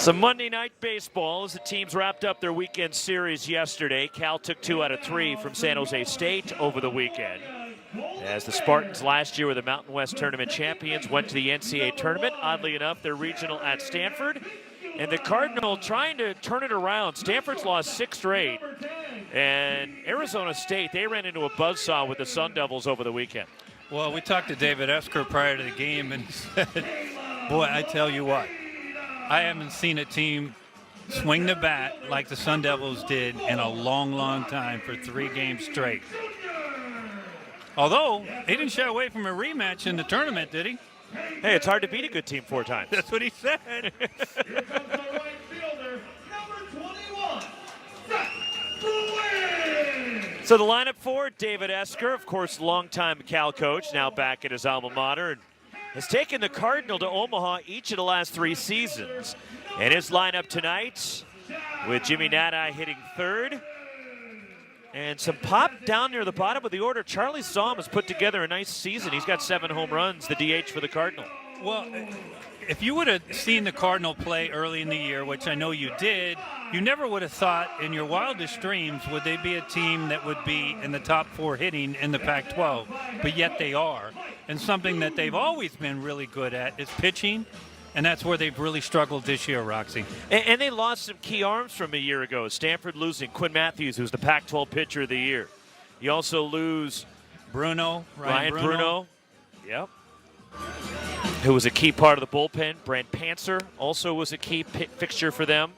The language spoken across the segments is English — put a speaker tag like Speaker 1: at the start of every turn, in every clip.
Speaker 1: Some Monday night baseball as the teams wrapped up their weekend series yesterday. Cal took 2 out of 3 from San Jose State over the weekend. As the Spartans last year were the Mountain West Tournament champions, went to the NCAA tournament. Oddly enough, they're regional at Stanford. And the Cardinal trying to turn it around. Stanford's lost 6 straight. And Arizona State, they ran into a buzzsaw with the Sun Devils over the weekend.
Speaker 2: Well, we talked to David Esker prior to the game and said, boy, I tell you what, I haven't seen a team swing the bat like the Sun Devils did in a long, long time for 3 games straight. Although, he didn't shy away from a rematch in the tournament, did he?
Speaker 1: Hey, it's hard to beat a good team 4 times.
Speaker 2: That's what he said.
Speaker 3: Here comes the right fielder, number 21, Zach.
Speaker 1: So the lineup for David Esker, of course, longtime Cal coach, now back at his alma mater, and has taken the Cardinal to Omaha each of the last 3 seasons. And his lineup tonight with Jimmy Nadi hitting 3rd. And some pop down near the bottom of the order. Charlie Somm has put together a nice season. He's got 7 home runs, the DH for the Cardinal.
Speaker 2: Well, if you would have seen the Cardinal play early in the year, which I know you did, you never would have thought in your wildest dreams would they be a team that would be in the top 4 hitting in the Pac-12. But yet they are. And something that they've always been really good at is pitching. And that's where they've really struggled this year, Roxy.
Speaker 1: And they lost some key arms from a year ago. Stanford losing Quinn Matthews, who's the Pac-12 pitcher of the year. You also lose
Speaker 2: Ryan
Speaker 1: Bruno. Yep. Who was a key part of the bullpen. Brant Pantzer also was a key fixture for them.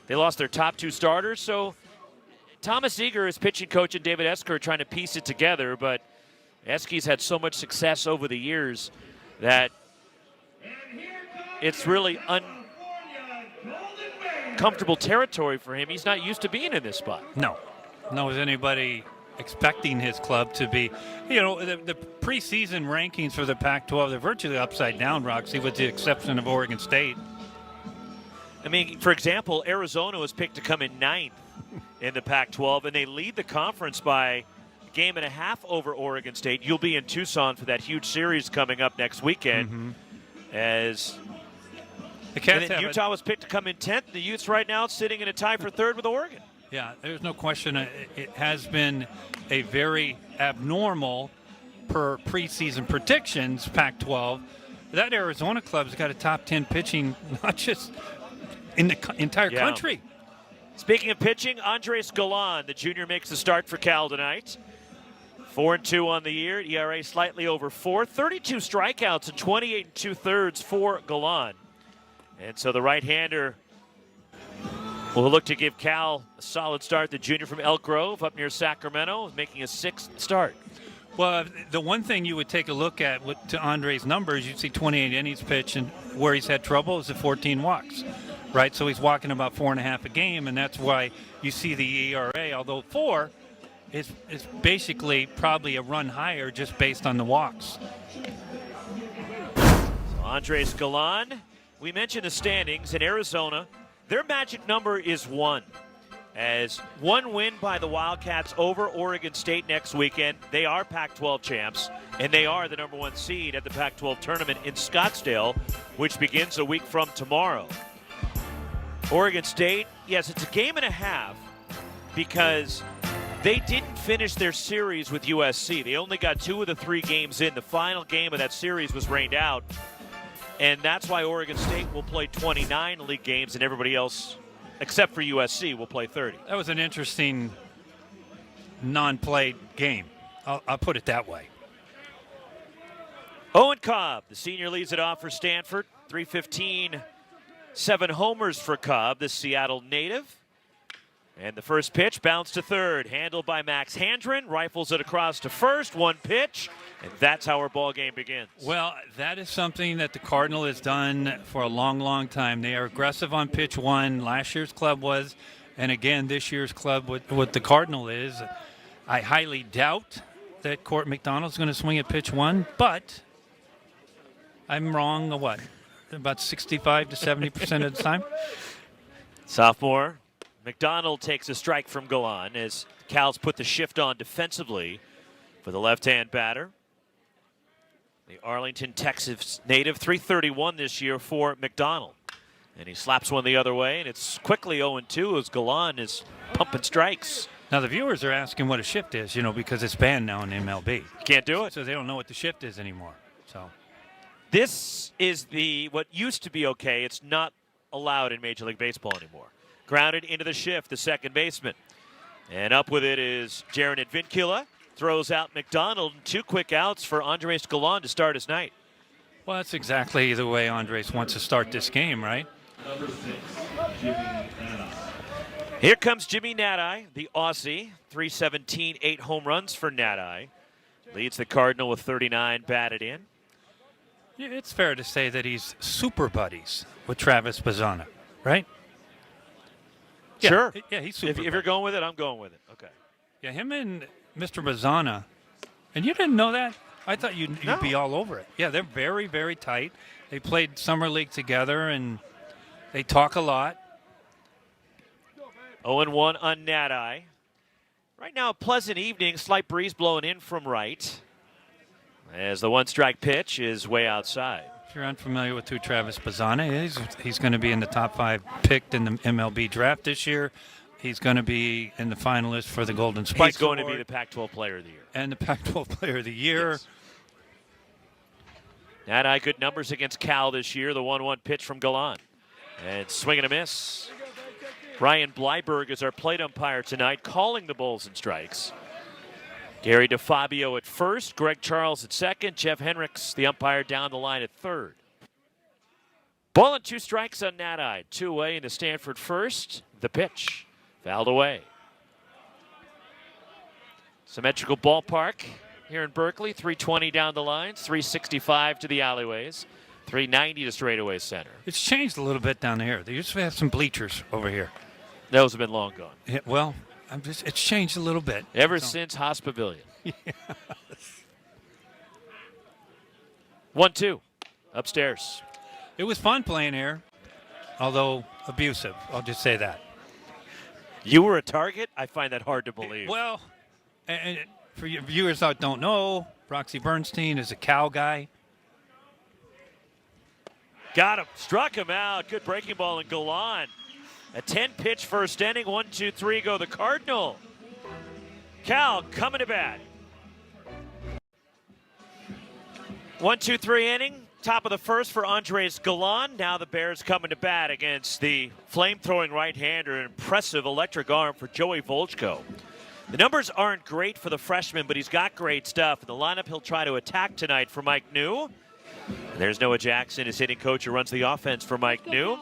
Speaker 1: They lost their top 2 starters. So Thomas Eager, as pitching coach, and David Esker are trying to piece it together. But Eske's had so much success over the years that it's really uncomfortable territory for him. He's not used to being in this spot.
Speaker 2: No. Nor was anybody expecting his club to be. You know, the preseason rankings for the Pac-12, they're virtually upside down, Roxy, with the exception of Oregon State.
Speaker 1: I mean, for example, Arizona was picked to come in 9th in the Pac-12, and they lead the conference by a game and a half over Oregon State. You'll be in Tucson for that huge series coming up next weekend. As Utah was picked to come in 10th. The Utes right now sitting in a tie for 3rd with Oregon.
Speaker 2: Yeah, there's no question. It has been a very abnormal, per preseason predictions, Pac-12. That Arizona club's got a top 10 pitching, not just in the entire country.
Speaker 1: Speaking of pitching, Andres Galan, the junior, makes the start for Cal tonight. 4-2 on the year, ERA slightly over 4. 32 strikeouts and 28 2/3 for Galan. And so the right-hander will look to give Cal a solid start. The junior from Elk Grove up near Sacramento, making a 6th start.
Speaker 2: Well, the one thing you would take a look at to Andre's numbers, you'd see 28 innings pitched, and where he's had trouble is the 14 walks, right? So he's walking about 4.5 a game, and that's why you see the ERA, although 4 is basically probably a run higher just based on the walks.
Speaker 1: So Andres Galan, we mentioned the standings in Arizona. Their magic number is 1. As 1 win by the Wildcats over Oregon State next weekend, they are Pac-12 champs, and they are the number 1 seed at the Pac-12 tournament in Scottsdale, which begins a week from tomorrow. Oregon State, yes, it's a game and a half because they didn't finish their series with USC. They only got 2 of the 3 games in. The final game of that series was rained out, and that's why Oregon State will play 29 league games and everybody else, except for USC, will play 30.
Speaker 2: That was an interesting non-played game. I'll put it that way.
Speaker 1: Owen Cobb, the senior, leads it off for Stanford. 315, 7 homers for Cobb, the Seattle native. And the first pitch bounced to 3rd, handled by Max Handren, rifles it across to 1st, 1 pitch, and that's how our ball game begins.
Speaker 2: Well, that is something that the Cardinal has done for a long, long time. They are aggressive on pitch 1. Last year's club was, and again this year's club, what the Cardinal is. I highly doubt that Court McDonald's going to swing at pitch 1, but I'm wrong, about 65 to 70% of the time?
Speaker 1: Sophomore McDonald takes a strike from Galan as Cal's put the shift on defensively for the left-hand batter. The Arlington, Texas native, 331 this year for McDonald. And he slaps one the other way, and it's quickly 0-2 as Galan is pumping strikes.
Speaker 2: Now the viewers are asking what a shift is, because it's banned now in MLB.
Speaker 1: Can't do it.
Speaker 2: So they don't know what the shift is anymore. So
Speaker 1: this is what used to be okay. It's not allowed in Major League Baseball anymore. Grounded into the shift, the second baseman. And up with it is Jaron Advincula. Throws out McDonald, and 2 quick outs for Andres Galan to start his night.
Speaker 2: Well, that's exactly the way Andres wants to start this game, right?
Speaker 3: Number 6, Jimmy Nadai.
Speaker 1: Here comes Jimmy Nadai, the Aussie. 317, 8 home runs for Nadai. Leads the Cardinal with 39 batted in.
Speaker 2: Yeah, it's fair to say that he's super buddies with Travis Bazzana, right? Yeah,
Speaker 1: Sure.
Speaker 2: Yeah, he's super.
Speaker 1: If you're going with it, I'm going with it. Okay.
Speaker 2: Yeah, him and Mr. Bazzana. And you didn't know that? I thought you'd
Speaker 1: No.
Speaker 2: be all over it. Yeah, they're very, very tight. They played summer league together, and they talk a lot.
Speaker 1: 0-1 on Nadai. Right now, a pleasant evening. Slight breeze blowing in from right. As the 1-strike pitch is way outside.
Speaker 2: If you're unfamiliar with who Travis Bazzana is, he's going to be in the top 5 picked in the MLB draft this year. He's going to be in the finalist for the Golden Spike
Speaker 1: He's going
Speaker 2: Award
Speaker 1: to be the Pac-12 Player of the Year.
Speaker 2: and the Pac-12 Player of the Year.
Speaker 1: Yes. Nadai, good numbers against Cal this year. The 1-1 pitch from Galan. And swing and a miss. Ryan Bleiberg is our plate umpire tonight, calling the balls and strikes. Gary DeFabio at first, Greg Charles at second, Jeff Henricks, the umpire, down the line at third. Ball and 2 strikes on Nadai. 2 away into Stanford first. The pitch, fouled away. Symmetrical ballpark here in Berkeley. 320 down the lines, 365 to the alleyways, 390 to straightaway center.
Speaker 2: It's changed a little bit down here. They used to have some bleachers over here.
Speaker 1: Those have been long gone.
Speaker 2: Yeah, well, it's changed a little bit.
Speaker 1: Ever
Speaker 2: So-
Speaker 1: since Haas Pavilion. 1-2, upstairs.
Speaker 2: It was fun playing here, although abusive. I'll just say that.
Speaker 1: You were a target? I find that hard to believe.
Speaker 2: Well, and for your viewers that don't know, Roxy Bernstein is a Cal guy.
Speaker 1: Got him. Struck him out. Good breaking ball in Galan. A 10-pitch first inning. 1-2-3 go the Cardinal. Cal coming to bat. 1-2-3 inning. Top of the first for Andres Galan. Now the Bears coming to bat against the flame-throwing right-hander. An impressive electric arm for Joey Volchko. The numbers aren't great for the freshman, but he's got great stuff. In the lineup he'll try to attack tonight for Mike New. And there's Noah Jackson, his hitting coach, who runs the offense for Mike New.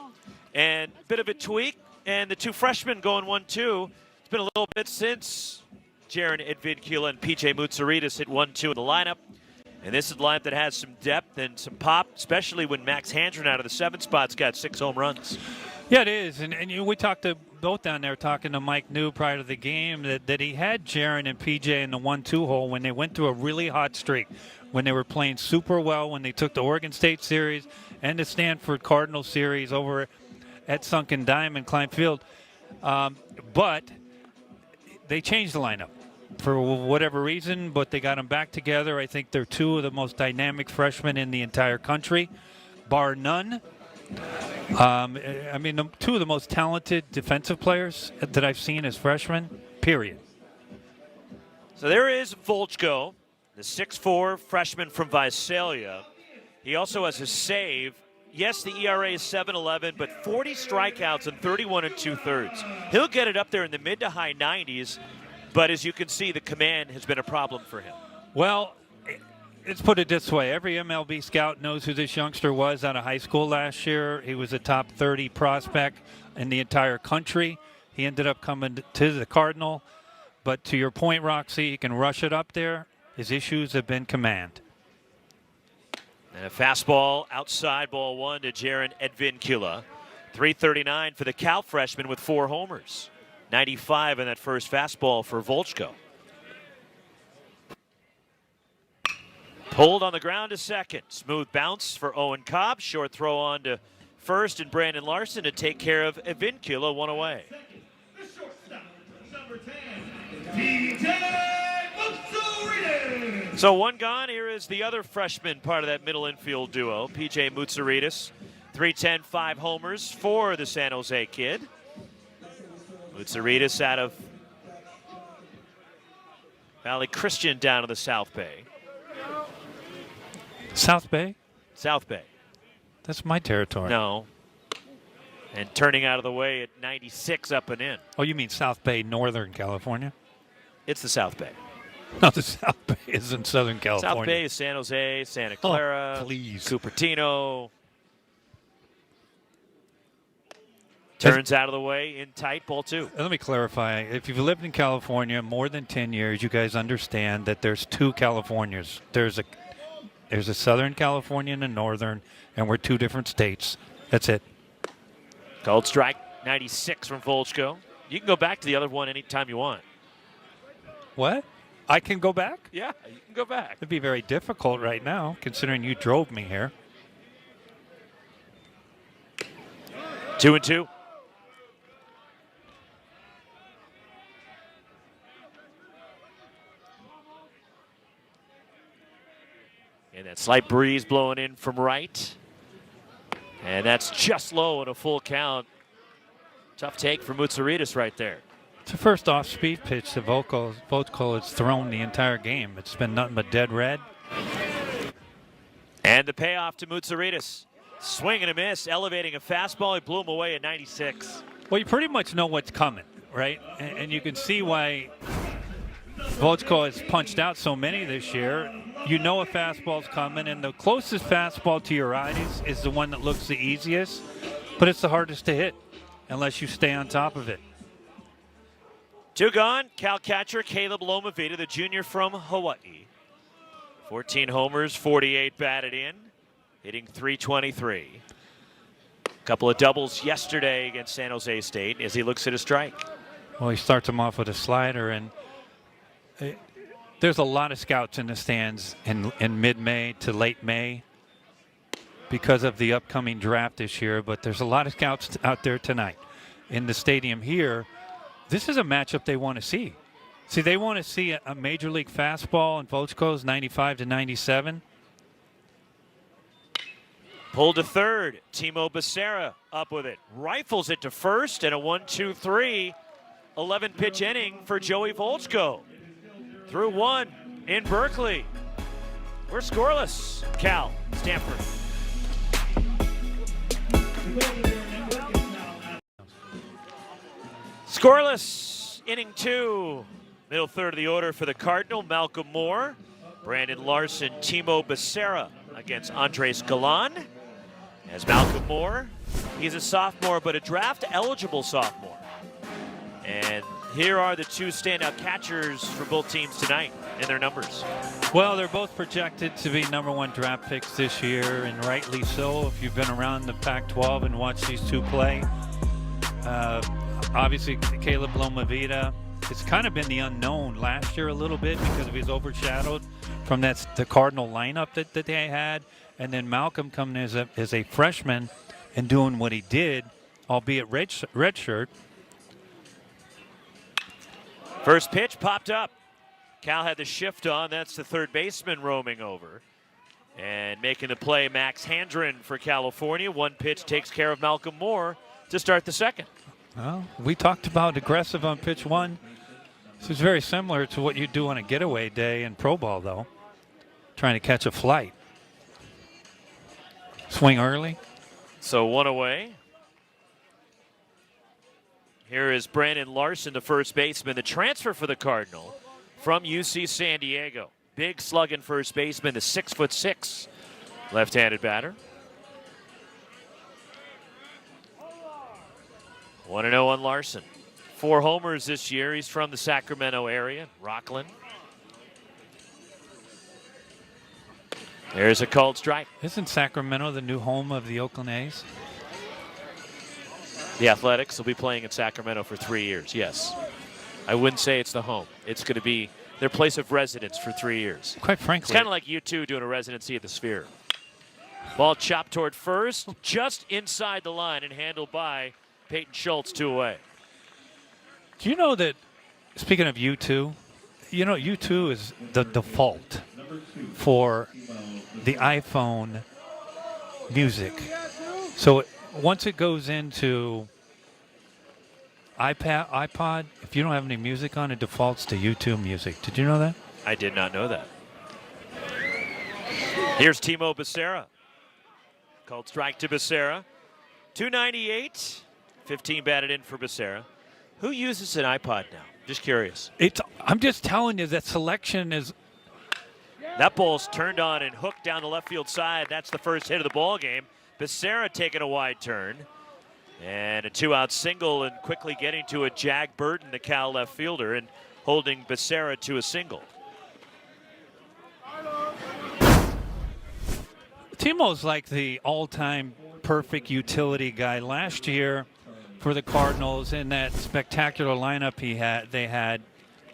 Speaker 1: And a bit of a tweak, and the 2 freshmen going 1-2. It's been a little bit since Jaron Advincula and PJ Mutsaritas hit 1-2 in the lineup. And this is a lineup that has some depth and some pop, especially when Max Handren out of the 7 spot's got 6 home runs.
Speaker 2: Yeah, it is. And we talked to both down there, talking to Mike New prior to the game, that he had Jaron and PJ in the 1-2 hole when they went through a really hot streak, when they were playing super well, when they took the Oregon State series and the Stanford Cardinal series over at Sunken Diamond, Klein Field. But they changed the lineup for whatever reason, but they got them back together. I think they're 2 of the most dynamic freshmen in the entire country, bar none. I mean, 2 of the most talented defensive players that I've seen as freshmen, period.
Speaker 1: So there is Volchko, the 6'4 freshman from Visalia. He also has a save. Yes, the ERA is 7.11, but 40 strikeouts and 31 2/3. He'll get it up there in the mid to high 90s, but as you can see, the command has been a problem for him.
Speaker 2: Well, let's put it this way. Every MLB scout knows who this youngster was out of high school last year. He was a top 30 prospect in the entire country. He ended up coming to the Cardinal. But to your point, Roxy, he can rush it up there. His issues have been command.
Speaker 1: And a fastball outside, ball 1 to Jaron Advincula. 339 for the Cal freshman with 4 homers. 95 in that first fastball for Volchko. Pulled on the ground to second. Smooth bounce for Owen Cobb. Short throw on to first, and Brandon Larson to take care of Advincula, 1 away.
Speaker 3: The shortstop, number 10, PJ Mutsaritas.
Speaker 1: So 1 gone. Here is the other freshman part of that middle infield duo, PJ Mutsaritas. 310, 5 homers for the San Jose Kid. Mutsaritas out of Valley Christian down to the South Bay.
Speaker 2: South Bay?
Speaker 1: South Bay.
Speaker 2: That's my territory.
Speaker 1: No. And turning out of the way at 96 up and in.
Speaker 2: Oh, you mean South Bay, Northern California?
Speaker 1: It's the South Bay.
Speaker 2: No, the South Bay is in Southern California.
Speaker 1: South Bay is San Jose, Santa Clara,
Speaker 2: please.
Speaker 1: Cupertino. Turns out of the way in tight, ball 2.
Speaker 2: Let me clarify. If you've lived in California more than 10 years, you guys understand that there's 2 Californias. There's a Southern California and a Northern, and we're 2 different states. That's it.
Speaker 1: Called strike, 96 from Volchko. You can go back to the other one anytime you want.
Speaker 2: What? I can go back?
Speaker 1: Yeah, you can go back.
Speaker 2: It'd be very difficult right now, considering you drove me here.
Speaker 1: 2-2. And that slight breeze blowing in from right. And that's just low in a full count. Tough take for Mutsaritas right there.
Speaker 2: It's the first off-speed pitch that Volchko has thrown the entire game. It's been nothing but dead red.
Speaker 1: And the payoff to Mutsaritas. Swing and a miss, elevating a fastball. He blew him away at 96.
Speaker 2: Well, you pretty much know what's coming, right? And you can see why Volchko has punched out so many this year. You know a fastball's coming, and the closest fastball to your eyes is the one that looks the easiest, but it's the hardest to hit unless you stay on top of it.
Speaker 1: 2 gone. Cal catcher Caleb Lomavita, the junior from Hawaii. 14 homers, 48 batted in, hitting .323. Couple of doubles yesterday against San Jose State as he looks at a strike.
Speaker 2: Well, he starts him off with a slider, and there's a lot of scouts in the stands in mid-May to late May because of the upcoming draft this year, but there's a lot of scouts out there tonight in the stadium here. This is a matchup they want to see. See, they want to see a major league fastball in Volchko's 95 to 97.
Speaker 1: Pulled to third. Timo Becerra up with it. Rifles it to first, and a 1-2-3 11-pitch inning for Joey Volchko. Through 1 in Berkeley. We're scoreless. Cal, Stanford. Scoreless, inning 2. Middle third of the order for the Cardinal. Malcolm Moore, Brandon Larson, Timo Becerra against Andres Galan. As Malcolm Moore, he's a sophomore, but a draft-eligible sophomore. And here are the 2 standout catchers for both teams tonight in their numbers.
Speaker 2: Well, they're both projected to be #1 draft picks this year, and rightly so if you've been around the Pac-12 and watched these 2 play. Obviously, Caleb Lomavita, it's kind of been the unknown last year a little bit because he was overshadowed from the Cardinal lineup that they had. And then Malcolm coming as a freshman and doing what he did, albeit red shirt.
Speaker 1: First pitch popped up. Cal had the shift on. That's the third baseman roaming over. And making the play, Max Handren for California. 1 pitch takes care of Malcolm Moore to start the second.
Speaker 2: Well, we talked about aggressive on pitch 1. This is very similar to what you do on a getaway day in pro ball, though. Trying to catch a flight. Swing early.
Speaker 1: So 1 away. Here is Brandon Larson, the first baseman, the transfer for the Cardinal from UC San Diego. Big slugging first baseman, the 6'6" left-handed batter. 1-0 on Larson. 4 homers this year. He's from the Sacramento area, Rockland. There's a called strike.
Speaker 2: Isn't Sacramento the new home of the Oakland A's?
Speaker 1: The Athletics will be playing in Sacramento for 3 years, yes. I wouldn't say it's the home. It's going to be their place of residence for 3 years.
Speaker 2: Quite frankly.
Speaker 1: It's kind of like you two doing a residency at the Sphere. Ball chopped toward first, just inside the line and handled by Peyton Schultz, 2 away.
Speaker 2: Do you know that, speaking of U2, you know U2 is the default for the iPhone music. So once it goes into iPod, if you don't have any music on, it defaults to YouTube Music. Did you know that?
Speaker 1: I did not know that. Here's Timo Becerra. Called strike to Becerra. 298. 15 batted in for Becerra. Who uses an iPod now? Just curious.
Speaker 2: I'm just telling you that selection is.
Speaker 1: That ball's turned on and hooked down the left field side. That's the first hit of the ball game. Becerra taking a wide turn. And a 2-out single and quickly getting to a Jag Burton, the Cal left fielder, and holding Becerra to a single.
Speaker 2: Timo's like the all-time perfect utility guy. Last year for the Cardinals in that spectacular lineup they had,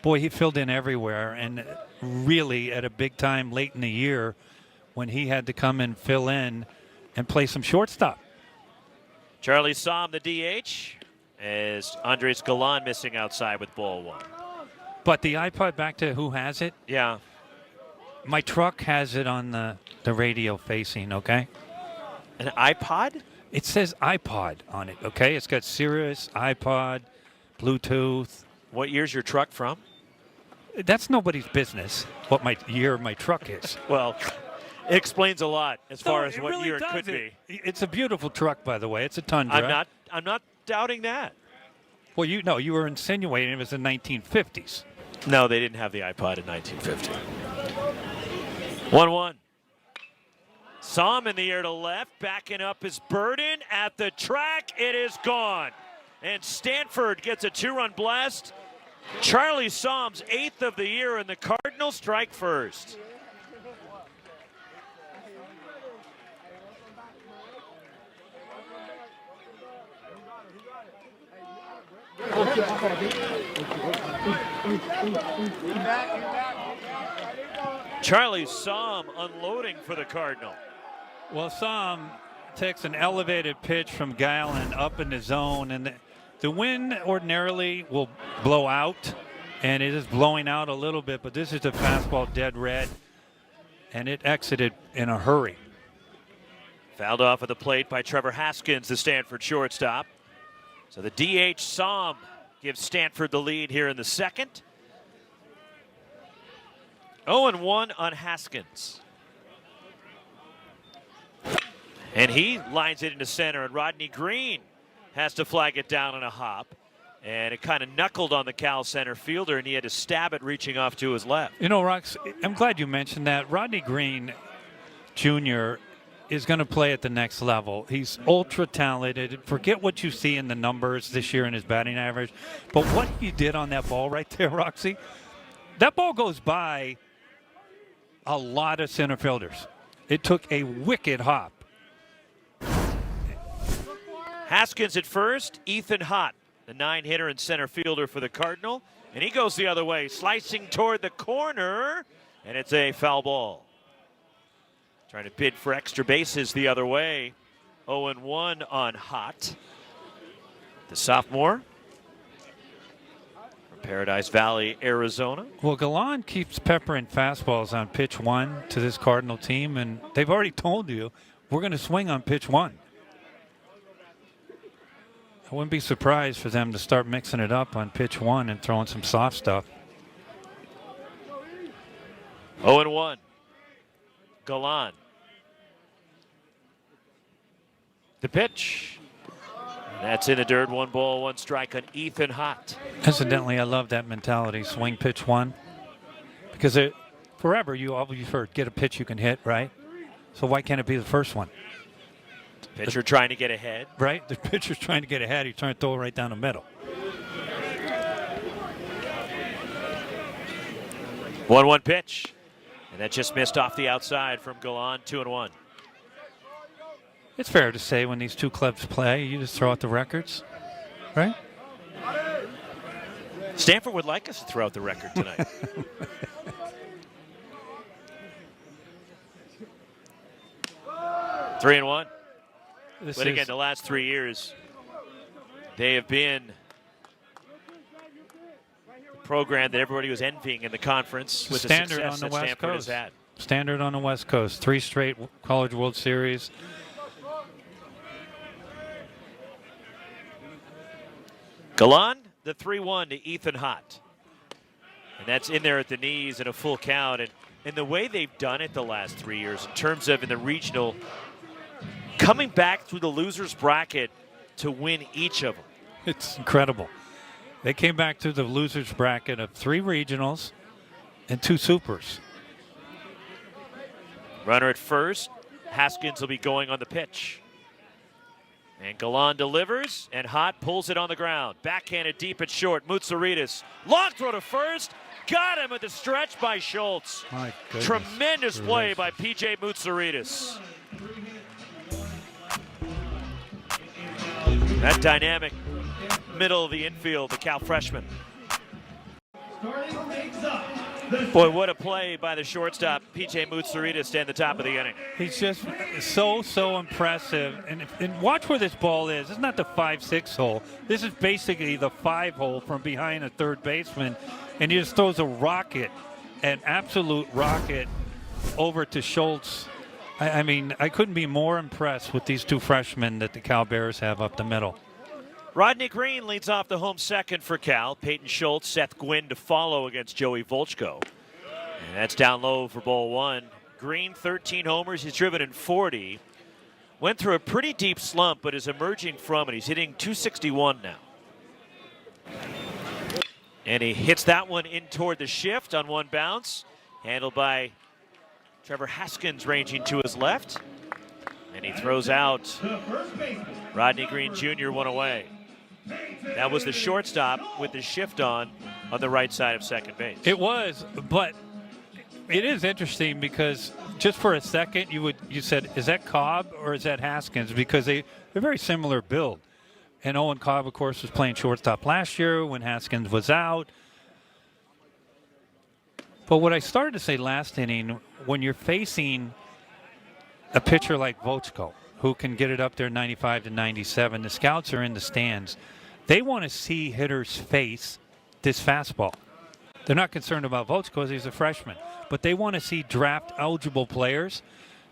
Speaker 2: boy, he filled in everywhere. And really at a big time late in the year when he had to come and fill in and play some shortstop.
Speaker 1: Charlie Somm, the DH, as Andres Galan missing outside with ball one.
Speaker 2: But the iPod, back to who has it?
Speaker 1: Yeah.
Speaker 2: My truck has it on the radio facing, okay?
Speaker 1: An iPod?
Speaker 2: It says iPod on it, okay? It's got Sirius, iPod, Bluetooth.
Speaker 1: What year's your truck from?
Speaker 2: That's nobody's business what year my truck is.
Speaker 1: Well, it explains a lot as far as what
Speaker 2: really
Speaker 1: year it
Speaker 2: does.
Speaker 1: could be.
Speaker 2: It's a beautiful truck, by the way. It's a Tundra.
Speaker 1: I'm not doubting that.
Speaker 2: Well, you were insinuating it was the 1950s.
Speaker 1: No, they didn't have the iPod in 1950. 1-1. Somm in the air to left, backing up his Burden at the track. It is gone. And Stanford gets a 2-run blast. Charlie Somm's 8th of the year, and the Cardinals strike first. Charlie Somm unloading for the Cardinal.
Speaker 2: Well, Somm takes an elevated pitch from Gallon up in the zone, and the wind ordinarily will blow out, and it is blowing out a little bit, but this is a fastball dead red, and it exited in a hurry.
Speaker 1: Fouled off at the plate by Trevor Haskins, the Stanford shortstop. So the DH Somm gives Stanford the lead here in the second. 0-1 on Haskins. And he lines it into center, and Rodney Green has to flag it down on a hop. And it kind of knuckled on the Cal center fielder, and he had to stab it reaching off to his left.
Speaker 2: You know, Rox, I'm glad you mentioned that. Rodney Green Jr. is going to play at the next level. He's ultra talented. Forget what you see in the numbers this year in his batting average. But what he did on that ball right there, Roxy, that ball goes by a lot of center fielders. It took a wicked hop.
Speaker 1: Haskins at first, Ethan Hott, the 9-hitter and center fielder for the Cardinal. And he goes the other way, slicing toward the corner, and it's a foul ball. Trying to bid for extra bases the other way. 0-1 on Hott. The sophomore from Paradise Valley, Arizona.
Speaker 2: Well, Galan keeps peppering fastballs on pitch one to this Cardinal team, and they've already told you we're going to swing on pitch one. I wouldn't be surprised for them to start mixing it up on pitch one and throwing some soft stuff.
Speaker 1: 0-1. Galan. The pitch. And that's in the dirt. 1 ball, 1 strike on Ethan Hott.
Speaker 2: Incidentally, I love that mentality, swing pitch one. Because forever you always heard, get a pitch you can hit, right? So why can't it be the first one?
Speaker 1: Pitcher trying to get ahead.
Speaker 2: Right? The pitcher's trying to get ahead. He's trying to throw it right down the middle.
Speaker 1: 1-1 pitch. And that just missed off the outside from Galan. 2-1.
Speaker 2: It's fair to say when these two clubs play, you just throw out the records, right?
Speaker 1: Stanford would like us to throw out the record tonight. Three and one. But again, the last 3 years, they have been the program that everybody was envying in the conference with the
Speaker 2: standard on
Speaker 1: success
Speaker 2: the
Speaker 1: that
Speaker 2: West
Speaker 1: Stanford
Speaker 2: Coast.
Speaker 1: has had.
Speaker 2: Standard on the West Coast. 3 straight College World Series.
Speaker 1: Galan, the 3-1 to Ethan Hott. And that's in there at the knees and a full count. And the way they've done it the last 3 years in terms of in the regional, coming back through the loser's bracket to win each of them.
Speaker 2: It's incredible. They came back through the loser's bracket of 3 regionals and 2 supers.
Speaker 1: Runner at first. Haskins will be going on the pitch. And Galan delivers, and Hott pulls it on the ground. Backhanded deep at short. Moutsouridis. Long throw to first. Got him at the stretch by Schultz.
Speaker 2: My goodness.
Speaker 1: Tremendous play by P.J. Moutsouridis. That dynamic middle of the infield, the Cal freshman. Boy, what a play by the shortstop, P.J. Moutsouridis, to end the top of the inning.
Speaker 2: He's just so impressive. And watch where this ball is. It's not the 5-6 hole. This is basically the 5 hole from behind a third baseman. And he just throws a rocket, an absolute rocket, over to Schultz. I mean, I couldn't be more impressed with these 2 freshmen that the Cal Bears have up the middle.
Speaker 1: Rodney Green leads off the home second for Cal. Peyton Schultz, Seth Gwynn to follow against Joey Volchko. And that's down low for ball 1. Green, 13 homers. He's driven in 40. Went through a pretty deep slump, but is emerging from it. He's hitting .261 now. And he hits that one in toward the shift on one bounce. Handled by Trevor Haskins, ranging to his left. And he throws out Rodney Green Jr. one away. That was the shortstop with the shift on the right side of second base.
Speaker 2: It was, but it is interesting because just for a second you said, is that Cobb or is that Haskins? Because they're very similar build. And Owen Cobb, of course, was playing shortstop last year when Haskins was out. But what I started to say last inning, when you're facing a pitcher like Volchko, who can get it up there 95 to 97, the scouts are in the stands. They want to see hitters face this fastball. They're not concerned about Volchko because he's a freshman, but they want to see draft-eligible players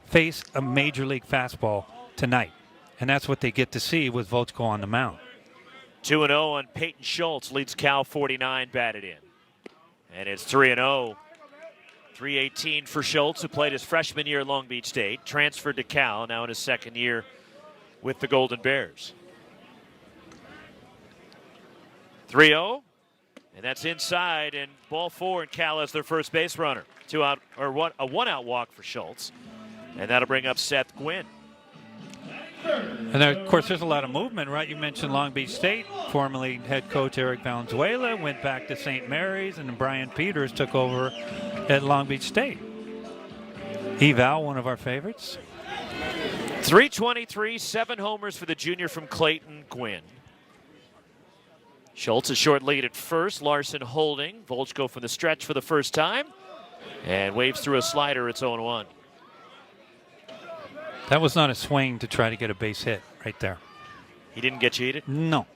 Speaker 2: face a major league fastball tonight. And that's what they get to see with Volchko on the mound.
Speaker 1: 2-0 on Peyton Schultz, leads Cal 49 batted in. And it's 3-0. 318 for Schultz, who played his freshman year at Long Beach State, transferred to Cal, now in his second year with the Golden Bears. 3-0, and that's inside, and ball 4, and Cal has their first base runner. A one-out walk for Schultz, and that'll bring up Seth Gwynn.
Speaker 2: And then, of course, there's a lot of movement, right? You mentioned Long Beach State. Formerly head coach Eric Valenzuela went back to St. Mary's, and Brian Peters took over at Long Beach State. Eval, one of our favorites.
Speaker 1: 323, 7 homers for the junior from Clayton, Gwynn. Schultz a short lead at first. Larson holding. Volchko from the stretch for the first time. And waves through a slider. It's 0-1.
Speaker 2: That was not a swing to try to get a base hit right there.
Speaker 1: He didn't get cheated?
Speaker 2: No.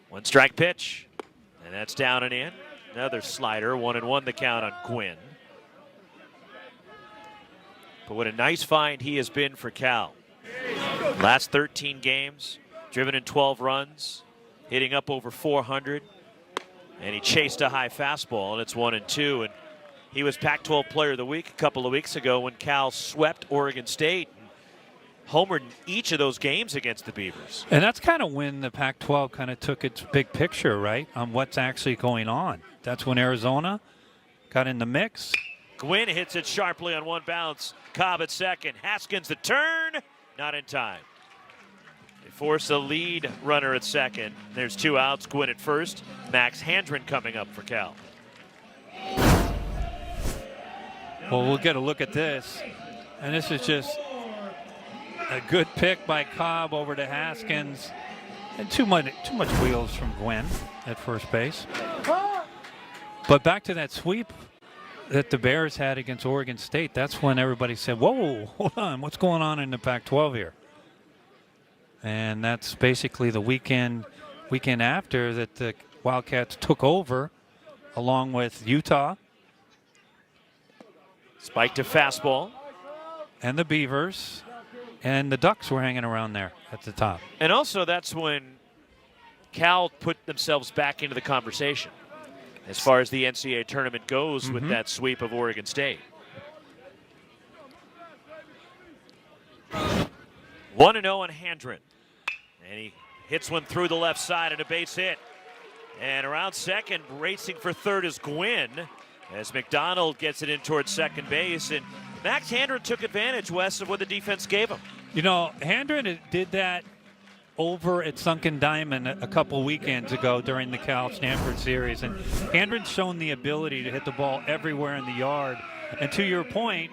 Speaker 1: One strike pitch. And that's down and in. Another slider. 1-1 the count on Gwynn. But what a nice find he has been for Cal. Last 13 games, driven in 12 runs, hitting up over 400. And he chased a high fastball, and it's 1-2. And he was Pac-12 Player of the Week a couple of weeks ago when Cal swept Oregon State and homered in each of those games against the Beavers.
Speaker 2: And that's kind of when the Pac-12 kind of took its big picture, right, on what's actually going on. That's when Arizona got in the mix.
Speaker 1: Gwynn hits it sharply on one bounce. Cobb at second. Haskins the turn. Not in time. They force a lead runner at second. There's 2 outs. Gwynn at first. Max Handren coming up for Cal.
Speaker 2: Well, we'll get a look at this. And this is just a good pick by Cobb over to Haskins. And too much wheels from Gwynn at first base. But back to that sweep that the Bears had against Oregon State, that's when everybody said, whoa, hold on, what's going on in the Pac-12 here? And that's basically the weekend after that the Wildcats took over along with Utah.
Speaker 1: Spike to fastball.
Speaker 2: And the Beavers. and the Ducks were hanging around there at the top.
Speaker 1: And also that's when Cal put themselves back into the conversation as far as the NCAA tournament goes with that sweep of Oregon State. 1-0 on Handren. And he hits one through the left side and a base hit. And around second, racing for third is Gwynn as McDonald gets it in towards second base. And Max Handren took advantage, Wes, of what the defense gave him.
Speaker 2: You know, Handren did that over at Sunken Diamond a couple weekends ago during the Cal Stanford series. And Handren's shown the ability to hit the ball everywhere in the yard. And to your point,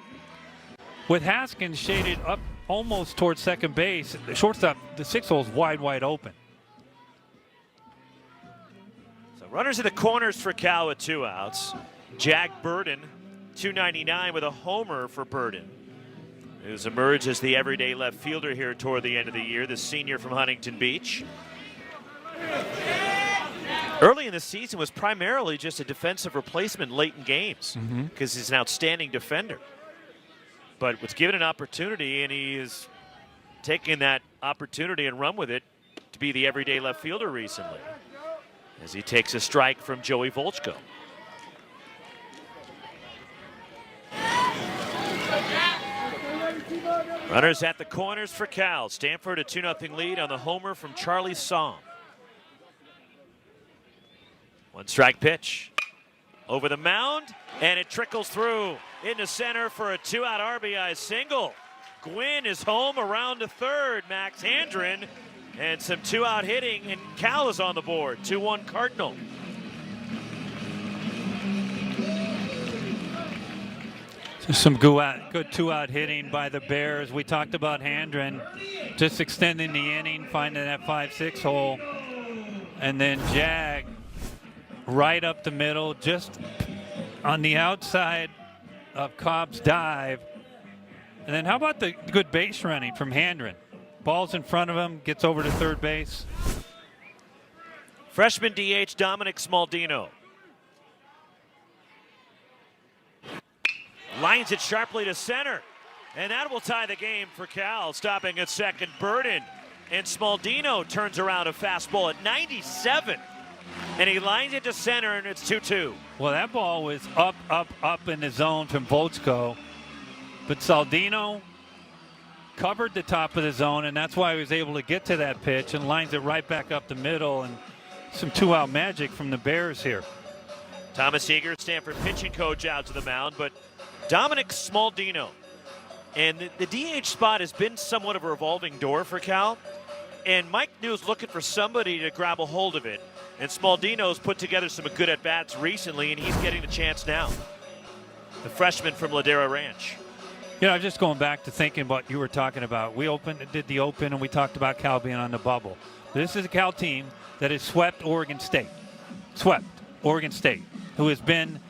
Speaker 2: with Haskins shaded up almost towards second base, the shortstop, the 6 hole's wide open.
Speaker 1: So runners in the corners for Cal with 2 outs. Jag Burden, 299 with a homer for Burden, who's emerged as the everyday left fielder here toward the end of the year, the senior from Huntington Beach. Early in the season was primarily just a defensive replacement late in games because he's an outstanding defender. But was given an opportunity, and he is taking that opportunity and run with it to be the everyday left fielder recently, as he takes a strike from Joey Volchko. Runners at the corners for Cal. Stanford a 2-0 lead on the homer from Charlie Somm. 1 strike pitch. Over the mound, and it trickles through into center for a 2-out RBI single. Gwynn is home around to third. Max Handren, and some 2-out hitting, and Cal is on the board. 2-1 Cardinal.
Speaker 2: Some good 2-out hitting by the Bears. We talked about Handren just extending the inning, finding that 5-6 hole, and then Jag right up the middle, just on the outside of Cobb's dive. And then how about the good base running from Handren? Ball's in front of him, gets over to third base.
Speaker 1: Freshman DH Dominic Smaldino lines it sharply to center, and that will tie the game for Cal. Stopping at second, Burden, and Smaldino turns around a fastball at 97. And he lines it to center, and it's 2-2.
Speaker 2: Well, that ball was up in the zone from Volchko. But Saldino covered the top of the zone, and that's why he was able to get to that pitch and lines it right back up the middle. And some 2-out magic from the Bears here.
Speaker 1: Thomas Eager, Stanford pitching coach, out to the mound, but Dominic Smaldino. And the DH spot has been somewhat of a revolving door for Cal. And Mike New's looking for somebody to grab a hold of it. And Smaldino's put together some good at-bats recently, and he's getting the chance now. The freshman from Ladera Ranch.
Speaker 2: You know, just going back to thinking about what you were talking about. We did the Open, and we talked about Cal being on the bubble. This is a Cal team that has swept Oregon State. Who has been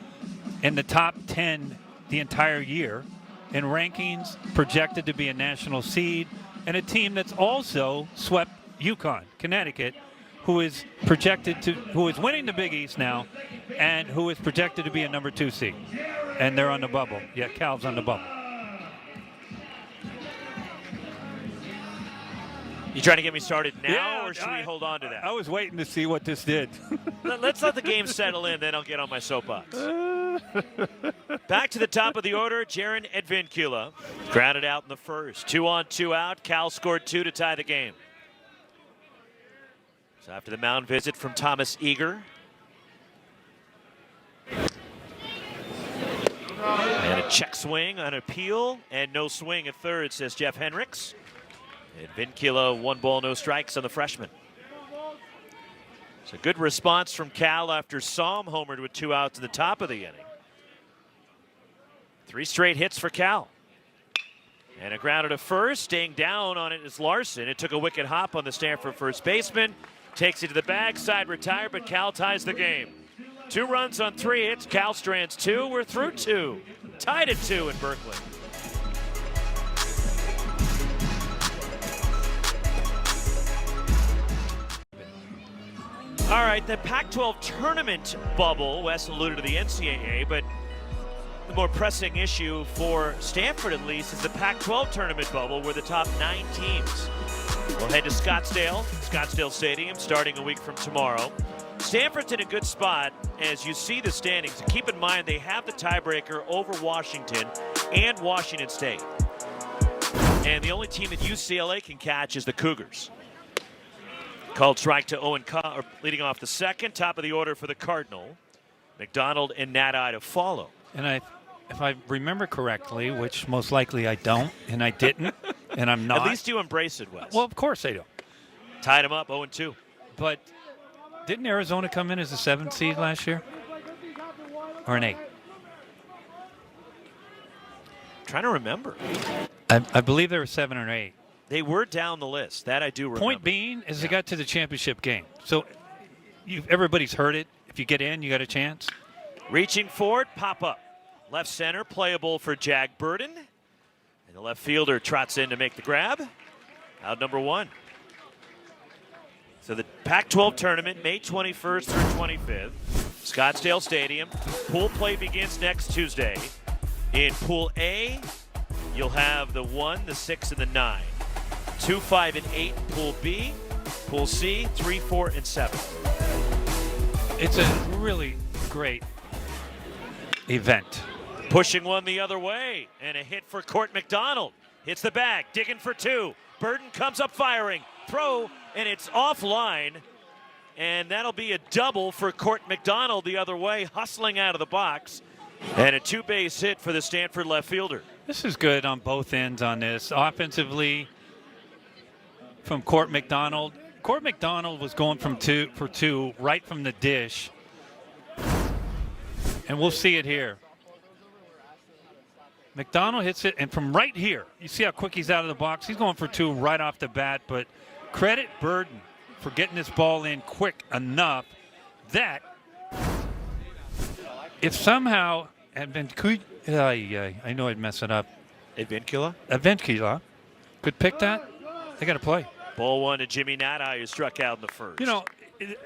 Speaker 2: in the top 10 the entire year in rankings, projected to be a national seed, and a team that's also swept UConn, Connecticut, who is winning the Big East now, and who is projected to be a number 2 seed. And they're on the bubble. Yeah, Cal's on the bubble.
Speaker 1: You trying to get me started now, or should we hold on to that?
Speaker 2: I was waiting to see what this did.
Speaker 1: Let's let the game settle in, then I'll get on my soapbox. Back to the top of the order, Jaron Advincula. Grounded out in the first. 2 on, 2 out. Cal scored 2 to tie the game. So after the mound visit from Thomas Eager. And a check swing on appeal, and no swing at third, says Jeff Henricks. Advincula, 1 ball, no strikes on the freshman. It's a good response from Cal after Somm homered with 2 outs at the top of the inning. 3 straight hits for Cal. And a ground to first, staying down on it is Larson. It took a wicked hop on the Stanford first baseman. Takes it to the bag, side retired, but Cal ties the game. 2 runs on 3 hits. Cal strands 2. We're through 2. Tied at 2 in Berkeley. All right, the Pac-12 tournament bubble. Wes alluded to the NCAA, but the more pressing issue for Stanford, at least, is the Pac-12 tournament bubble, where the top 9 teams will head to Scottsdale Stadium, starting a week from tomorrow. Stanford's in a good spot as you see the standings. Keep in mind they have the tiebreaker over Washington and Washington State. And the only team that UCLA can catch is the Cougars. Called strike to Owen Cobb, leading off the second. Top of the order for the Cardinal. McDonald and Nati to follow.
Speaker 2: And if I remember correctly, which most likely I don't, and I didn't, and I'm not.
Speaker 1: At least you embrace it, Wes.
Speaker 2: Well, of course I do.
Speaker 1: Tied him up 0-2.
Speaker 2: But didn't Arizona come in as a 7th seed last year? Or an 8?
Speaker 1: Trying to remember.
Speaker 2: I believe they were 7 or 8.
Speaker 1: They were down the list. That I do remember.
Speaker 2: Point being is they got to the championship game. So everybody's heard it. If you get in, you got a chance.
Speaker 1: Reaching forward, pop up. Left center, playable for Jack Burden. And the left fielder trots in to make the grab. Out number 1. So the Pac-12 tournament, May 21st through 25th. Scottsdale Stadium. Pool play begins next Tuesday. In Pool A, you'll have the 1, the 6, and the 9. 2, 5, and 8 Pool B. Pool C, 3, 4, and 7.
Speaker 2: It's a really great event.
Speaker 1: Pushing one the other way, and a hit for Court McDonald. Hits the bag, digging for 2. Burden comes up firing. Throw, and it's offline. And that'll be a double for Court McDonald the other way, hustling out of the box. And a 2-base hit for the Stanford left fielder.
Speaker 2: This is good on both ends on this. Offensively, from Court McDonald. Court McDonald was going from 2 for 2 right from the dish. And we'll see it here. McDonald hits it, and from right here, you see how quick he's out of the box. He's going for 2 right off the bat, but credit Burden for getting this ball in quick enough that if somehow I know I'd mess it up. Advincula could pick that, they got to play.
Speaker 1: Ball 1 to Jimmy Nati, who struck out in the first.
Speaker 2: You know,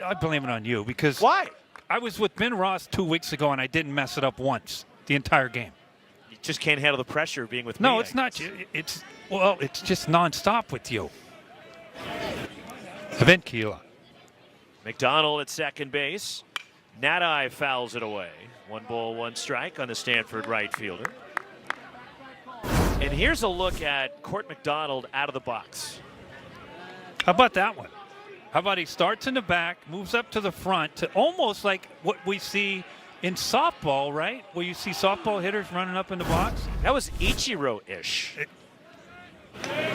Speaker 2: I blame it on you because
Speaker 1: why?
Speaker 2: I was with Ben Ross 2 weeks ago and I didn't mess it up once the entire game.
Speaker 1: You just can't handle the pressure of being with me.
Speaker 2: No, it's not. It's just nonstop with you. Advincula.
Speaker 1: McDonald at second base. Nati fouls it away. 1 ball, 1 strike on the Stanford right fielder. And here's a look at Court McDonald out of the box.
Speaker 2: How about that one? How about he starts in the back, moves up to the front to almost like what we see in softball, right? Where you see softball hitters running up in the box.
Speaker 1: That was Ichiro-ish.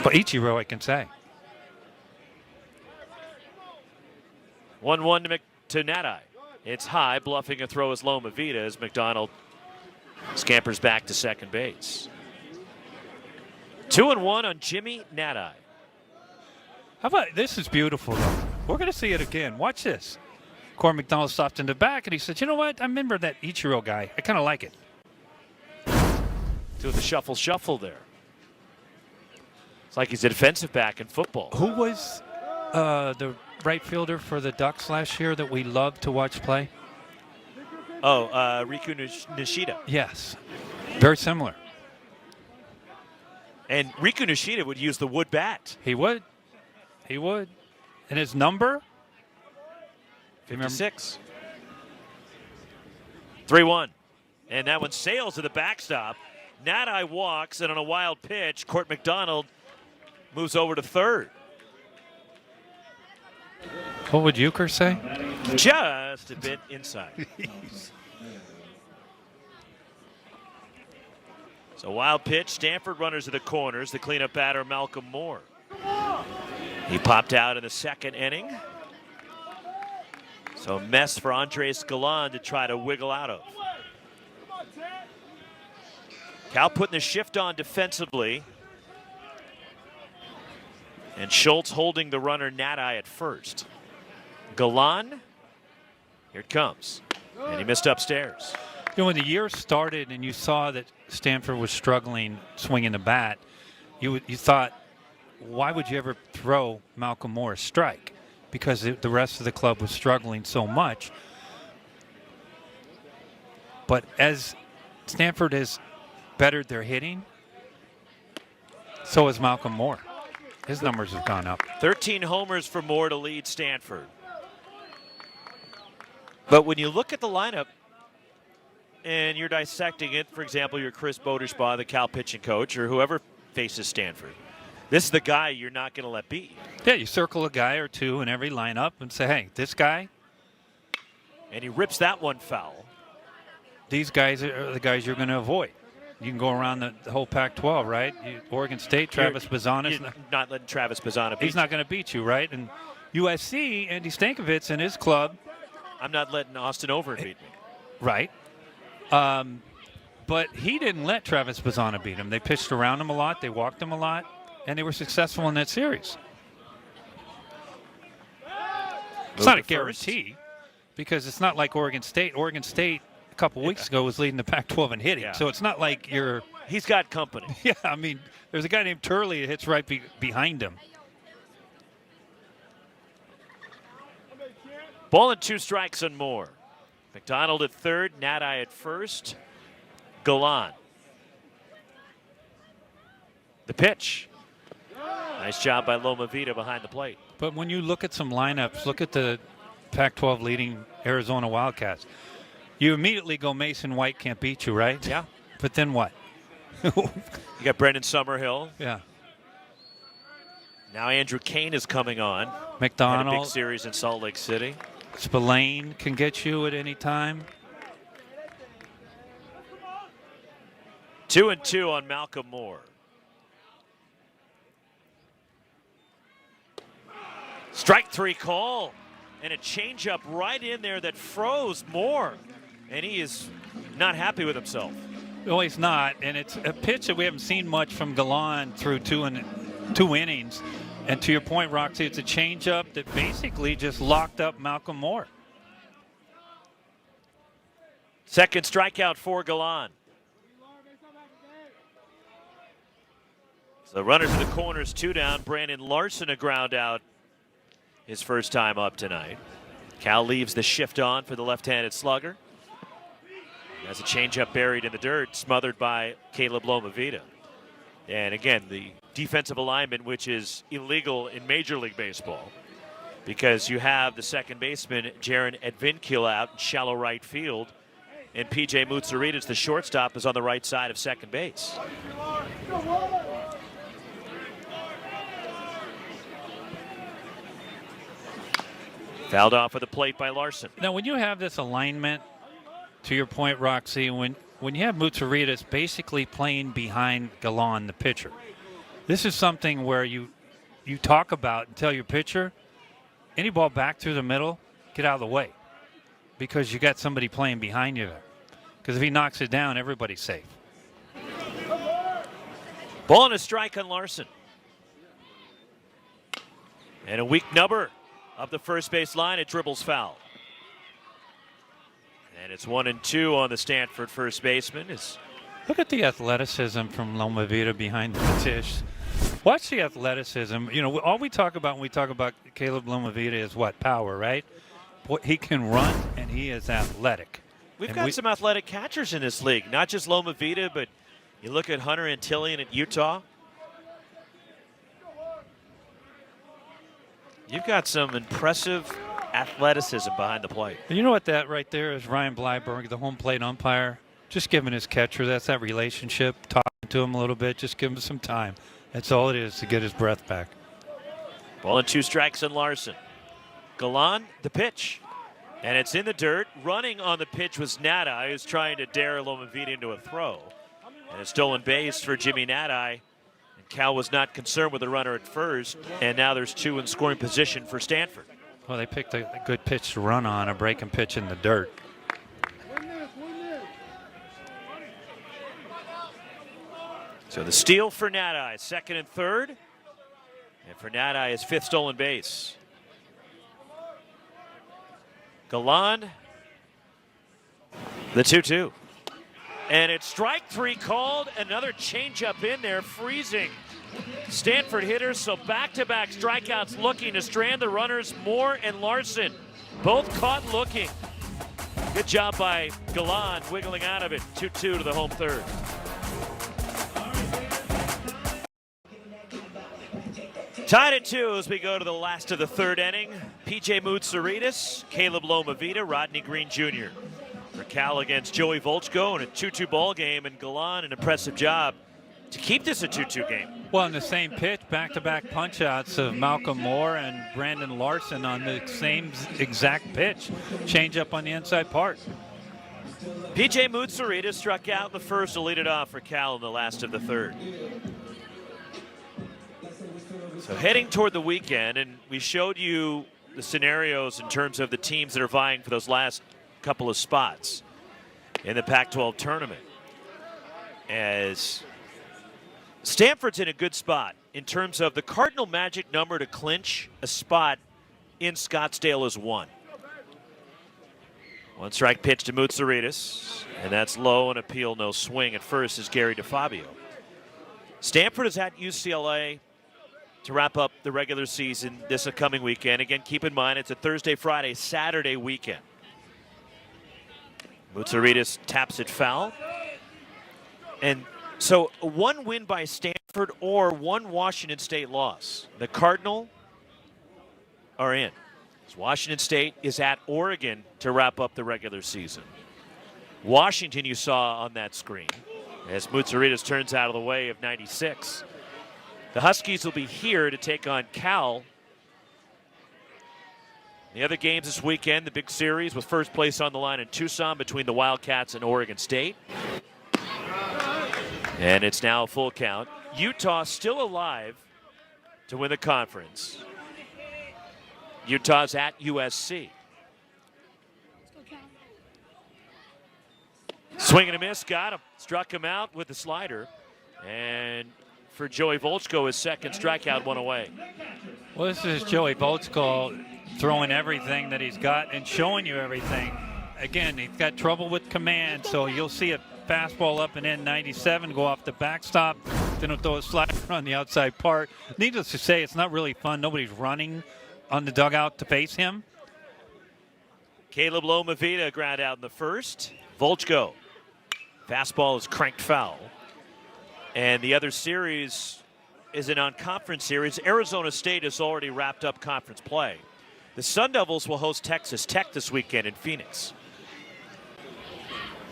Speaker 2: But Ichiro, I can say.
Speaker 1: 1-1 to Nati. It's high, bluffing a throw as Loma Vida as McDonald scampers back to second base. 2-1 on Jimmy Nati.
Speaker 2: How about this? Is beautiful though. We're going to see it again. Watch this. Court McDonald stopped in the back and he said, "You know what? I remember that Ichiro guy. I kind of like it."
Speaker 1: Doing the shuffle there. It's like he's a defensive back in football.
Speaker 2: Who was the right fielder for the Ducks last year that we loved to watch play?
Speaker 1: Oh, Riku Nishida.
Speaker 2: Yes. Very similar.
Speaker 1: And Riku Nishida would use the wood bat.
Speaker 2: He would. He would. And his number?
Speaker 1: 56. 3-1. And that one sails to the backstop. Nati walks, and on a wild pitch, Court McDonald moves over to third.
Speaker 2: What would Euchre say?
Speaker 1: Just a bit inside. So wild pitch, Stanford runners to the corners. The cleanup batter, Malcolm Moore. He popped out in the second inning. So a mess for Andres Galan to try to wiggle out of. Cal putting the shift on defensively. And Schultz holding the runner Nati at first. Galan, here it comes. And he missed upstairs.
Speaker 2: You know, when the year started and you saw that Stanford was struggling swinging the bat, you thought, why would you ever throw Malcolm Moore a strike? Because the rest of the club was struggling so much. But as Stanford has bettered their hitting. So has Malcolm Moore. His numbers have gone up.
Speaker 1: 13 homers for Moore to lead Stanford. But when you look at the lineup and you're dissecting it, for example, you're Chris Bodersbaugh, the Cal pitching coach, or whoever faces Stanford, this is the guy you're not going to let beat.
Speaker 2: Yeah, you circle a guy or two in every lineup and say, hey, this guy.
Speaker 1: And he rips that one foul.
Speaker 2: These guys are the guys you're going to avoid. You can go around the whole Pac-12, right? Oregon State, Travis Bazan is
Speaker 1: not letting Travis Bazan beat you.
Speaker 2: He's not going to beat you, right? And USC, Andy Stankiewicz and his club.
Speaker 1: I'm not letting Austin Over beat me.
Speaker 2: Right. But he didn't let Travis Bazan beat him. They pitched around him a lot. They walked him a lot. And they were successful in that series. It's not a guarantee because it's not like Oregon State. Oregon State a couple weeks ago was leading the Pac-12 in hitting. Yeah. So it's not like you're...
Speaker 1: He's got company.
Speaker 2: Yeah, I mean, there's a guy named Turley that hits right behind him.
Speaker 1: Ball and 2 strikes and more. McDonald at third, Nadai at first. Galan. The pitch. Nice job by Loma Vida behind the plate.
Speaker 2: But when you look at some lineups, look at the Pac-12 leading Arizona Wildcats. You immediately go Mason White can't beat you, right?
Speaker 1: Yeah.
Speaker 2: But then what?
Speaker 1: You got Brendan Summerhill.
Speaker 2: Yeah.
Speaker 1: Now Andrew Kane is coming on.
Speaker 2: McDonald.
Speaker 1: Had a big series in Salt Lake City.
Speaker 2: Spillane can get you at any time.
Speaker 1: 2-2 on Malcolm Moore. Strike 3 call. And a changeup right in there that froze Moore. And he is not happy with himself.
Speaker 2: No, he's not. And it's a pitch that we haven't seen much from Galan through two innings. And to your point, Roxy, it's a changeup that basically just locked up Malcolm Moore.
Speaker 1: Second strikeout for Galan. So runners in the corners, 2 down. Brandon Larson a ground out. His first time up tonight. Cal leaves the shift on for the left-handed slugger. Has a changeup buried in the dirt, smothered by Caleb Lomavita. And again, the defensive alignment, which is illegal in Major League Baseball, because you have the second baseman, Jaron Edvinkill, out in shallow right field, and P.J. Mutsaritas, the shortstop, is on the right side of second base. Fouled off of the plate by Larson.
Speaker 2: Now, when you have this alignment, to your point, Roxy, when you have Mutsaritas basically playing behind Galan, the pitcher, this is something where you talk about and tell your pitcher, any ball back through the middle, get out of the way, because you got somebody playing behind you there. Because if he knocks it down, everybody's safe.
Speaker 1: Ball and a strike on Larson. And a weak number up the first base line, it dribbles foul. And it's 1-2 on the Stanford first baseman.
Speaker 2: Look at the athleticism from Lomavita behind the dish. Watch the athleticism. You know, all we talk about when we talk about Caleb Lomavita is what? Power, right? What he can run, and he is athletic.
Speaker 1: We've got some athletic catchers in this league, not just Lomavita, but you look at Hunter Antillian at Utah. You've got some impressive athleticism behind the plate.
Speaker 2: And you know what that right there is? Ryan Blyberg, the home plate umpire, just giving his catcher, that's that relationship, talking to him a little bit, just give him some time. That's all it is to get his breath back.
Speaker 1: Ball and 2 strikes on Larson. Galan, the pitch. And it's in the dirt. Running on the pitch was Nadai, who's trying to dare Lomavita into a throw. And a stolen base for Jimmy Nadai. Cal was not concerned with the runner at first, and now there's 2 in scoring position for Stanford.
Speaker 2: Well, they picked a good pitch to run on, a breaking pitch in the dirt.
Speaker 1: So the steal for Nadai, second and third. And for Nadai, his 5th stolen base. Galan, the 2-2. And it's strike 3 called. Another changeup in there, freezing Stanford hitters. So back-to-back strikeouts looking to strand the runners. Moore and Larson both caught looking. Good job by Galan, wiggling out of it. 2-2 to the home third. Tied at 2 as we go to the last of the third inning. PJ Moutsouridis, Caleb Lomavita, Rodney Green Jr. for Cal against Joey Volchko in a 2-2 ball game, and Galan an impressive job to keep this a 2-2 game.
Speaker 2: Well, in the same pitch, back-to-back punch-outs of Malcolm Moore and Brandon Larson on the same exact pitch. Change up on the inside part.
Speaker 1: PJ Moutsouridis struck out in the first to lead it off for Cal in the last of the third. So heading toward the weekend, and we showed you the scenarios in terms of the teams that are vying for those last couple of spots in the Pac-12 tournament. As Stanford's in a good spot in terms of the Cardinal magic number to clinch a spot in Scottsdale is 1. 1 strike pitch to Moutsouridis, and that's low, and appeal, no swing at first is Gary DeFabio. Stanford is at UCLA to wrap up the regular season this coming weekend. Again, keep in mind it's a Thursday, Friday, Saturday weekend. Moutsouridis taps it foul. And so 1 win by Stanford or 1 Washington State loss. The Cardinal are in. Washington State is at Oregon to wrap up the regular season. Washington you saw on that screen as Moutsouridis turns out of the way of 96. The Huskies will be here to take on Cal. The other games this weekend, the big series with first place on the line in Tucson between the Wildcats and Oregon State. And it's now a full count. Utah still alive to win the conference. Utah's at USC. Swing and a miss, got him. Struck him out with the slider. And for Joey Volchko, his second strikeout, 1 away.
Speaker 2: Well, this is Joey Volchko throwing everything that he's got and showing you everything. Again, he's got trouble with command, so you'll see a fastball up and in 97, go off the backstop, then he'll throw a slider on the outside part. Needless to say, it's not really fun. Nobody's running on the dugout to face him.
Speaker 1: Caleb Lomavita ground out in the first. Volchko, fastball is cranked foul. And the other series is a non-conference series. Arizona State has already wrapped up conference play. The Sun Devils will host Texas Tech this weekend in Phoenix.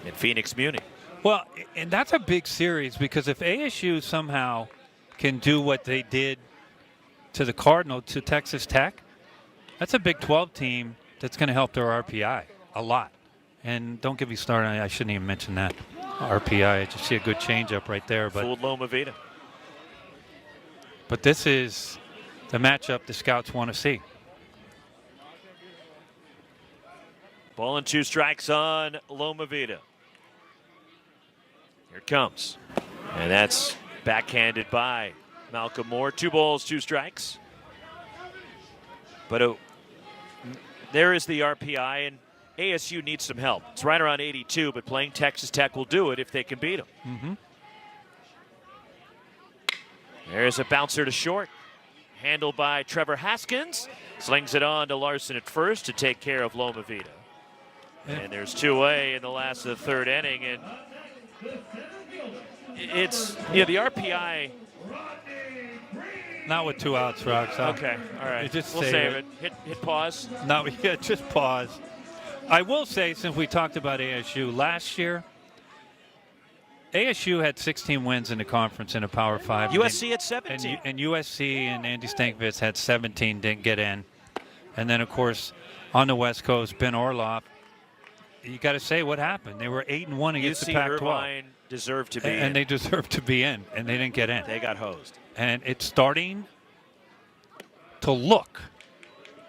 Speaker 1: In Phoenix, Muni.
Speaker 2: Well, and that's a big series because if ASU somehow can do what they did to the Cardinal, to Texas Tech, that's a Big 12 team that's going to help their RPI a lot. And don't get me started, I shouldn't even mention that. RPI, I just see a good changeup right there. But
Speaker 1: Fooled Lomavita.
Speaker 2: But this is the matchup the scouts want to see.
Speaker 1: Ball and 2 strikes on Lomavita. Here it comes. And that's backhanded by Malcolm Moore. 2 balls, 2 strikes. But there is the RPI, and ASU needs some help. It's right around 82, but playing Texas Tech will do it if they can beat them.
Speaker 2: Mm-hmm.
Speaker 1: There's a bouncer to short. Handled by Trevor Haskins. Slings it on to Larson at first to take care of Lomavita. And there's 2-away in the last of the third inning. And it's, the RPI.
Speaker 2: Not with 2 outs, Rox.
Speaker 1: Okay, all right.
Speaker 2: Just
Speaker 1: we'll save it. Hit pause.
Speaker 2: No, yeah, just pause. I will say, since we talked about ASU, last year, ASU had 16 wins in the conference in a Power 5.
Speaker 1: USC had 17.
Speaker 2: And USC and Andy Stankovitz had 17, didn't get in. And then, of course, on the West Coast, Ben Orloff, you got to say what happened. They were 8-1 against the Pac-12.
Speaker 1: Irvine deserved to be in.
Speaker 2: And they deserved to be in, and they didn't get in.
Speaker 1: They got hosed.
Speaker 2: And it's starting to look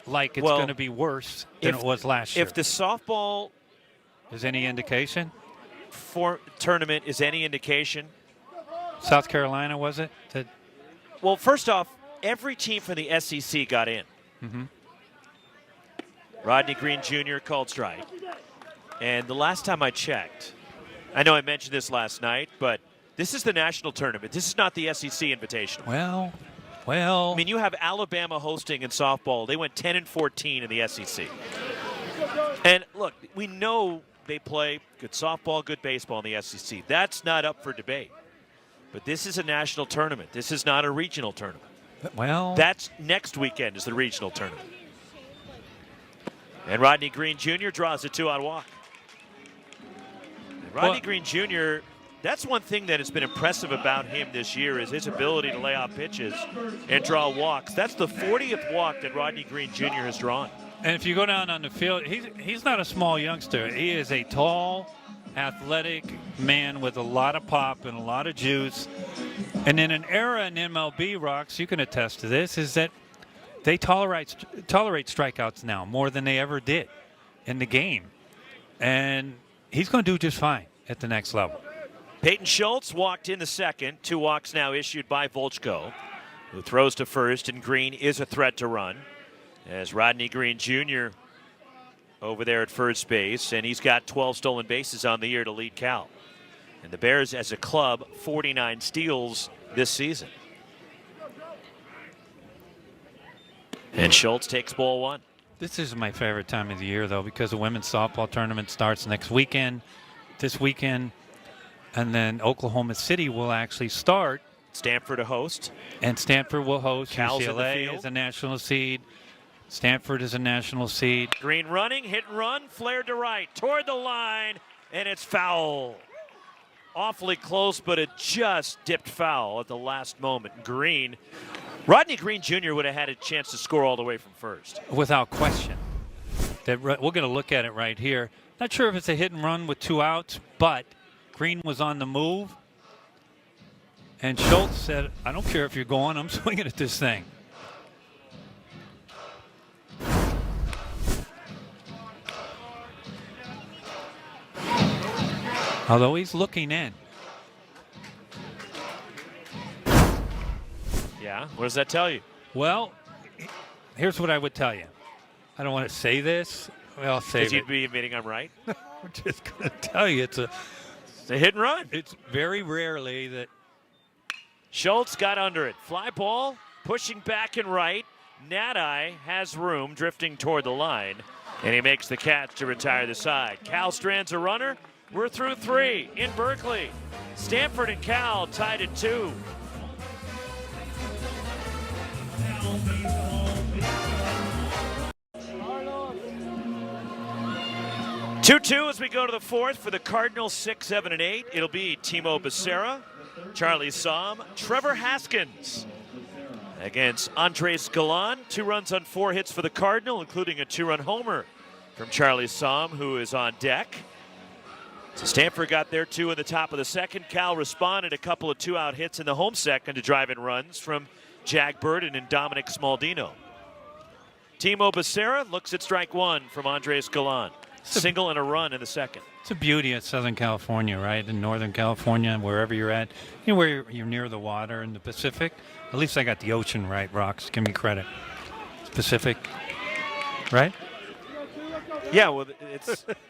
Speaker 2: like it's going to be worse than it was last year.
Speaker 1: If the softball
Speaker 2: is any indication,
Speaker 1: tournament is any indication,
Speaker 2: South Carolina, was it?
Speaker 1: Well, first off, every team from the SEC got in.
Speaker 2: Mm-hmm.
Speaker 1: Rodney Green Jr. called strike. And the last time I checked, I know I mentioned this last night, but this is the national tournament. This is not the SEC Invitational.
Speaker 2: Well.
Speaker 1: I mean, you have Alabama hosting in softball. They went 10-14 in the SEC. And look, we know they play good softball, good baseball in the SEC. That's not up for debate. But this is a national tournament. This is not a regional tournament.
Speaker 2: Well,
Speaker 1: That's next weekend is the regional tournament. And Rodney Green Jr. draws a 2-out walk. And Rodney Green Jr., that's one thing that has been impressive about him this year is his ability to lay off pitches and draw walks. That's the 40th walk that Rodney Green Jr. has drawn.
Speaker 2: and if you go down on the field, he's not a small youngster. He is a tall, athletic man with a lot of pop and a lot of juice. And in an era in MLB, Rocks, you can attest to this, is that they tolerate strikeouts now more than they ever did in the game. And he's going to do just fine at the next level.
Speaker 1: Peyton Schultz walked in the second. 2 walks now issued by Volchko, who throws to first, and Green is a threat to run. As Rodney Green Jr. over there at first base, and he's got 12 stolen bases on the year to lead Cal. And the Bears, as a club, 49 steals this season. And Schultz takes ball 1.
Speaker 2: This is my favorite time of the year, though, because the women's softball tournament starts next weekend, this weekend, and then Oklahoma City will actually start.
Speaker 1: Stanford a host.
Speaker 2: And Stanford will host.
Speaker 1: Cal's in the
Speaker 2: UCLA
Speaker 1: field.
Speaker 2: is a national seed. Stanford is a national seed.
Speaker 1: Green running, hit and run, flared to right, toward the line, and it's foul. Awfully close, but it just dipped foul at the last moment. Rodney Green Jr. would have had a chance to score all the way from first.
Speaker 2: Without question. We're going to look at it right here. Not sure if it's a hit and run with 2 outs, but Green was on the move. And Schultz said, I don't care if you're going, I'm swinging at this thing. Although he's looking in.
Speaker 1: Yeah, what does that tell you?
Speaker 2: Well, here's what I would tell you. I don't want to say this. Well, I'll save
Speaker 1: Because
Speaker 2: it.
Speaker 1: you'd be admitting I'm right.
Speaker 2: I'm just going to tell you
Speaker 1: It's a hit and run.
Speaker 2: it's very rarely that
Speaker 1: Schultz got under it. Fly ball, pushing back and right. Nadai has room, drifting toward the line, and he makes the catch to retire the side. Cal strands a runner. We're through 3 in Berkeley. Stanford and Cal tied at 2. Two as we go to the 4th for the Cardinals, 6, 7, and 8. It'll be Timo Becerra, Charlie Somm, Trevor Haskins against Andres Galan. 2 runs on 4 hits for the Cardinal, including a 2-run homer from Charlie Somm, who is on deck. So Stanford got their 2 in the top of the second. Cal responded, a couple of 2-out hits in the home second to drive in runs from Jack Burden and Dominic Smaldino. Timo Becerra looks at strike 1 from Andres Galan. Single and a run in the second.
Speaker 2: it's a beauty of Southern California, right? In Northern California, wherever you're at, you know, where you're near the water in the Pacific. At least I got the ocean right, Rocks. Give me credit. It's Pacific, right?
Speaker 1: Yeah,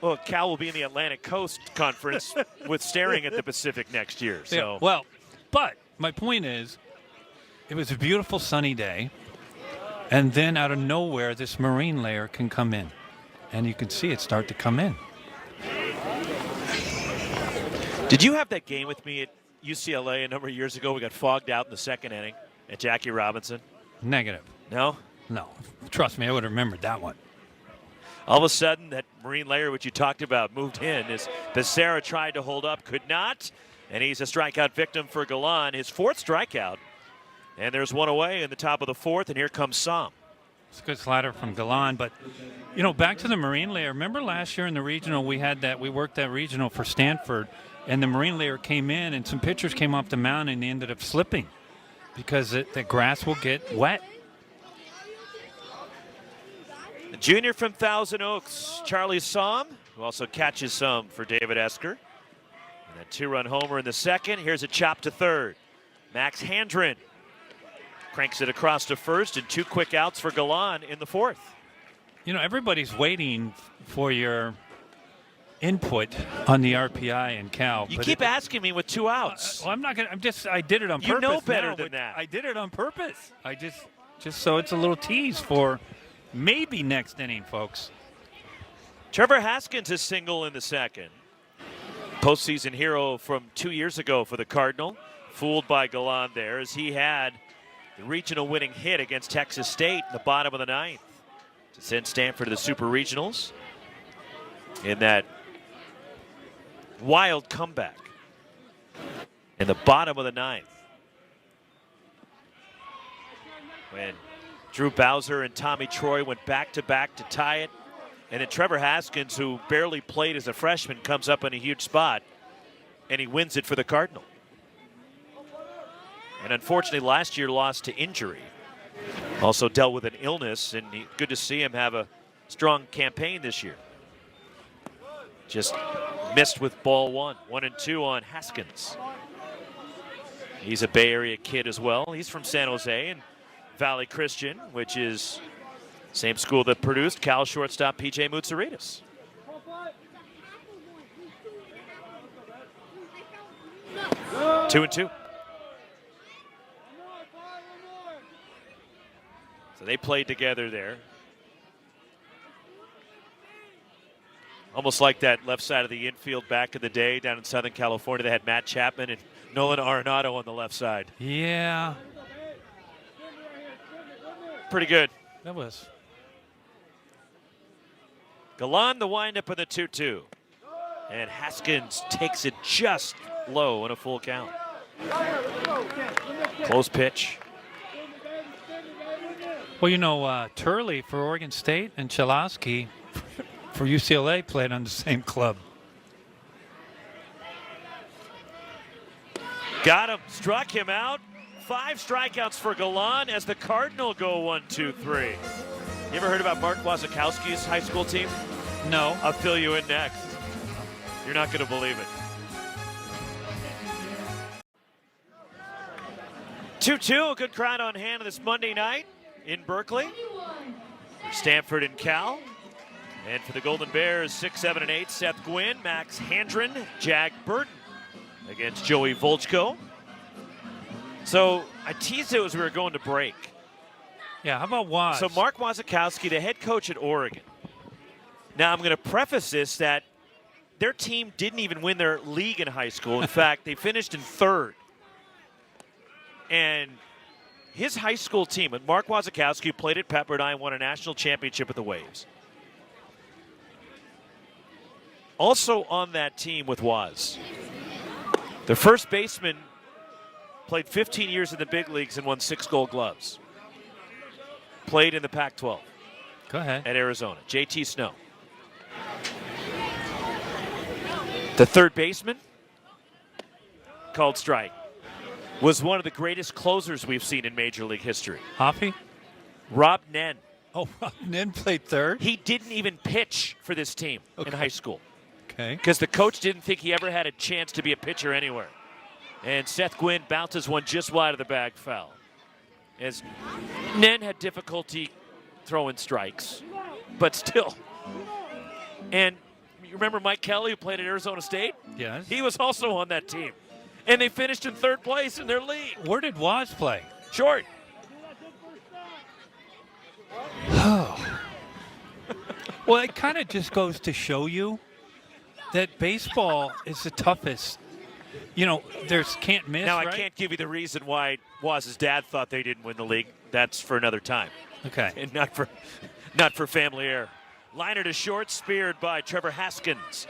Speaker 1: well, Cal will be in the Atlantic Coast Conference with staring at the Pacific next year. So
Speaker 2: Yeah, well, but my point is, it was a beautiful sunny day, and then out of nowhere, this marine layer can come in, and you can see it start to come in.
Speaker 1: Did you have that game with me at UCLA a number of years ago? We got fogged out in the second inning at Jackie Robinson.
Speaker 2: Negative.
Speaker 1: No?
Speaker 2: No. Trust me, I would have remembered that one.
Speaker 1: All of a sudden, that marine layer, which you talked about, moved in as Becerra tried to hold up, could not. And he's a strikeout victim for Galan, his 4th strikeout. And there's one away in the top of the 4th, and here comes Somm.
Speaker 2: It's a good slider from Galan, but, you know, back to the marine layer. Remember last year in the regional, we worked that regional for Stanford, and the marine layer came in, and some pitchers came off the mound, and they ended up slipping because the grass will get wet.
Speaker 1: The junior from Thousand Oaks, Charlie Somm, who also catches some for David Esker. And a 2-run homer in the second. Here's a chop to third. Max Handren cranks it across to first, and 2 quick outs for Galan in the 4th.
Speaker 2: You know, everybody's waiting for your input on the RPI and Cal.
Speaker 1: You
Speaker 2: but
Speaker 1: keep asking me with 2 outs.
Speaker 2: Well, I'm not gonna. I did it on purpose.
Speaker 1: You know better
Speaker 2: now,
Speaker 1: than that.
Speaker 2: I did it on purpose. I just so it's a little tease for maybe next inning, folks.
Speaker 1: Trevor Haskins is single in the second. Postseason hero from 2 years ago for the Cardinal. Fooled by Galan there as he had the regional winning hit against Texas State in the bottom of the ninth to send Stanford to the Super Regionals in that wild comeback in the bottom of the ninth, when Drew Bowser and Tommy Troy went back-to-back to tie it. And then Trevor Haskins, who barely played as a freshman, comes up in a huge spot, and he wins it for the Cardinal. And unfortunately, last year lost to injury. Also dealt with an illness, and good to see him have a strong campaign this year. Just missed with ball one. 1 and 2 on Haskins. He's a Bay Area kid as well. He's from San Jose and Valley Christian, which is same school that produced Cal shortstop P.J. Moutsouridis. Two and two. So they played together there. Almost like that left side of the infield back in the day down in Southern California. They had Matt Chapman and Nolan Arenado on the left side.
Speaker 2: Yeah.
Speaker 1: Pretty good.
Speaker 2: That was.
Speaker 1: Galan the windup of the 2-2. And Haskins takes it just low in a full count. Close pitch.
Speaker 2: Well, you know, Turley for Oregon State and Chalosky for UCLA played on the same club.
Speaker 1: Got him. Struck him out. 5 strikeouts for Galan as the Cardinal go 1-2-3. You ever heard about Mark Wasikowski's high school team?
Speaker 2: No.
Speaker 1: I'll fill you in next. You're not going to believe it. 2-2, a good crowd on hand this Monday night in Berkeley for Stanford and Cal. And for the Golden Bears, 6, 7, and 8, Seth Gwynn, Max Handren, Jag Burton against Joey Volchko. So I teased it as we were going to break.
Speaker 2: Yeah, how about Waz?
Speaker 1: So Mark Wasikowski, the head coach at Oregon. Now I'm going to preface this that their team didn't even win their league in high school. In fact, they finished in 3rd. And his high school team, and Mark Wasikowski played at Pepperdine, won a national championship with the Waves. Also on that team with Waz, the first baseman played 15 years in the big leagues and won 6 Gold Gloves. Played in the Pac-12.
Speaker 2: Go ahead.
Speaker 1: At Arizona, JT Snow. The third baseman, called strike, was one of the greatest closers we've seen in Major League history.
Speaker 2: Hoppy?
Speaker 1: Rob Nen.
Speaker 2: Oh, Rob Nen played 3rd?
Speaker 1: He didn't even pitch for this team in high school.
Speaker 2: Okay.
Speaker 1: Because the coach didn't think he ever had a chance to be a pitcher anywhere. And Seth Gwynn bounces one just wide of the bag, foul. As Nen had difficulty throwing strikes, but still. And you remember Mike Kelly, who played at Arizona State?
Speaker 2: Yes.
Speaker 1: He was also on that team. And they finished in 3rd place in their league.
Speaker 2: Where did Waz play?
Speaker 1: Short.
Speaker 2: Well, it kind of just goes to show you that baseball is the toughest. You know, there's can't miss,
Speaker 1: Now,
Speaker 2: right?
Speaker 1: I can't give you the reason why Waz's dad thought they didn't win the league. That's for another time.
Speaker 2: Okay.
Speaker 1: And not for family air. Liner to short, speared by Trevor Haskins.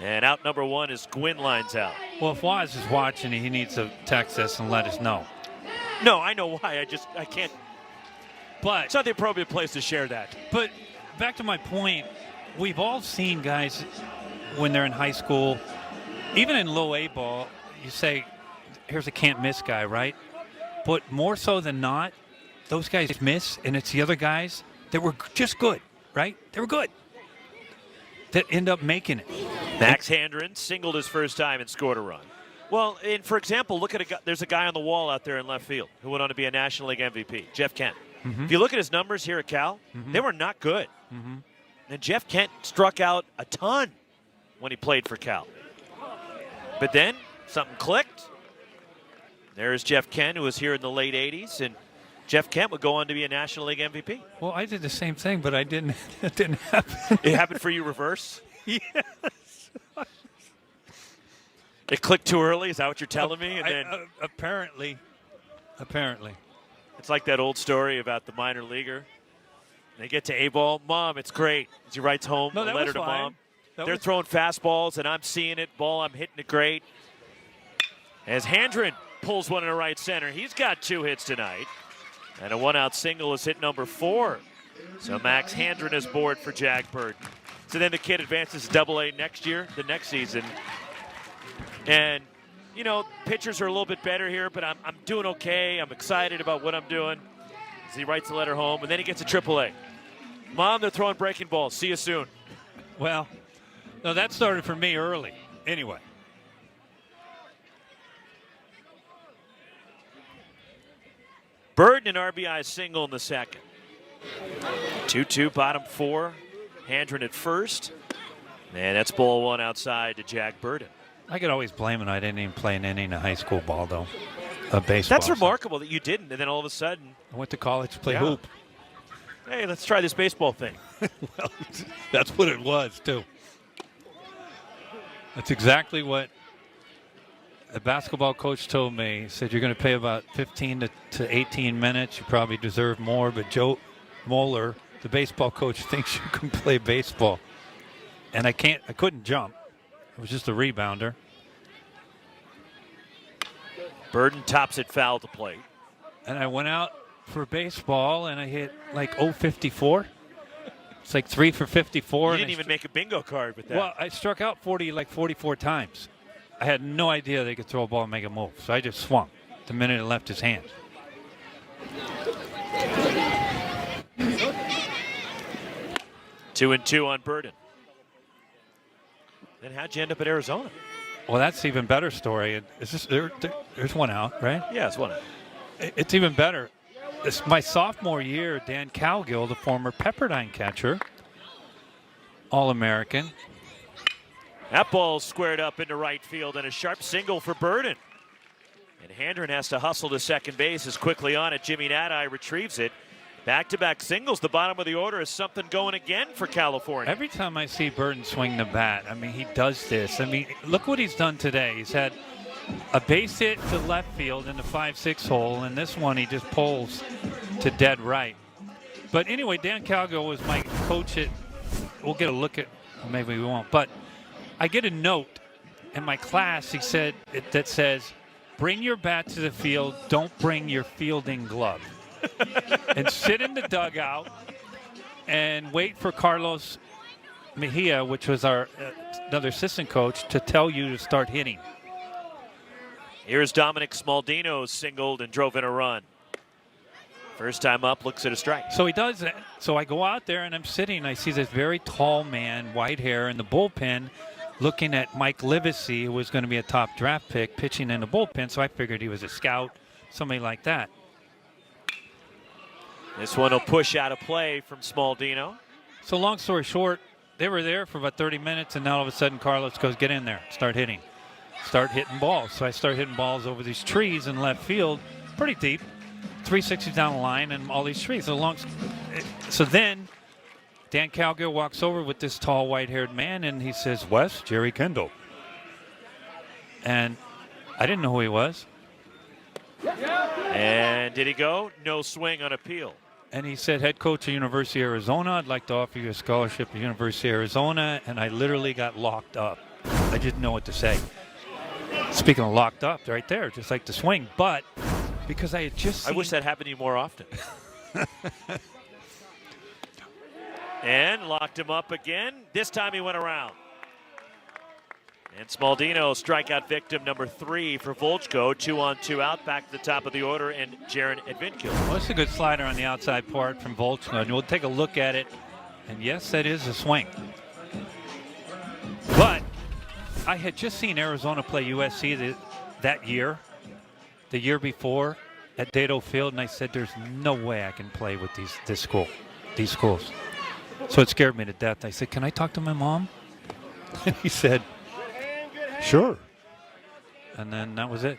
Speaker 1: And out number 1 is Gwynn lines out.
Speaker 2: Well, if Waz is watching, he needs to text us and let us know.
Speaker 1: No, I know why. I can't.
Speaker 2: But
Speaker 1: It's not the appropriate place to share that.
Speaker 2: But back to my point, we've all seen guys when they're in high school, even in low A ball, you say, here's a can't miss guy, right? But more so than not, those guys miss, and it's the other guys that were just good, right? They were good that end up making it.
Speaker 1: Max Handren singled his first time and scored a run. Well, and for example, look at there's a guy on the wall out there in left field who went on to be a National League MVP, Jeff Kent.
Speaker 2: Mm-hmm.
Speaker 1: If you look at his numbers here at Cal, they were not good.
Speaker 2: Mm-hmm.
Speaker 1: And Jeff Kent struck out a ton when he played for Cal. But then something clicked. There's Jeff Kent, who was here in the late 80s and Jeff Kent would go on to be a National League MVP.
Speaker 2: Well, I did the same thing, but I didn't. It didn't happen.
Speaker 1: It happened for you reverse?
Speaker 2: Yes.
Speaker 1: It clicked too early? Is that what you're telling me? And then
Speaker 2: Apparently.
Speaker 1: it's like that old story about the minor leaguer. They get to A-ball. Mom, it's great. As he writes home a letter to Mom. They're throwing fastballs, and I'm seeing it. Ball, I'm hitting it great. As Handren pulls one in the right center. He's got 2 hits tonight. And a 1-out single is hit number 4. So Max Handren is board for Jack Burton. So then the kid advances to Double-A next year, the next season. And, you know, pitchers are a little bit better here, but I'm doing okay. I'm excited about what I'm doing. As he writes a letter home, and then he gets a Triple-A. Mom, they're throwing breaking balls. See you soon.
Speaker 2: Well, no, that started for me early. Anyway.
Speaker 1: Burton an RBI single in the second. 2-2, bottom 4. Handren at first. And that's ball 1 outside to Jack Burton.
Speaker 2: I could always blame him. I didn't even play an inning of high school ball, though. Baseball.
Speaker 1: That's remarkable that you didn't, and then all of a sudden.
Speaker 2: I went to college to play hoop.
Speaker 1: Hey, let's try this baseball thing.
Speaker 2: Well, that's what it was, too. That's exactly what a basketball coach told me. He said, you're going to play about 15 to 18 minutes. You probably deserve more, but Joe Moeller, the baseball coach, thinks you can play baseball. And I couldn't jump. I was just a rebounder.
Speaker 1: Burton tops it foul to plate.
Speaker 2: And I went out for baseball, and I hit like 054. It's like 3 for 54.
Speaker 1: You didn't even make a bingo card with that.
Speaker 2: Well, I struck out 44 times. I had no idea they could throw a ball and make a move, so I just swung the minute it left his hands.
Speaker 1: 2-2 on Burton. Then how'd you end up at Arizona?
Speaker 2: Well, that's even better story. There's 1 out, right?
Speaker 1: Yeah, it's 1 out.
Speaker 2: It's even better. It's my sophomore year, Dan Cowgill, the former Pepperdine catcher, All-American.
Speaker 1: That ball's squared up into right field and a sharp single for Burton. And Handren has to hustle to second base as quickly on it. Jimmy Nadai retrieves it. Back-to-back singles. The bottom of the order is something going again for California.
Speaker 2: Every time I see Burton swing the bat, I mean, he does this. I mean, look what he's done today. He's had a base hit to left field in the 5-6 hole, and this one he just pulls to dead right. But anyway, Dan Cowgill was my coach at, we'll get a look at, maybe we won't, but I get a note in my class, he said, that says, bring your bat to the field, don't bring your fielding glove. And sit in the dugout and wait for Carlos Mejia, which was our another assistant coach, to tell you to start hitting.
Speaker 1: Here's Dominic Smaldino singled and drove in a run. First time up, looks at a strike.
Speaker 2: So he does that. So I go out there and I'm sitting and I see this very tall man, white hair in the bullpen, looking at Mike Livesey, who was going to be a top draft pick, pitching in the bullpen. So I figured he was a scout, somebody like that.
Speaker 1: This one will push out of play from Smaldino.
Speaker 2: So long story short, they were there for about 30 minutes, and now all of a sudden Carlos goes, get in there, start hitting balls. So I start hitting balls over these trees in left field, pretty deep, 360 down the line, and all these trees. So then Dan Cowgill walks over with this tall white-haired man, and he says, Wes, Jerry Kendall. And I didn't know who he was.
Speaker 1: And did he go? No swing on appeal.
Speaker 2: And he said, head coach of University of Arizona, I'd like to offer you a scholarship at University of Arizona. And I literally got locked up. I didn't know what to say. Speaking of locked up, right there, just like the swing. But because I had just seen...
Speaker 1: I wish that happened to you more often. And locked him up again. This time he went around. And Smaldino, strikeout victim number 3 for Volchko. 2-on-2 out, back to the top of the order, and Jaron Edvinkill.
Speaker 2: Well, it's a good slider on the outside part from Volchko, and we'll take a look at it. And yes, that is a swing. But I had just seen Arizona play USC that year, the year before at Dato Field, and I said, there's no way I can play with these schools. So it scared me to death. I said, can I talk to my mom? And he said, sure. And then that was it.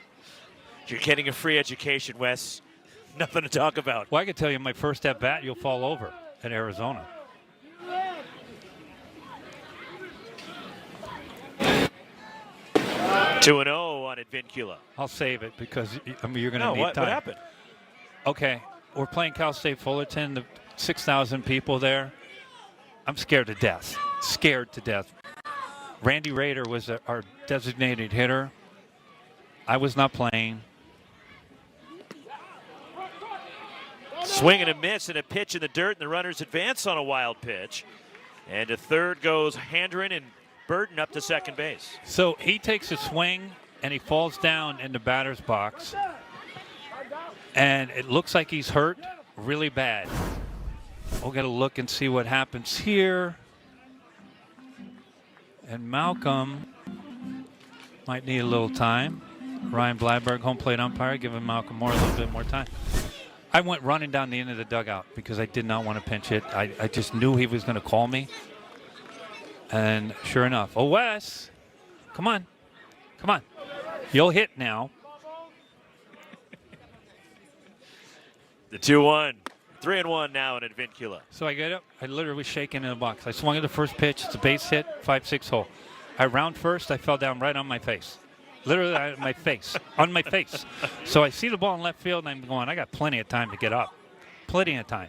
Speaker 1: You're getting a free education, Wes. Nothing to talk about.
Speaker 2: Well, I can tell you my first at bat, you'll fall over at Arizona.
Speaker 1: Two and 0 on Advincula.
Speaker 2: I'll save it because you're going to
Speaker 1: No,
Speaker 2: need
Speaker 1: what
Speaker 2: time.
Speaker 1: happened?
Speaker 2: Okay, we're playing Cal State Fullerton, the 6,000 people there. I'm scared to death. Scared to death. Randy Rader was our designated hitter. I was not playing.
Speaker 1: Swing and a miss and a pitch in the dirt, and the runners advance on a wild pitch. And to third goes Handren and Burden up to second base.
Speaker 2: So he takes a swing and he falls down in the batter's box. And it looks like he's hurt really bad. We'll get a look and see what happens here. And Malcolm might need a little time. Ryan Bladberg, home plate umpire, giving Malcolm Moore a little bit more time. I went running down the end of the dugout because I did not want to pinch hit. I just knew he was going to call me. And sure enough, oh, Wes, come on. Come on. You'll hit now.
Speaker 1: The 2-1. 3-1 now in Advincula.
Speaker 2: So I get up. I literally was shaking in the box. I swung at the first pitch. It's a base hit, 5-6 hole. I round first. I fell down right on my face. Literally on my face. On my face. So I see the ball in left field, and I'm going, I got plenty of time to get up. Plenty of time.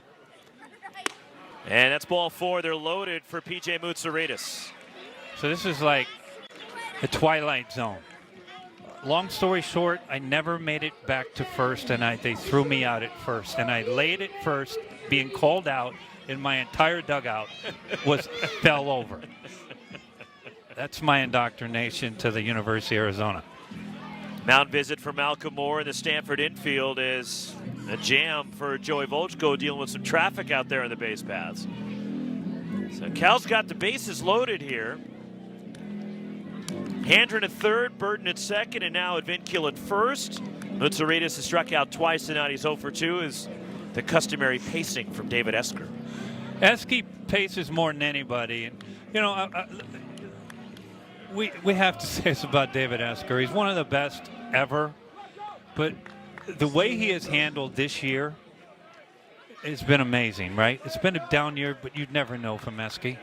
Speaker 1: And that's ball 4. They're loaded for P.J. Moutsouridis.
Speaker 2: So this is like a twilight zone. Long story short, I never made it back to first, and they threw me out at first. And I laid at first, being called out, and my entire dugout fell over. That's my indoctrination to the University of Arizona.
Speaker 1: Mound visit for Malcolm Moore in the Stanford infield is a jam for Joey Volchko, dealing with some traffic out there on the base paths. So Cal's got the bases loaded here. Handren at third, Burden at second, and now Advincula at first. Moutsouridis has struck out twice tonight. He's 0 for 2 is the customary pacing from David Esker.
Speaker 2: Eske paces more than anybody. And, you know, we have to say this about David Esker. He's one of the best ever. But the way he has handled this year has been amazing, right? It's been a down year, but you'd never know from Eske.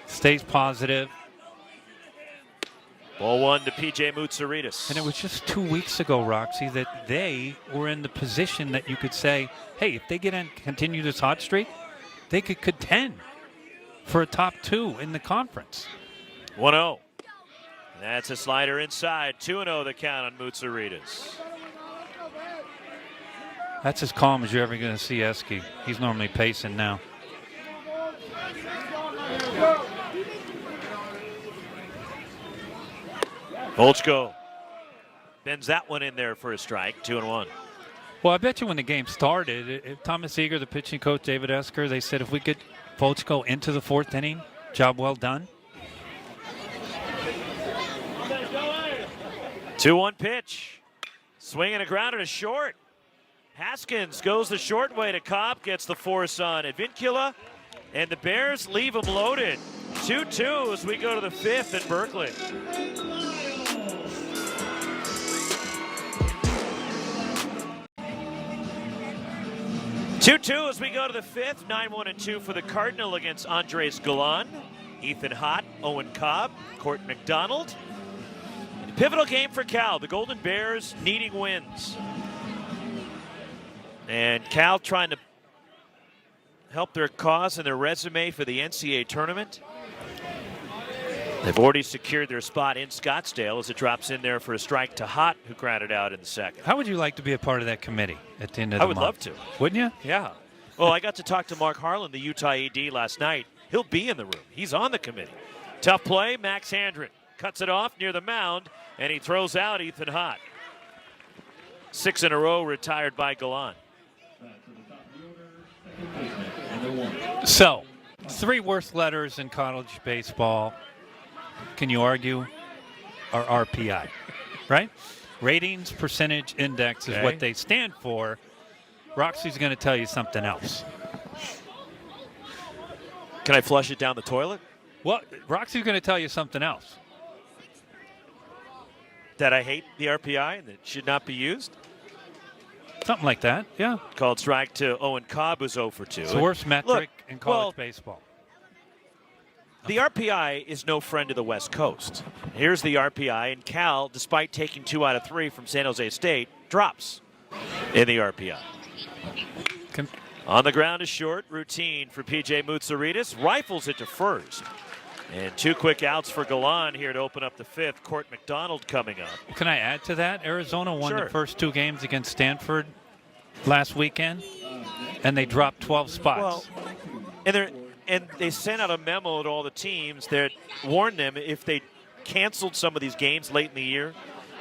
Speaker 2: Stays positive.
Speaker 1: Ball 1 to P.J. Moutsouridis.
Speaker 2: And it was just 2 weeks ago, Roxy, that they were in the position that you could say, hey, if they continue this hot streak, they could contend for a top 2 in the conference.
Speaker 1: 1-0. That's a slider inside. 2-0 the count on Moutsouridis.
Speaker 2: That's as calm as you're ever going to see Eske. He's normally pacing now.
Speaker 1: Volchko bends that one in there for a strike. 2-1.
Speaker 2: Well, I bet you when the game started, Thomas Eager, the pitching coach, David Esker, they said if we get Volchko into the 4th inning, job well done.
Speaker 1: 2-1 pitch. Swing and a grounder to short. Haskins goes the short way to Cobb, gets the force on Advincula, and the Bears leave him loaded. 2-2 as we go to the 5th in Berkeley. Two as we go to the 5th. 9-1-2 for the Cardinal against Andres Galan, Ethan Hott, Owen Cobb, Court McDonald. Pivotal game for Cal. The Golden Bears needing wins. And Cal trying to help their cause and their resume for the NCAA tournament. They've already secured their spot in Scottsdale as it drops in there for a strike to Hott, who grounded out in the second.
Speaker 2: How would you like to be a part of that committee at the end of the month?
Speaker 1: I would love to.
Speaker 2: Wouldn't you?
Speaker 1: Yeah. Well, I got to talk to Mark Harlan, the Utah AD, last night. He'll be in the room. He's on the committee. Tough play, Max Handren. Cuts it off near the mound, and he throws out Ethan Hott. 6 in a row retired by Galan.
Speaker 2: So, 3 worst letters in college baseball, can you argue, are RPI, right? Ratings Percentage Index is what they stand for. Roxy's going to tell you something else.
Speaker 1: Can I flush it down the toilet?
Speaker 2: Well, Roxy's going to tell you something else.
Speaker 1: That I hate the RPI and that it should not be used?
Speaker 2: Something like that, yeah.
Speaker 1: Called strike to Owen Cobb, who's 0 for 2.
Speaker 2: It's the worst metric in college baseball.
Speaker 1: The RPI is no friend of the West Coast. Here's the RPI, and Cal, despite taking 2 out of 3 from San Jose State, drops in the RPI. On the ground is short, routine for P.J. Moutsouridis, rifles it to first. And 2 quick outs for Galan here to open up the 5th. Court McDonald coming up.
Speaker 2: Can I add to that? Arizona won
Speaker 1: Sure.
Speaker 2: the first 2 games against Stanford last weekend, and they dropped 12 spots.
Speaker 1: Well, and they sent out a memo to all the teams that warned them if they canceled some of these games late in the year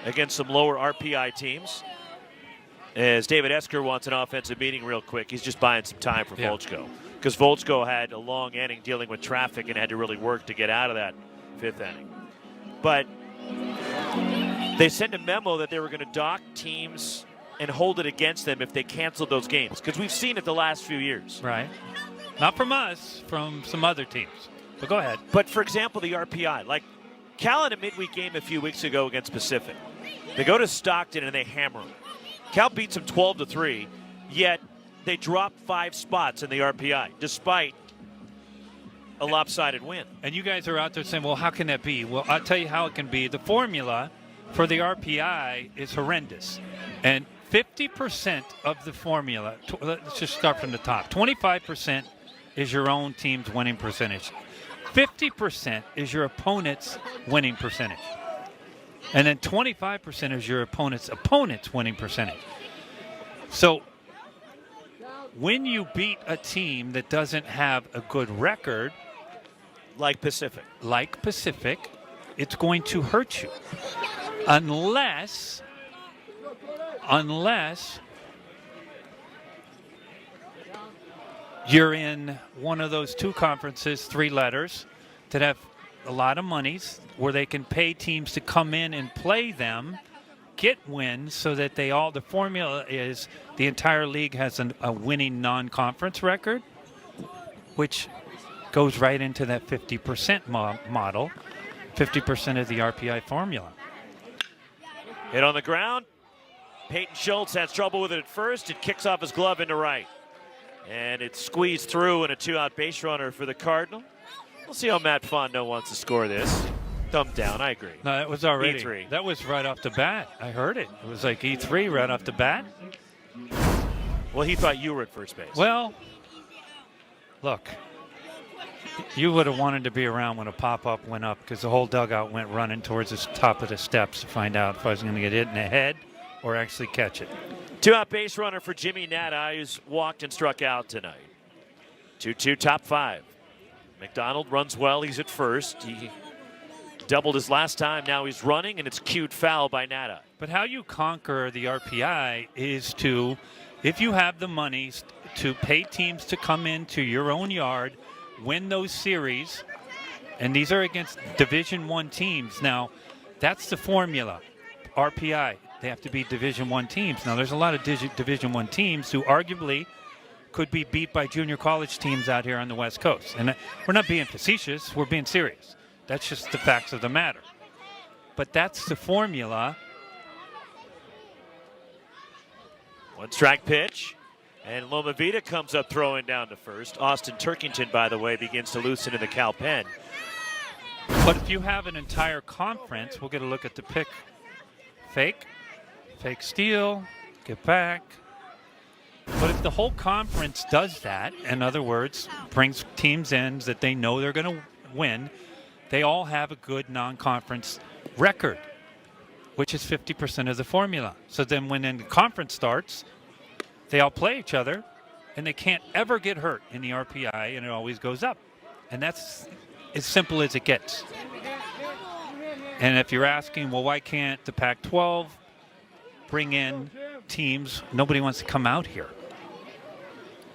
Speaker 1: against some lower RPI teams. As David Esker wants an offensive meeting real quick. He's just buying some time for Volchko. Because Volchko had a long inning dealing with traffic and had to really work to get out of that 5th inning. But they sent a memo that they were going to dock teams and hold it against them if they canceled those games. Because we've seen it the last few years.
Speaker 2: Right. Not from us, from some other teams. But go ahead.
Speaker 1: But, for example, the RPI. Like, Cal had a midweek game a few weeks ago against Pacific. They go to Stockton and they hammer them. Cal beats them 12-3, yet they drop 5 spots in the RPI, despite a lopsided win.
Speaker 2: And you guys are out there saying, well, how can that be? Well, I'll tell you how it can be. The formula for the RPI is horrendous. And 50% of the formula, let's just start from the top. 25% is your own team's winning percentage. 50% is your opponent's winning percentage. And then 25% is your opponent's winning percentage. So when you beat a team that doesn't have a good record,
Speaker 1: like Pacific,
Speaker 2: it's going to hurt you. Unless you're in one of those 2 conferences, 3 letters, that have a lot of monies where they can pay teams to come in and play them, get wins, so that the formula is the entire league has a winning non-conference record, which goes right into that 50% model, 50% of the RPI formula.
Speaker 1: Hit on the ground. Peyton Schultz has trouble with it at first. It kicks off his glove into right. And it's squeezed through and a 2-out base runner for the Cardinal. We'll see how Matt Fondo wants to score this. Thumb down, I agree.
Speaker 2: No, that was already.
Speaker 1: E3.
Speaker 2: That was right off the bat. I heard it. It was like E3 right off the bat.
Speaker 1: Well, he thought you were at first base.
Speaker 2: Well, look, you would have wanted to be around when a pop-up went up because the whole dugout went running towards the top of the steps to find out if I was going to get hit in the head or actually catch it.
Speaker 1: 2-out base runner for Jimmy Nada, who's walked and struck out tonight. 2-2, top 5. McDonald runs well. He's at first. He doubled his last time. Now he's running, and it's cued foul by Nada.
Speaker 2: But how you conquer the RPI is to, if you have the money to pay teams to come into your own yard, win those series, and these are against Division I teams. Now, that's the formula. RPI, they have to be Division I teams. Now, there's a lot of Division I teams who arguably could be beat by junior college teams out here on the West Coast. And we're not being facetious, we're being serious. That's just the facts of the matter. But that's the formula.
Speaker 1: 1-strike pitch. And Loma Vida comes up throwing down to first. Austin Turkington, by the way, begins to loosen in the Cal pen.
Speaker 2: But if you have an entire conference, we'll get a look at the pick. Fake steal, get back. But if the whole conference does that, in other words, brings teams in that they know they're going to win, they all have a good non-conference record, which is 50% of the formula. So then when the conference starts, they all play each other, and they can't ever get hurt in the RPI, and it always goes up. And that's as simple as it gets. And if you're asking, well, why can't the Pac-12 bring in teams? Nobody wants to come out here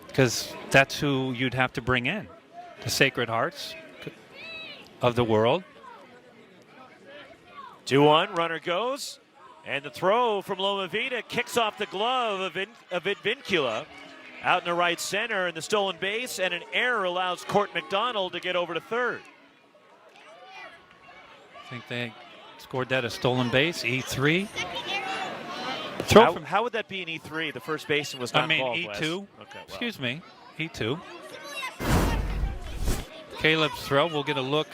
Speaker 2: because that's who you'd have to bring in, the Sacred Hearts of the world.
Speaker 1: 2-1, runner goes, and the throw from Loma Vida kicks off the glove of Advincula out in the right center, and the stolen base, and an error allows Court McDonald to get over to third.
Speaker 2: I think they scored that a stolen base, E3.
Speaker 1: How would that be in E3? The first baseman was not involved.
Speaker 2: E2.
Speaker 1: Okay, well.
Speaker 2: Excuse me, E2. Caleb's throw. We'll get a look.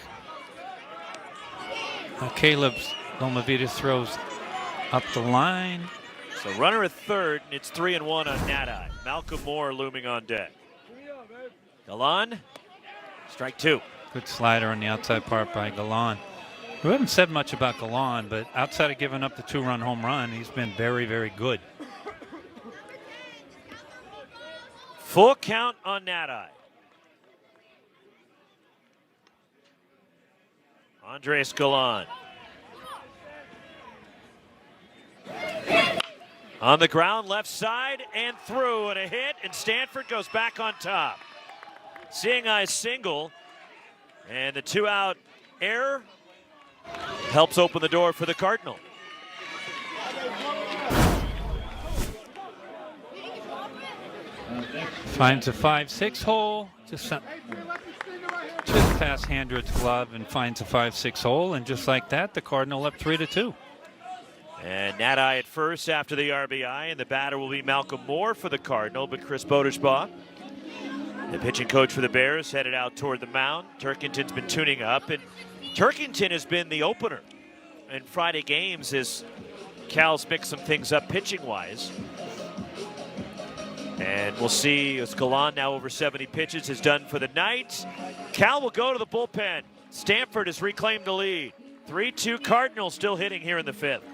Speaker 2: Caleb's Lomavitas throws up the line.
Speaker 1: So runner at third, and it's 3-1 on Nati. Malcolm Moore looming on deck. Galan, strike two.
Speaker 2: Good slider on the outside part by Galan. We haven't said much about Galan, but outside of giving up the 2-run home run, he's been very, very good.
Speaker 1: Full count on Nati. Andres Galan. On the ground, left side, and through, and a hit, and Stanford goes back on top. Seeing eye single, and the 2-out error helps open the door for the Cardinal.
Speaker 2: Finds a 5-6 hole, just past Handred's glove, and finds a 5-6 hole, and just like that, the Cardinal up 3-2.
Speaker 1: And Nati at first after the RBI, and the batter will be Malcolm Moore for the Cardinal, but Chris Bodersbaugh, the pitching coach for the Bears, headed out toward the mound. Turkington's been tuning up, and Turkington has been the opener in Friday games as Cal's mixed some things up pitching-wise. And we'll see as Galan, now over 70 pitches, is done for the night. Cal will go to the bullpen. Stanford has reclaimed the lead. 3-2 Cardinals still hitting here in the fifth.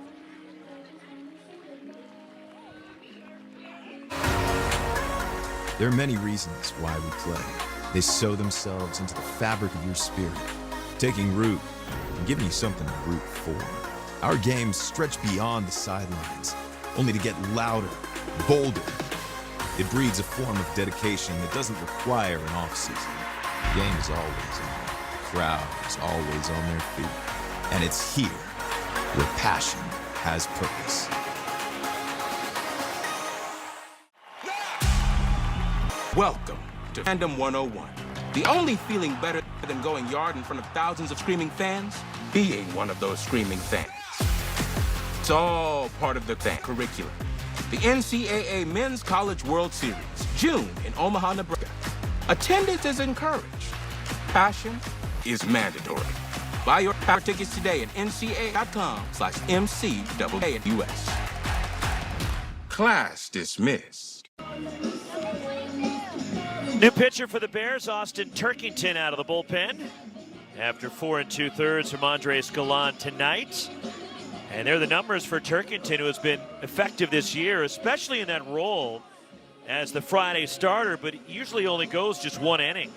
Speaker 4: There are many reasons why we play. They sow themselves into the fabric of your spirit, taking root and giving you something to root for. Our games stretch beyond the sidelines, only to get louder, bolder. It breeds a form of dedication that doesn't require an off-season. The game is always on. The crowd is always on their feet. And it's here where passion has purpose.
Speaker 5: Welcome to Fandom 101. The only feeling better than going yard in front of thousands of screaming fans? Being one of those screaming fans. It's all part of the fan curriculum. The NCAA Men's College World Series, June in Omaha, Nebraska. Attendance is encouraged. Passion is mandatory. Buy your power tickets today at ncaa.com/MCAA-US. Class dismissed.
Speaker 1: New pitcher for the Bears, Austin Turkington, out of the bullpen after 4 2/3 from Andres Galan tonight. And there are the numbers for Turkington, who has been effective this year, especially in that role as the Friday starter, but usually only goes just one inning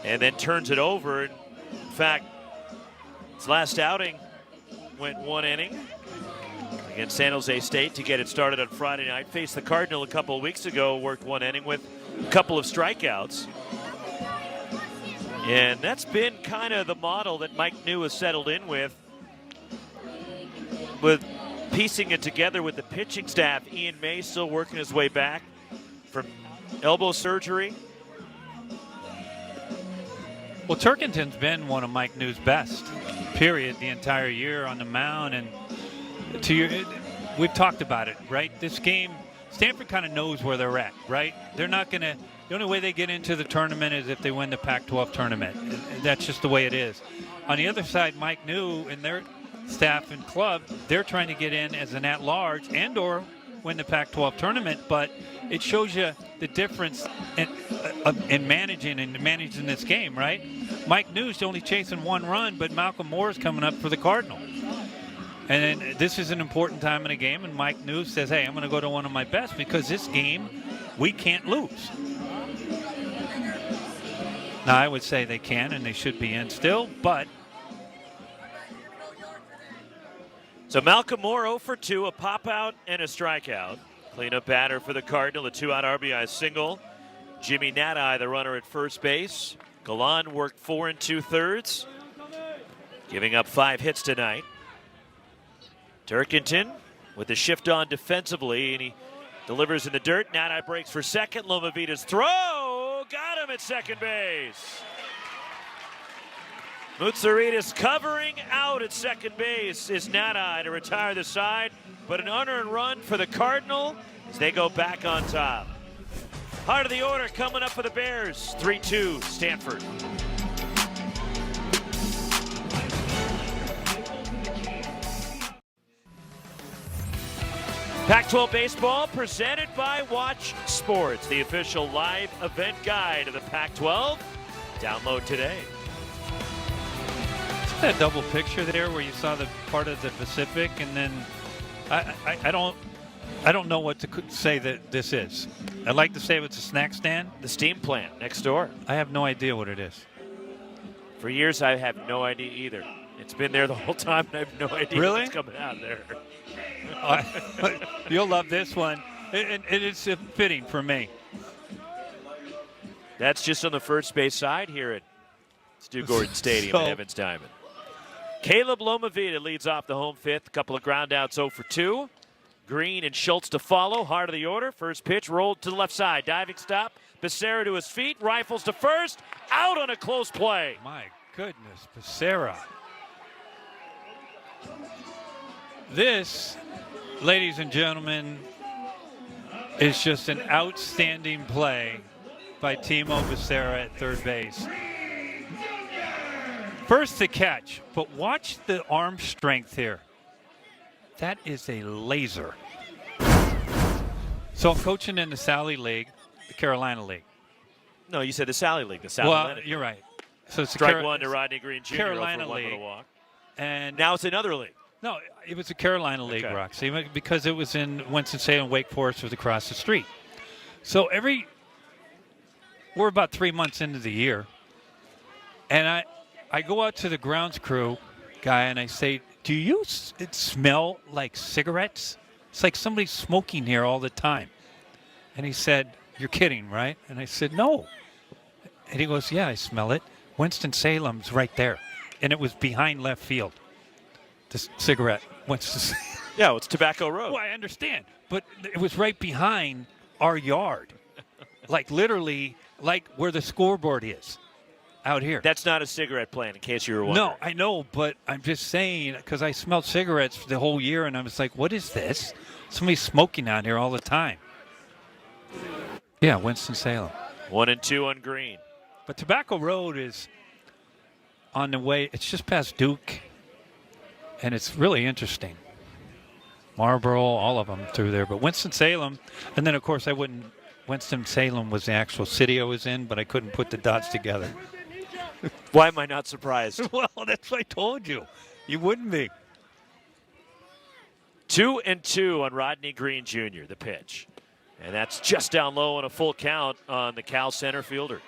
Speaker 1: and then turns it over. In fact, his last outing went one inning against San Jose State to get it started on Friday night. Faced the Cardinal a couple of weeks ago, worked one inning with a couple of strikeouts. And that's been kind of the model that Mike New has settled in with piecing it together with the pitching staff. Ian May still working his way back from elbow surgery.
Speaker 2: Well, Turkington's been one of Mike New's best, period, the entire year on the mound. And we've talked about it, right? This game, Stanford kind of knows where they're at, right? They're not going to, the only way they get into the tournament is if they win the Pac-12 tournament. That's just the way it is. On the other side, Mike New and their staff and club, they're trying to get in as an at-large and or win the Pac-12 tournament, but it shows you the difference in managing this game, right? Mike New's only chasing one run, but Malcolm Moore's coming up for the Cardinal. And then this is an important time in the game, and Mike New says, hey, I'm going to go to one of my best because this game we can't lose. Now, I would say they can and they should be in still, but
Speaker 1: so Malcolm Moore 0 for 2, a pop-out and a strikeout. Cleanup batter for the Cardinal, a 2-out RBI single. Jimmy Nati, the runner at first base. Galan worked 4 2/3, giving up 5 hits tonight. Turkington with the shift on defensively, and he delivers in the dirt. Nati breaks for second. Lomavitas throw, got him at second base. Mutsaritas covering out at second base is Nati to retire the side. but an unearned run for the Cardinal as they go back on top. Heart of the order coming up for the Bears. 3-2 Stanford. Pac-12 baseball presented by Watch Sports, the official live event guide of the Pac-12. Download today.
Speaker 2: Isn't that double picture there where you saw the part of the Pacific, and then I don't know what to say that this is. I'd like to say it's a snack stand.
Speaker 1: The steam plant next door.
Speaker 2: I have no idea what it is.
Speaker 1: For years, I have no idea either. It's been there the whole time, and I have no idea
Speaker 2: Really?
Speaker 1: what's coming out of there.
Speaker 2: You'll love this one. It's fitting for me.
Speaker 1: That's just on the first base side here at Stu Gordon Stadium at Evans Diamond. Caleb Lomavita leads off the home fifth. A couple of ground outs 0 for 2. Green and Schultz to follow. Heart of the order. First pitch rolled to the left side. Diving stop. Becerra to his feet. Rifles to first. Out on a close play.
Speaker 2: My goodness, Becerra. This, ladies and gentlemen, is just an outstanding play by Timo Becerra at third base. First to catch, but watch the arm strength here. That is a laser. So I'm coaching in the Sally League, the Carolina League.
Speaker 1: No, you said the Sally League, the Sally
Speaker 2: Well,
Speaker 1: League.
Speaker 2: you're right. So it's
Speaker 1: Strike one to Rodney Green Jr.
Speaker 2: Carolina
Speaker 1: over one
Speaker 2: League.
Speaker 1: with a walk.
Speaker 2: And
Speaker 1: Now it's another league.
Speaker 2: no, it was a Carolina League,
Speaker 1: Okay.
Speaker 2: Roxy, because it was in Winston-Salem, Wake Forest was across the street. So we're about 3 months into the year, and I go out to the grounds crew guy and I say, do you smell like cigarettes? It's like somebody's smoking here all the time. And he said, you're kidding, right? And I said, no. And he goes, yeah, I smell it. Winston-Salem's right there. And it was behind left field. This cigarette.
Speaker 1: Yeah, it's Tobacco Road.
Speaker 2: Well, I understand. But it was right behind our yard. Like literally, like where the scoreboard is out here.
Speaker 1: That's not a cigarette plant, in case you were wondering.
Speaker 2: No, I know, but I'm just saying, because I smelled cigarettes for the whole year, and I was like, what is this? Somebody's smoking out here all the time. Yeah, Winston-Salem.
Speaker 1: 1-2 on Green.
Speaker 2: But Tobacco Road is on the way. It's just past Duke, and it's really interesting. Marlboro, all of them through there. But Winston-Salem, and then, of course, Winston-Salem was the actual city I was in, but I couldn't put the dots together.
Speaker 1: Why am I not surprised?
Speaker 2: Well, that's what I told you. You wouldn't be.
Speaker 1: 2-2 on Rodney Green Jr., the pitch. And that's just down low on a full count on the Cal center fielder.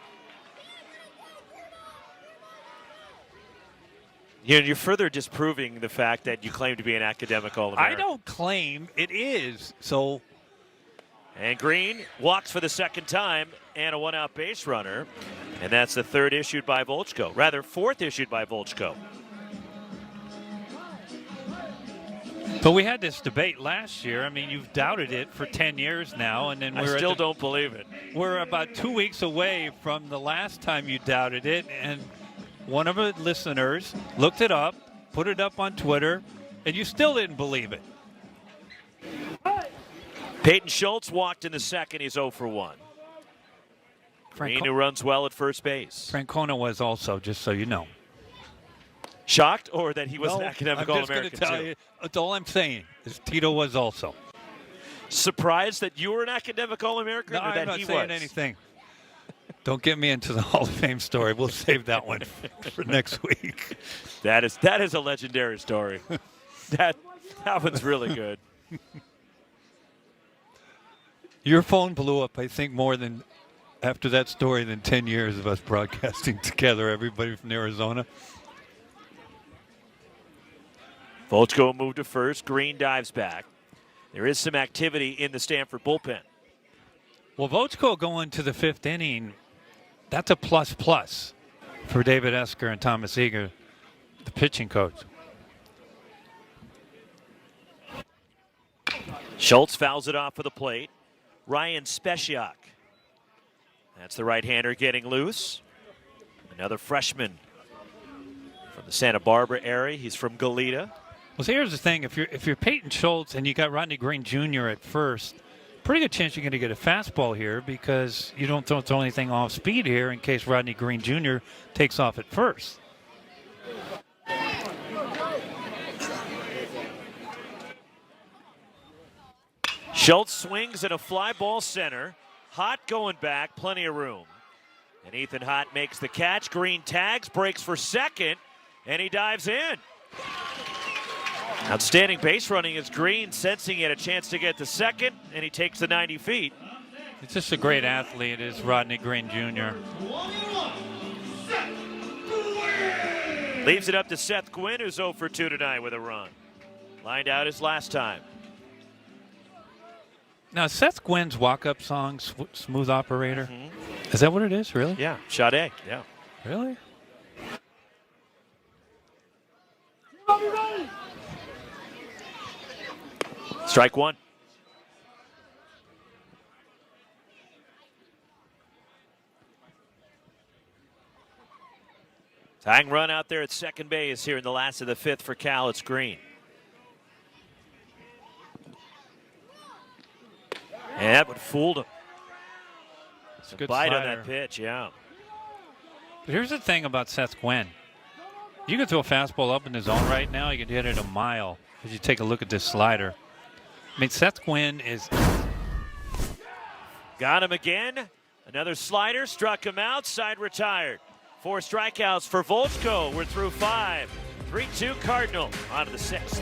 Speaker 1: You're further disproving the fact that you claim to be an academic All-American.
Speaker 2: I don't claim it is. So,
Speaker 1: and Green walks for the second time and a one-out base runner. And that's the third issued by Volchko. Rather, fourth issued by Volchko.
Speaker 2: but we had this debate last year. I mean, you've doubted it for 10 years now, and then
Speaker 1: I still don't believe it.
Speaker 2: We're about 2 weeks away from the last time you doubted it, and one of the listeners looked it up, put it up on Twitter, and you still didn't believe it.
Speaker 1: Peyton Schultz walked in the second. He's 0 for 1. Green, who runs well at first base.
Speaker 2: Francona was also, just so you know.
Speaker 1: Shocked, or that he was an
Speaker 2: No,
Speaker 1: academic
Speaker 2: I'm just
Speaker 1: All-American
Speaker 2: going to tell
Speaker 1: too?
Speaker 2: you, that's all I'm saying, is Tito was also.
Speaker 1: Surprised that you were an academic All-American,
Speaker 2: No,
Speaker 1: or that
Speaker 2: I'm not
Speaker 1: he
Speaker 2: saying
Speaker 1: was?
Speaker 2: anything. Don't get me into the Hall of Fame story. We'll save that one for next week.
Speaker 1: That is a legendary story. that one's really good.
Speaker 2: Your phone blew up, I think, more than after that story than 10 years of us broadcasting together, everybody from Arizona.
Speaker 1: Volchko moved to first. Green dives back. There is some activity in the Stanford bullpen.
Speaker 2: Well, Volchko going to the fifth inning, that's a plus for David Esker and Thomas Eager, the pitching coach.
Speaker 1: Schultz fouls it off for the plate. Ryan Speciak. That's the right-hander getting loose. Another freshman from the Santa Barbara area. He's from Goleta.
Speaker 2: Well, see, here's the thing. If you're Peyton Schultz and you got Rodney Green Jr. at first, pretty good chance you're going to get a fastball here because you don't throw anything off speed here in case Rodney Green Jr. takes off at first.
Speaker 1: Schultz swings at a fly ball center. Hott going back, plenty of room. And Ethan Hott makes the catch. Green tags, breaks for second, and he dives in. Outstanding base running as Green, sensing he had a chance to get to second, and he takes the 90 feet.
Speaker 2: It's just a great athlete, is Rodney Green Jr.
Speaker 1: Leaves it up to Seth Gwynn, who's 0 for 2 tonight with a run. Lined out his last time.
Speaker 2: Now, Seth Gwynn's walk-up song, Smooth Operator, is that what it is, really?
Speaker 1: Yeah, Sade, yeah.
Speaker 2: Really?
Speaker 1: Strike one. Tying run out there at second base here in the last of the fifth for Cal. It's Green. And that would fooled him.
Speaker 2: It's a good
Speaker 1: bite on
Speaker 2: slider.
Speaker 1: that pitch, yeah.
Speaker 2: But here's the thing about Seth Gwynn. You can throw a fastball up in the zone right now. You can hit it a mile as you take a look at this slider. I mean, Seth Gwynn is...
Speaker 1: Got him again. Another slider, struck him out, side retired. 4 strikeouts for Volchko. We're through 5. 3-2 Cardinal on to the 6th.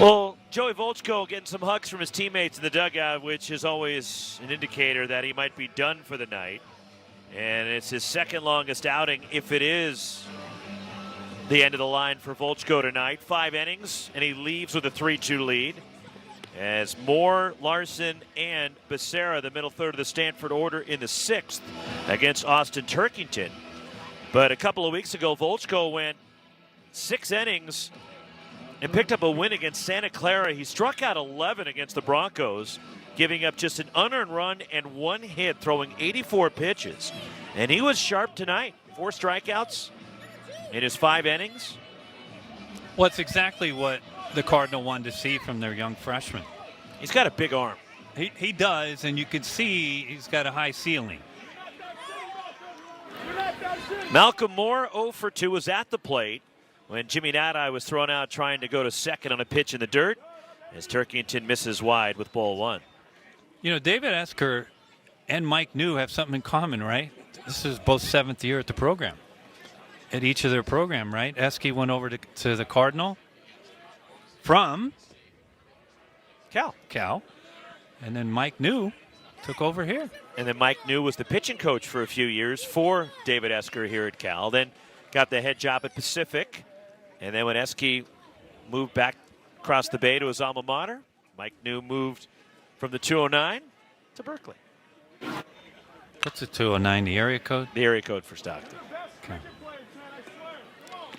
Speaker 1: Well, Joey Volchko getting some hugs from his teammates in the dugout, which is always an indicator that he might be done for the night. And it's his second longest outing, if it is the end of the line for Volchko tonight. 5 innings, and he leaves with a 3-2 lead. As Moore, Larson, and Becerra, the middle third of the Stanford order in the 6th against Austin Turkington. But a couple of weeks ago, Volchko went 6 innings and picked up a win against Santa Clara. He struck out 11 against the Broncos, giving up just an unearned run and 1 hit, throwing 84 pitches. And he was sharp tonight. 4 strikeouts in his 5 innings.
Speaker 2: Well, it's exactly what the Cardinal wanted to see from their young freshman.
Speaker 1: He's got a big arm.
Speaker 2: He does, and you can see he's got a high ceiling.
Speaker 1: Malcolm Moore, 0 for 2, was at the plate when Jimmy Nadai was thrown out trying to go to second on a pitch in the dirt, as Turkington misses wide with ball 1.
Speaker 2: You know, David Esker and Mike New have something in common, right? This is both 7th year at the program, at each of their program, right? Eske went over to the Cardinal from Cal, and then Mike New took over here.
Speaker 1: And then Mike New was the pitching coach for a few years for David Esker here at Cal. Then got the head job at Pacific. And then when Eske moved back across the bay to his alma mater, Mike New moved from the 209 to Berkeley.
Speaker 2: What's the 209, the area code?
Speaker 1: The area code for Stockton.
Speaker 2: Okay.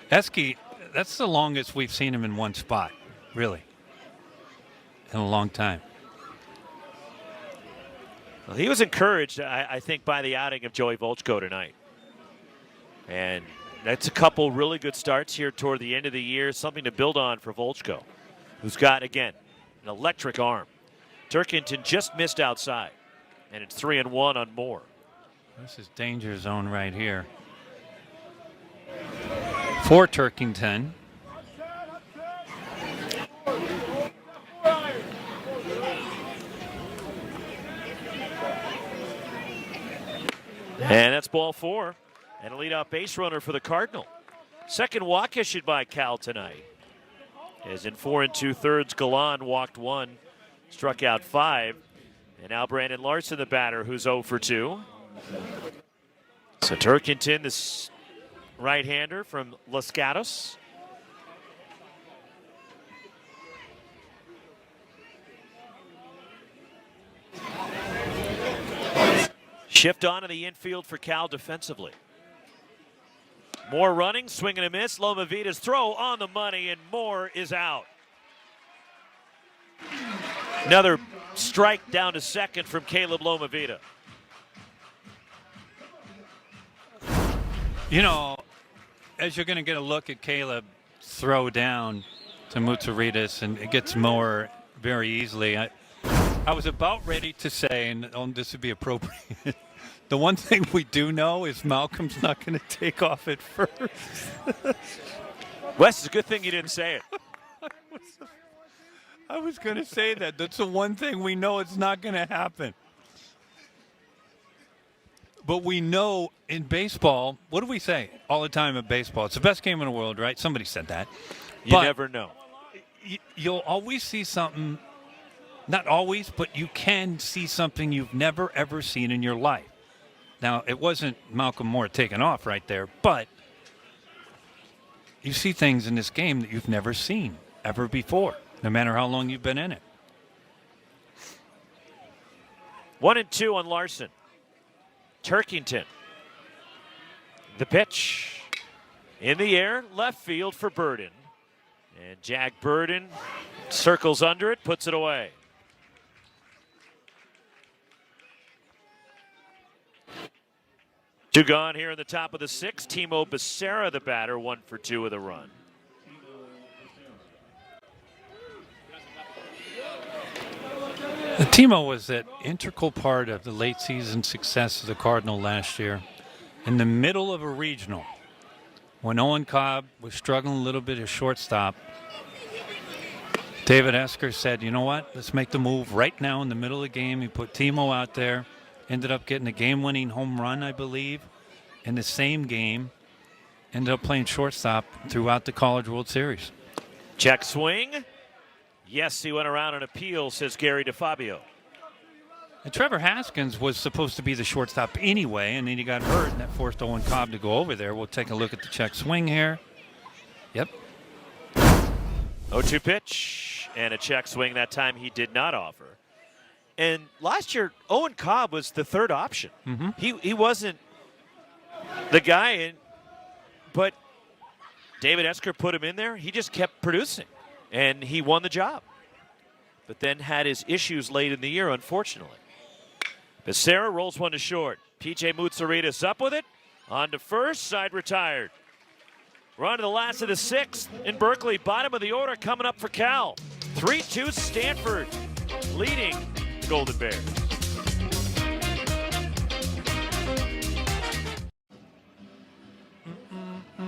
Speaker 2: Eske, that's the longest we've seen him in one spot, really, in a long time.
Speaker 1: Well, he was encouraged, I think, by the outing of Joey Volchko tonight. And that's a couple really good starts here toward the end of the year, something to build on for Volchko, who's got, again, an electric arm. Turkington just missed outside, and it's 3-1 on Moore.
Speaker 2: This is danger zone right here for Turkington.
Speaker 1: And that's ball 4. And a leadoff base runner for the Cardinal. Second walk issued by Cal tonight. As in 4 2/3, Galan walked 1, struck out 5. And now Brandon Larson, the batter, who's 0 for 2. So Turkington, this right-hander from Los Gatos. Shift on in the infield for Cal defensively. Moore running, swing and a miss. Loma Vita's throw on the money, and Moore is out. Another strike down to second from Caleb Loma Vita.
Speaker 2: You know, as you're going to get a look at Caleb throw down to Mutsaritas, and it gets more very easily. I was about ready to say, and this would be appropriate, the one thing we do know is Malcolm's not going to take off at first.
Speaker 1: Wes, it's a good thing you didn't say it.
Speaker 2: I was going to say that. That's the one thing we know it's not going to happen. But we know in baseball, what do we say all the time in baseball? It's the best game in the world, right? Somebody said that.
Speaker 1: You never know.
Speaker 2: You'll always see something, not always, but you can see something you've never, ever seen in your life. Now, it wasn't Malcolm Moore taking off right there, but you see things in this game that you've never seen ever before, no matter how long you've been in it.
Speaker 1: 1-2 on Larson. Turkington. The pitch in the air, left field for Burden. And Jack Burden circles under it, puts it away. Two gone here in the top of the sixth. Timo Becerra, the batter, 1 for 2 with a run.
Speaker 2: Timo was that integral part of the late season success of the Cardinal last year. In the middle of a regional, when Owen Cobb was struggling a little bit at shortstop, David Esker said, you know what, let's make the move right now in the middle of the game. He put Timo out there, ended up getting a game-winning home run, I believe, in the same game, ended up playing shortstop throughout the College World Series.
Speaker 1: Check swing. Yes, he went around an appeal, says Gary DeFabio.
Speaker 2: And Trevor Haskins was supposed to be the shortstop anyway, and then he got hurt, and that forced Owen Cobb to go over there. We'll take a look at the check swing here. Yep.
Speaker 1: 0-2 pitch, and a check swing. That time he did not offer. And last year, Owen Cobb was the third option.
Speaker 2: Mm-hmm.
Speaker 1: He wasn't the guy, but David Esker put him in there. He just kept producing, and he won the job. But then had his issues late in the year, unfortunately. Becerra rolls one to short. P.J. Mutsaritas up with it. On to first, side retired. We're on to the last of the sixth in Berkeley. Bottom of the order coming up for Cal. 3-2 Stanford leading the Golden Bears.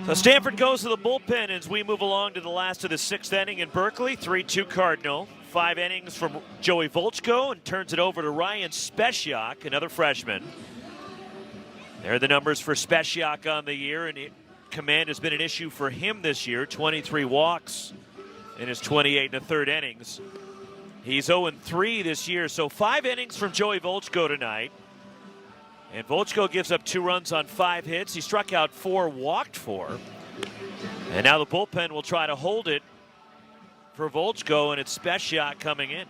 Speaker 1: So Stanford goes to the bullpen as we move along to the last of the sixth inning in Berkeley. 3-2 Cardinal. 5 innings from Joey Volchko, and turns it over to Ryan Speciak, another freshman. There are the numbers for Speciak on the year, and command has been an issue for him this year. 23 walks in his 28 1/3 innings. He's 0-3 this year, so 5 innings from Joey Volchko tonight. And Volchko gives up 2 runs on 5 hits. He struck out 4, walked 4. And now the bullpen will try to hold it for Volchko, and it's Speciak coming in.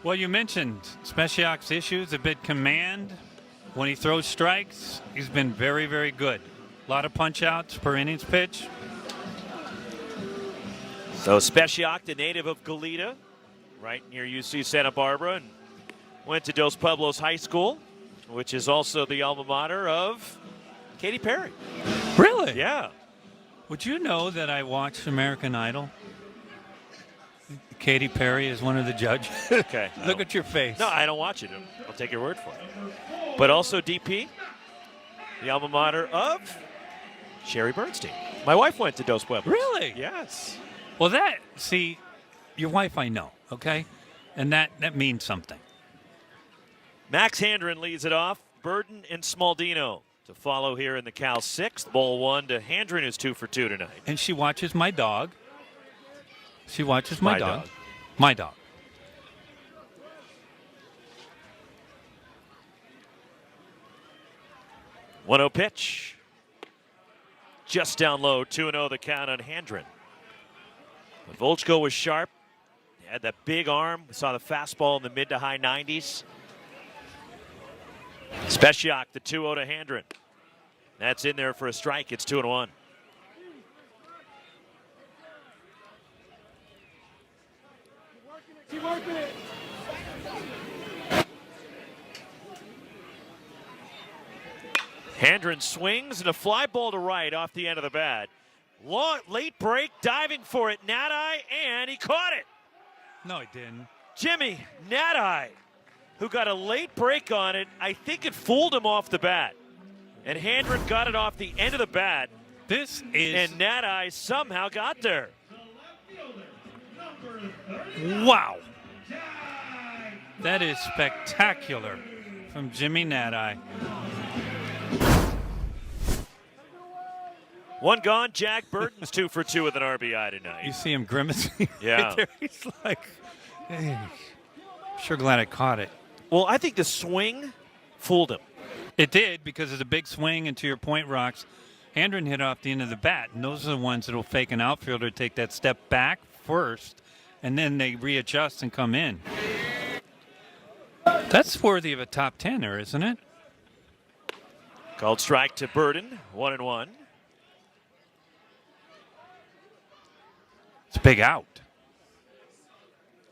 Speaker 2: Well, you mentioned Speciak's issues, a bit command. When he throws strikes, he's been very, very good. A lot of punch-outs per innings pitch.
Speaker 1: So Speciak, the native of Goleta, right near UC Santa Barbara, and went to Dos Pueblos High School, which is also the alma mater of Katy Perry.
Speaker 2: Really?
Speaker 1: Yeah.
Speaker 2: Would you know that I watched American Idol? Katy Perry is one of the judges.
Speaker 1: Okay.
Speaker 2: Look at your face.
Speaker 1: No, I don't watch it. I'll take your word for it. But also DP, the alma mater of Sherry Bernstein. My wife went to Dos Pueblos.
Speaker 2: Really?
Speaker 1: Yes.
Speaker 2: Well, see, your wife I know, okay? And that means something.
Speaker 1: Max Handren leads it off. Burden and Smaldino to follow here in the Cal 6th. Ball 1 to Handren, who's 2 for 2 tonight.
Speaker 2: And she watches my dog. She watches my dog.
Speaker 1: Dog.
Speaker 2: My dog.
Speaker 1: One-0 pitch. Just down low. 2-0 the count on Handren. But Volchko was sharp. He had that big arm. We saw the fastball in the mid to high 90s. Speciak, the 2-0 to Handren. That's in there for a strike. It's 2-1.
Speaker 3: Keep working it.
Speaker 1: Handren swings and a fly ball to right off the end of the bat. Late break, diving for it, Nadai, and he caught it.
Speaker 2: No, he didn't.
Speaker 1: Jimmy Nadai, who got a late break on it. I think it fooled him off the bat. And Handren got it off the end of the bat.
Speaker 2: This is...
Speaker 1: And Nadai somehow got there.
Speaker 2: Wow. That is spectacular from Jimmy Nadai.
Speaker 1: One gone. Jack Burton's 2 for 2 with an RBI tonight.
Speaker 2: You see him grimacing
Speaker 1: Yeah.
Speaker 2: right there. He's like, hey, sure glad I caught it.
Speaker 1: Well, I think the swing fooled him.
Speaker 2: It did, because it's a big swing, and to your point, Rox, Handren hit off the end of the bat, and those are the ones that will fake an outfielder take that step back first, and then they readjust and come in. That's worthy of a top 10er, isn't it?
Speaker 1: Called strike to Burton, 1-1.
Speaker 2: It's a big out.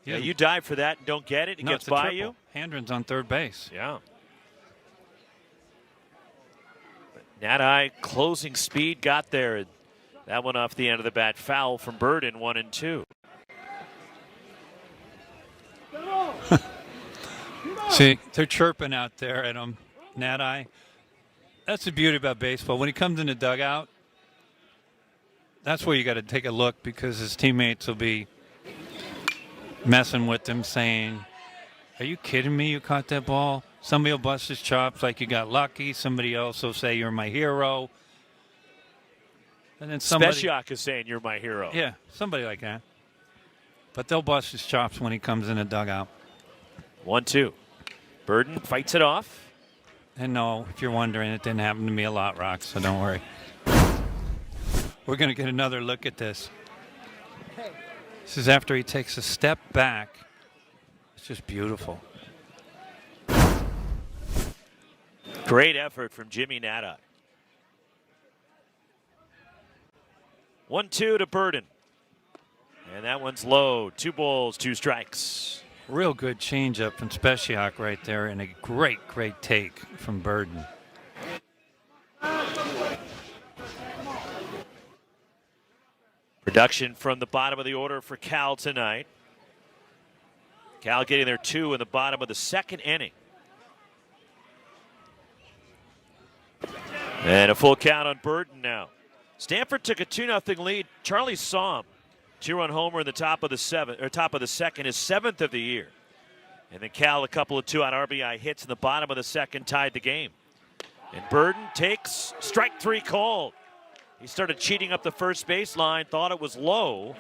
Speaker 1: Yeah, you dive for that and don't get it. It gets
Speaker 2: it's a
Speaker 1: by
Speaker 2: triple.
Speaker 1: you.
Speaker 2: Handren's on third base.
Speaker 1: Yeah. Nadai closing speed got there. That one off the end of the bat, foul from Burton, 1-2.
Speaker 2: See, they're chirping out there at him, Nadai. That's the beauty about baseball. When he comes in the dugout, that's where you got to take a look, because his teammates will be messing with him, saying, are you kidding me? You caught that ball? Somebody will bust his chops like you got lucky. Somebody else will say, you're my hero. And then somebody...
Speaker 1: Speciak is saying you're my hero.
Speaker 2: Yeah, somebody like that. But they'll bust his chops when he comes in the dugout.
Speaker 1: 1-2. Burton fights it off.
Speaker 2: And no, if you're wondering, it didn't happen to me a lot, Rox, so don't worry. We're going to get another look at this. This is after he takes a step back. It's just beautiful.
Speaker 1: Great effort from Jimmy Nadai. 1-2 to Burton. And that one's low. 2 balls, 2 strikes.
Speaker 2: Real good changeup from Speciak right there, and a great take from Burton.
Speaker 1: Production from the bottom of the order for Cal tonight. Cal getting their 2 in the bottom of the second inning. And a full count on Burton now. Stanford took a 2-0 lead. Charlie Somm, 2-run homer in the top of the second, his 7th of the year. And then Cal, a couple of 2-out RBI hits in the bottom of the second, tied the game. And Burton takes strike 3 called. He started cheating up the first baseline, thought it was low.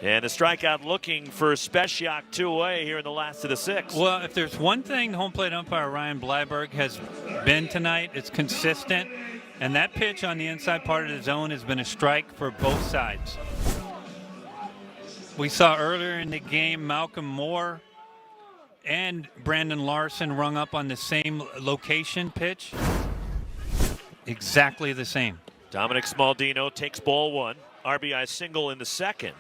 Speaker 1: And the strikeout looking for Speciak 2 away here in the last of the 6th.
Speaker 2: Well, if there's one thing home plate umpire Ryan Bleiberg has been tonight, it's consistent. And that pitch on the inside part of the zone has been a strike for both sides. We saw earlier in the game Malcolm Moore and Brandon Larson rung up on the same location pitch. Exactly the same.
Speaker 1: Dominic Smaldino takes ball 1. RBI single in the second.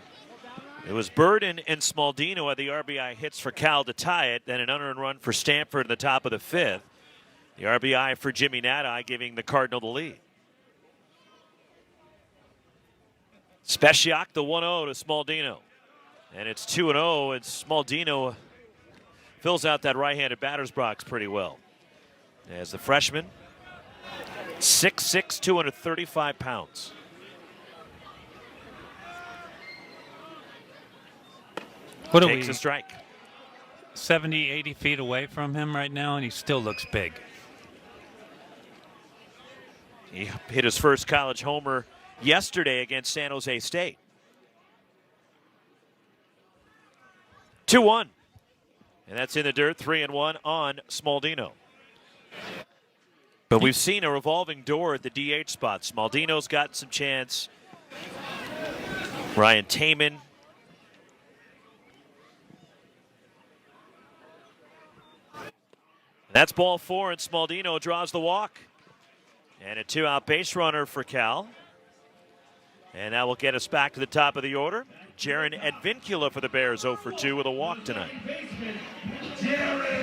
Speaker 1: It was Burton and Smaldino had the RBI hits for Cal to tie it, then an unearned run for Stanford in the top of the 5th. The RBI for Jimmy Nadai giving the Cardinal the lead. Speciak the 1-0 to Smaldino. And it's 2-0, and Smaldino fills out that right-handed batter's box pretty well. As the freshman, 6'6", 235 pounds.
Speaker 2: What are
Speaker 1: Takes
Speaker 2: we,
Speaker 1: a strike.
Speaker 2: 70, 80 feet away from him right now, and he still looks big.
Speaker 1: He hit his first college homer yesterday against San Jose State. 2-1. And that's in the dirt, 3-1 on Smaldino. But we've seen a revolving door at the DH spot. Smaldino's got some chance. Ryan Taman. That's ball 4, and Smaldino draws the walk. And a 2-out base runner for Cal. And that will get us back to the top of the order. Jaron Advincula for the Bears, 0 for 2 with a walk tonight.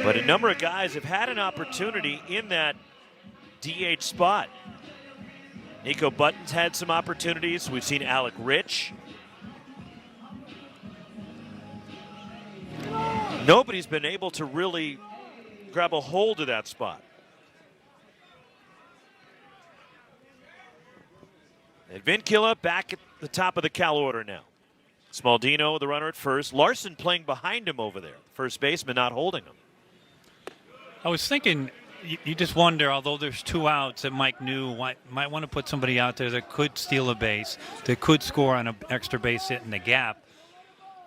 Speaker 1: But a number of guys have had an opportunity in that DH spot. Nico Button's had some opportunities. We've seen Alec Rich. Nobody's been able to really grab a hold of that spot. Advincula back at the top of the Cal order now. Smaldino, the runner at first. Larson playing behind him over there. First baseman not holding him.
Speaker 2: I was thinking, you just wonder, although there's 2 outs, that Mike New might want to put somebody out there that could steal a base, that could score on an extra base hit in the gap.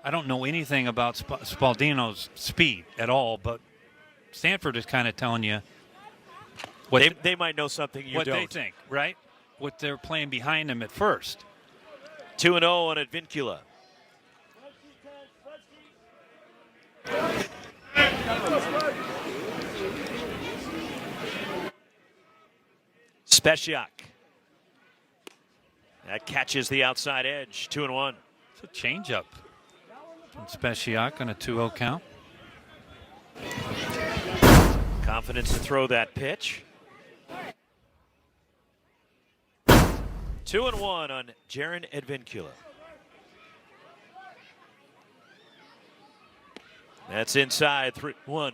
Speaker 2: I don't know anything about Spaldino's speed at all, but Stanford is kind of telling you what
Speaker 1: they might know something you
Speaker 2: what
Speaker 1: don't.
Speaker 2: they think, right? What they're playing behind him at first.
Speaker 1: 2-0 on Advincula. Speciak. That catches the outside edge. 2-1.
Speaker 2: It's a changeup from Speciak on a 2-0 count.
Speaker 1: Confidence to throw that pitch. 2-1 on Jaron Advincula. That's inside. 3-1.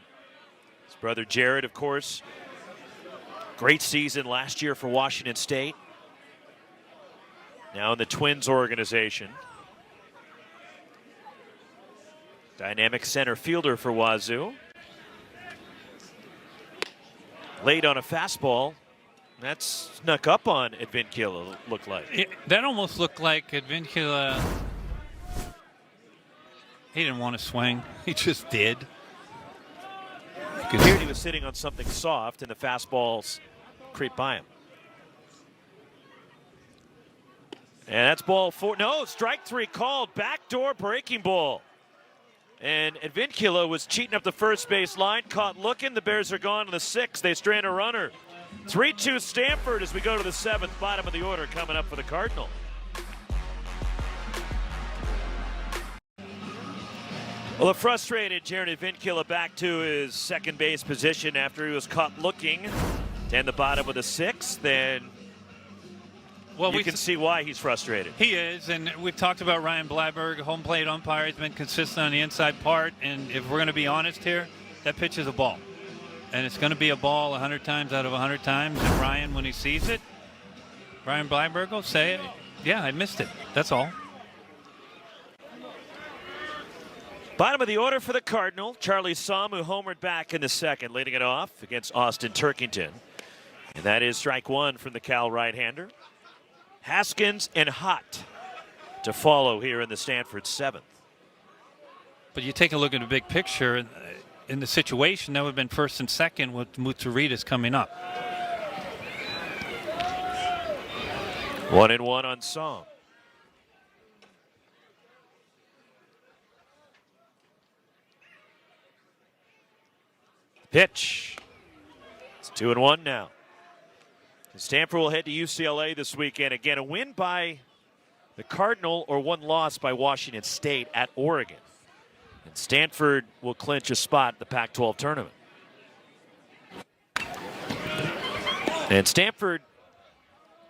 Speaker 1: His brother Jared, of course. Great season last year for Washington State. Now in the Twins organization. Dynamic center fielder for Wazoo. Late on a fastball. That snuck up on Advincula, looked like.
Speaker 2: That almost looked like Advincula. He didn't want to swing. He just did.
Speaker 1: You could hear he was sitting on something soft, and the fastballs creep by him. And that's ball 4. No, strike 3 called. Backdoor breaking ball. And Advincula was cheating up the first base line, caught looking. The Bears are gone to the 6th. They strand a runner. 3-2 Stanford as we go to the 7th, bottom of the order coming up for the Cardinal. Well, a frustrated Jaron Advincula back to his second base position after he was caught looking. And the bottom of the 6th, then you can see why he's frustrated.
Speaker 2: He is, and we've talked about Ryan Bleiberg, home plate umpire. He's been consistent on the inside part, and if we're going to be honest here, that pitch is a ball. And it's going to be a ball 100 times out of 100 times. And Ryan, when he sees it, Ryan Bleiberg will say, yeah, I missed it. That's all.
Speaker 1: Bottom of the order for the Cardinal, Charlie Somm, who homered back in the 2nd, leading it off against Austin Turkington. And that is strike 1 from the Cal right-hander. Haskins and Hott to follow here in the Stanford 7th.
Speaker 2: But you take a look at the big picture, in the situation, that would have been 1st and 2nd with Mutsuritas coming up.
Speaker 1: 1-1 on Somm. Pitch. It's 2-1 now. Stanford will head to UCLA this weekend. Again, a win by the Cardinal or one loss by Washington State at Oregon. And Stanford will clinch a spot in the Pac-12 tournament. And Stanford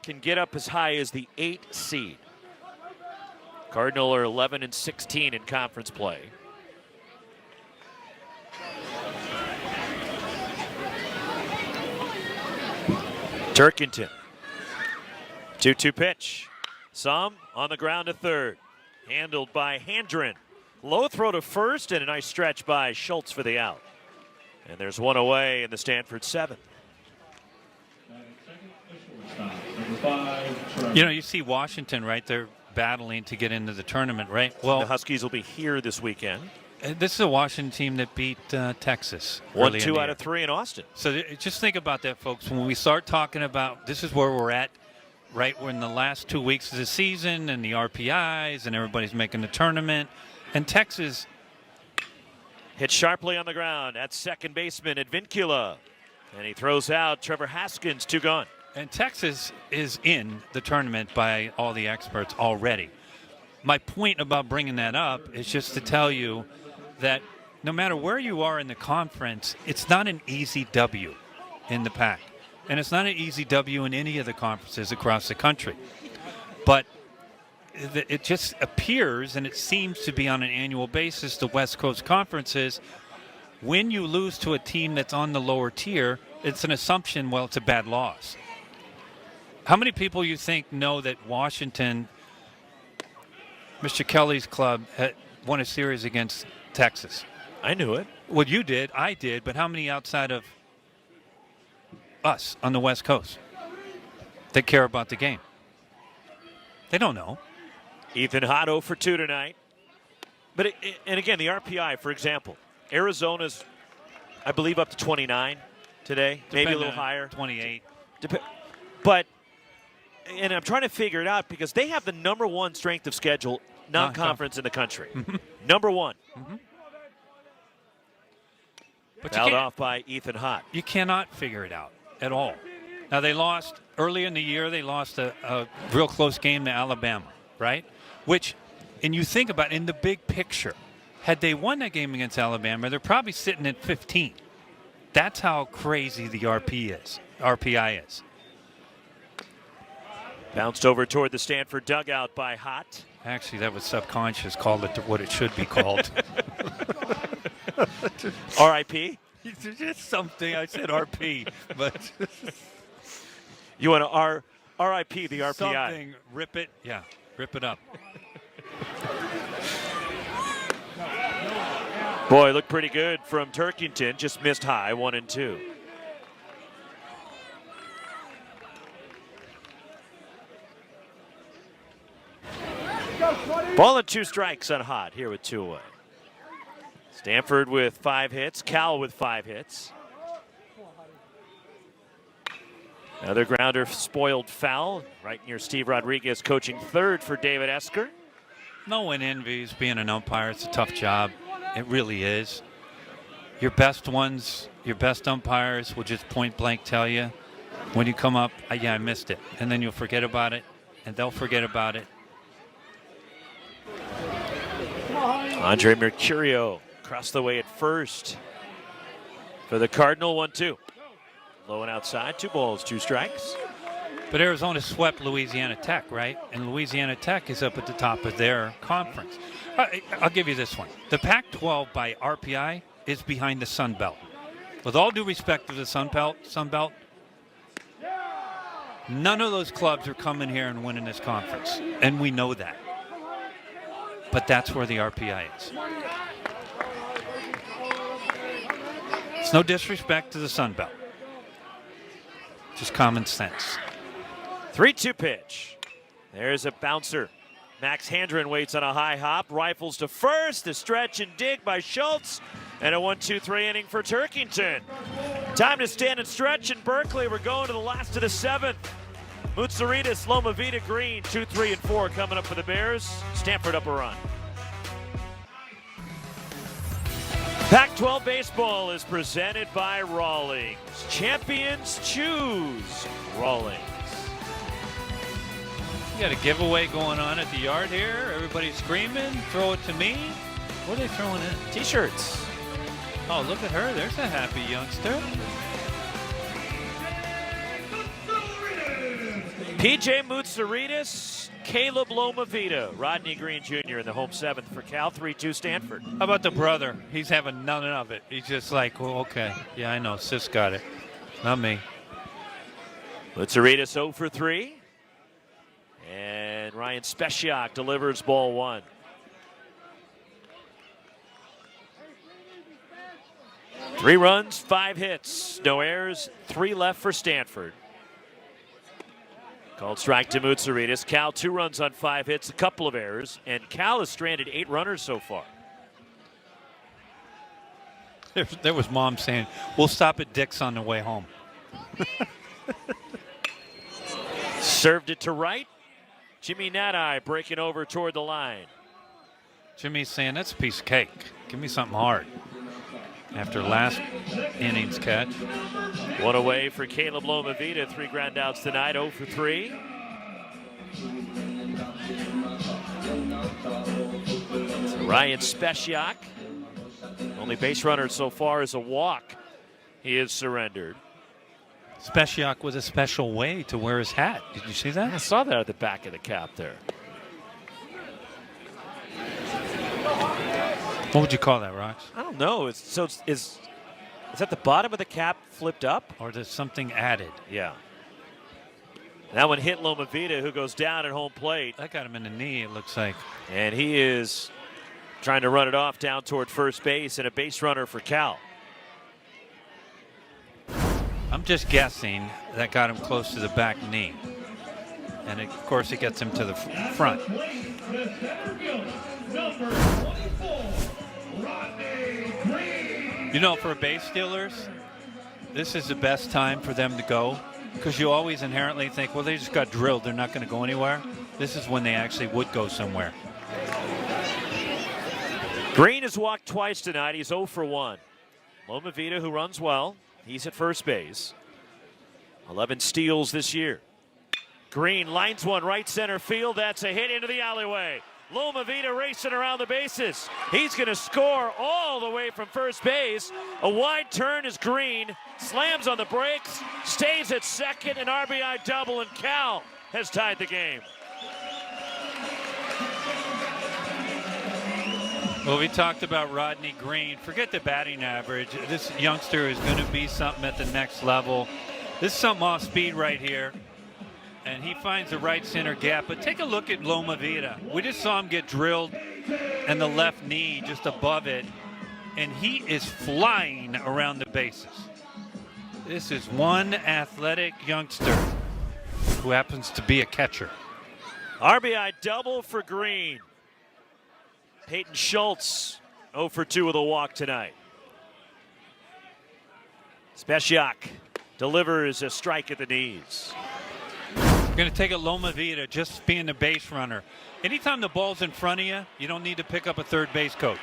Speaker 1: can get up as high as the 8th seed. Cardinal are 11-16 in conference play. Turkington. 2-2 pitch. Somm on the ground to 3rd. Handled by Handren. Low throw to 1st and a nice stretch by Schultz for the out. And there's one away in the Stanford 7th.
Speaker 2: You know, you see Washington, right? They're battling to get into the tournament, right?
Speaker 1: Well, the Huskies will be here this weekend.
Speaker 2: This is a Washington team that beat Texas.
Speaker 1: 1-2 out of 3 in Austin.
Speaker 2: So just think about that, folks. When we start talking about this is where we're at, right? We're in the last 2 weeks of the season and the RPIs and everybody's making the tournament. And Texas
Speaker 1: hit sharply on the ground at second baseman Advincula. And he throws out Trevor Haskins, 2 gone.
Speaker 2: And Texas is in the tournament by all the experts already. My point about bringing that up is just to tell you that no matter where you are in the conference, it's not an easy W in the Pac. And it's not an easy W in any of the conferences across the country. But it just appears, and it seems to be on an annual basis, the West Coast conferences, when you lose to a team that's on the lower tier, it's an assumption, well, it's a bad loss. How many people you think know that Washington, Mr. Kelly's club, had won a series against Texas?
Speaker 1: I knew it.
Speaker 2: Well, you did, I did, but how many outside of us on the West Coast that care about the game? They don't know.
Speaker 1: Ethan Hott 0 for 2 tonight. But and again, the RPI, for example, Arizona's, I believe, up to 29 today, maybe a little higher.
Speaker 2: 28.
Speaker 1: But, and I'm trying to figure it out because they have the #1 strength of schedule non-conference in the country. Number one.
Speaker 2: But
Speaker 1: Fouled off by Ethan Hott.
Speaker 2: You cannot figure it out at all. Now, they lost early in the year. They lost a real close game to Alabama, right? Which, and you think about in the big picture, had they won that game against Alabama, they're probably sitting at 15. That's how crazy the RPI is.
Speaker 1: Bounced over toward the Stanford dugout by Hott.
Speaker 2: Actually, that was subconscious. Called it what it should be called.
Speaker 1: R.I.P.?
Speaker 2: Just something. I said RP, but
Speaker 1: you want to R.I.P. the RPI?
Speaker 2: Something. Rip it. Yeah, rip it up.
Speaker 1: Boy, looked pretty good from Turkington. Just missed high, 1 and 2. Ball and 2 strikes on Hott here with 2 away. Stanford with 5 hits. Cal with 5 hits. Another grounder spoiled foul right near Steve Rodriguez, coaching third for David Esker.
Speaker 2: No one envies being an umpire. It's a tough job. It really is. Your best ones, your best umpires will just point blank tell you when you come up, yeah, I missed it. And then you'll forget about it, and they'll forget about it.
Speaker 1: Andre Mercurio across the way at first for the Cardinal. 1-2. Low and outside. 2 balls, 2 strikes.
Speaker 2: But Arizona swept Louisiana Tech, right? And Louisiana Tech is up at the top of their conference. I'll give you this one. The Pac-12 by RPI is behind the Sun Belt. With all due respect to the Sun Belt, none of those clubs are coming here and winning this conference. And we know that. But that's where the RPI is. It's no disrespect to the Sun Belt. Just common sense.
Speaker 1: 3-2 pitch. There's a bouncer. Max Handren waits on a high hop. Rifles to first. The stretch and dig by Schultz. And a 1-2-3 inning for Turkington. Time to stand and stretch in Berkeley. We're going to the last of the 7th. Mutsaritas, Loma Vita, Green, 2, 3, and 4 coming up for the Bears. Stanford up a run. Pac-12 baseball is presented by Rawlings. Champions choose Rawlings.
Speaker 2: You got a giveaway going on at the yard here. Everybody's screaming. Throw it to me. What are they throwing in?
Speaker 1: T-shirts.
Speaker 2: Oh, look at her. There's a happy youngster.
Speaker 1: PJ Mutsaritas, Caleb Loma Vita, Rodney Green Jr. in the home 7th for Cal. 3-2 Stanford.
Speaker 2: How about the brother? He's having none of it. He's just like, well, okay. Yeah, I know. Sis got it. Not me.
Speaker 1: Mutsaritas 0 for 3. And Ryan Speciak delivers ball 1. Three runs, 5 hits, no errors, 3 left for Stanford. Called strike to Mutsaritas. Cal 2 runs on 5 hits, a couple of errors, and Cal has stranded 8 runners so far.
Speaker 2: There was Mom saying, we'll stop at Dick's on the way home.
Speaker 1: Served it to right. Jimmy Nadai breaking over toward the line.
Speaker 2: Jimmy's saying, that's a piece of cake. Give me something hard. After last inning's catch.
Speaker 1: 1 away for Caleb Loma Vita. 3 ground outs tonight, 0 for 3. So Ryan Speciak. Only base runner so far is a walk. He is surrendered.
Speaker 2: Speciak with a special way to wear his hat. Did you see that?
Speaker 1: I saw that at the back of the cap there.
Speaker 2: What would you call that, Rox?
Speaker 1: I don't know. Is that the bottom of the cap flipped up?
Speaker 2: Or there's something added?
Speaker 1: Yeah. That one hit Loma Vida, who goes down at home plate.
Speaker 2: That got him in the knee, it looks like.
Speaker 1: And he is trying to run it off down toward first base, and a base runner for Cal.
Speaker 2: I'm just guessing that got him close to the back knee. And of course, it gets him to the front. You know, for base stealers, this is the best time for them to go, because you always inherently think, well, they just got drilled, they're not going to go anywhere. This is when they actually would go somewhere.
Speaker 1: Green has walked twice tonight. He's 0 for 1. Loma Vida, who runs well, he's at first base. 11 steals this year. Green lines one right center field. That's a hit into the alleyway. Loma Vida racing around the bases. He's going to score all the way from first base. A wide turn is Green. Slams on the brakes. Stays at second. An RBI double, and Cal has tied the game.
Speaker 2: Well, we talked about Rodney Green. Forget the batting average. This youngster is going to be something at the next level. This is something off speed right here. And he finds the right center gap. But take a look at Loma Vida. We just saw him get drilled and the left knee just above it. And he is flying around the bases. This is one athletic youngster who happens to be a catcher.
Speaker 1: RBI double for Green. Peyton Schultz 0 for 2 with a walk tonight. Speciak delivers a strike at the knees.
Speaker 2: We're going to take a Loma Vida, just being the base runner. Anytime the ball's in front of you, you don't need to pick up a third base coach.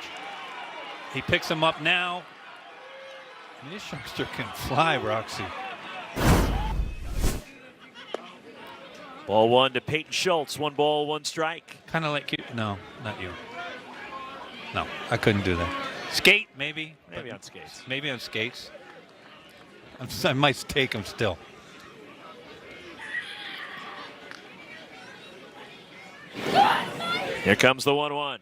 Speaker 2: He picks him up now. And this youngster can fly, Roxy.
Speaker 1: Ball one to Peyton Schultz. 1 ball, 1 strike.
Speaker 2: Kind of like you. No, not you. No, I couldn't do that. Skate, maybe.
Speaker 1: Maybe on skates.
Speaker 2: Maybe on skates. I might take him still.
Speaker 1: Here comes the 1-1.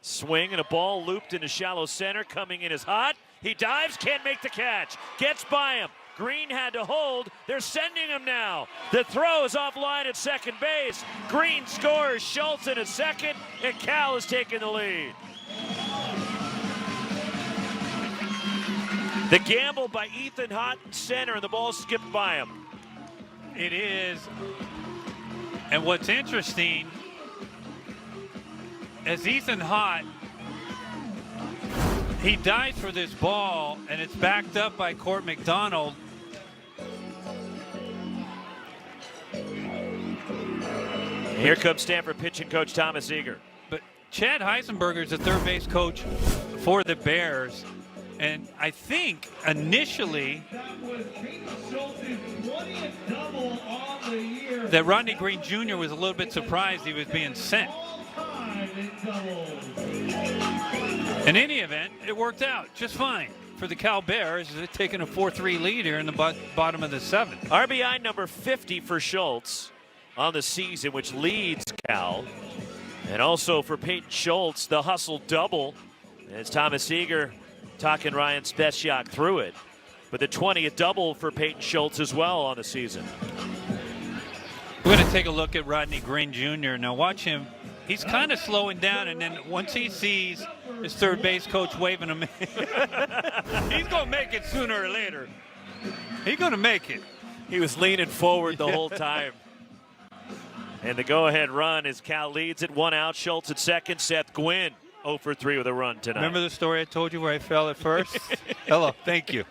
Speaker 1: Swing and a ball looped into shallow center. Coming in is hot. He dives, can't make the catch. Gets by him. Green had to hold. They're sending him now. The throw is offline at second base. Green scores. Schultz in at second, and Cal is taking the lead. The gamble by Ethan Hott in center, and the ball skipped by him.
Speaker 2: It is. And what's interesting, as Ethan Hott, he dives for this ball, and it's backed up by Court McDonald.
Speaker 1: Here comes Stanford pitching coach Thomas Eager.
Speaker 2: But Chad Heisenberger is the third base coach for the Bears. And I think initially that Rodney Green Jr. was a little bit surprised he was being sent. In any event, it worked out just fine for the Cal Bears. They're taking a 4-3 lead here in the bottom of the 7th.
Speaker 1: RBI number 50 for Schultz on the season, which leads Cal. And also for Peyton Schultz, the hustle double. As Thomas Eager talking Ryan Speciak through it. But the 20th double for Peyton Schultz as well on the season.
Speaker 2: We're going to take a look at Rodney Green Jr. Now watch him. He's kind of slowing down, and then once he sees his third base coach waving him, he's going to make it sooner or later. He's going to make it.
Speaker 1: He was leaning forward the whole time. And the go-ahead run as Cal leads it 1 out. Schultz at second. Seth Gwynn 0 for 3 with a run tonight.
Speaker 2: Remember the story I told you where I fell at first? Hello, thank you.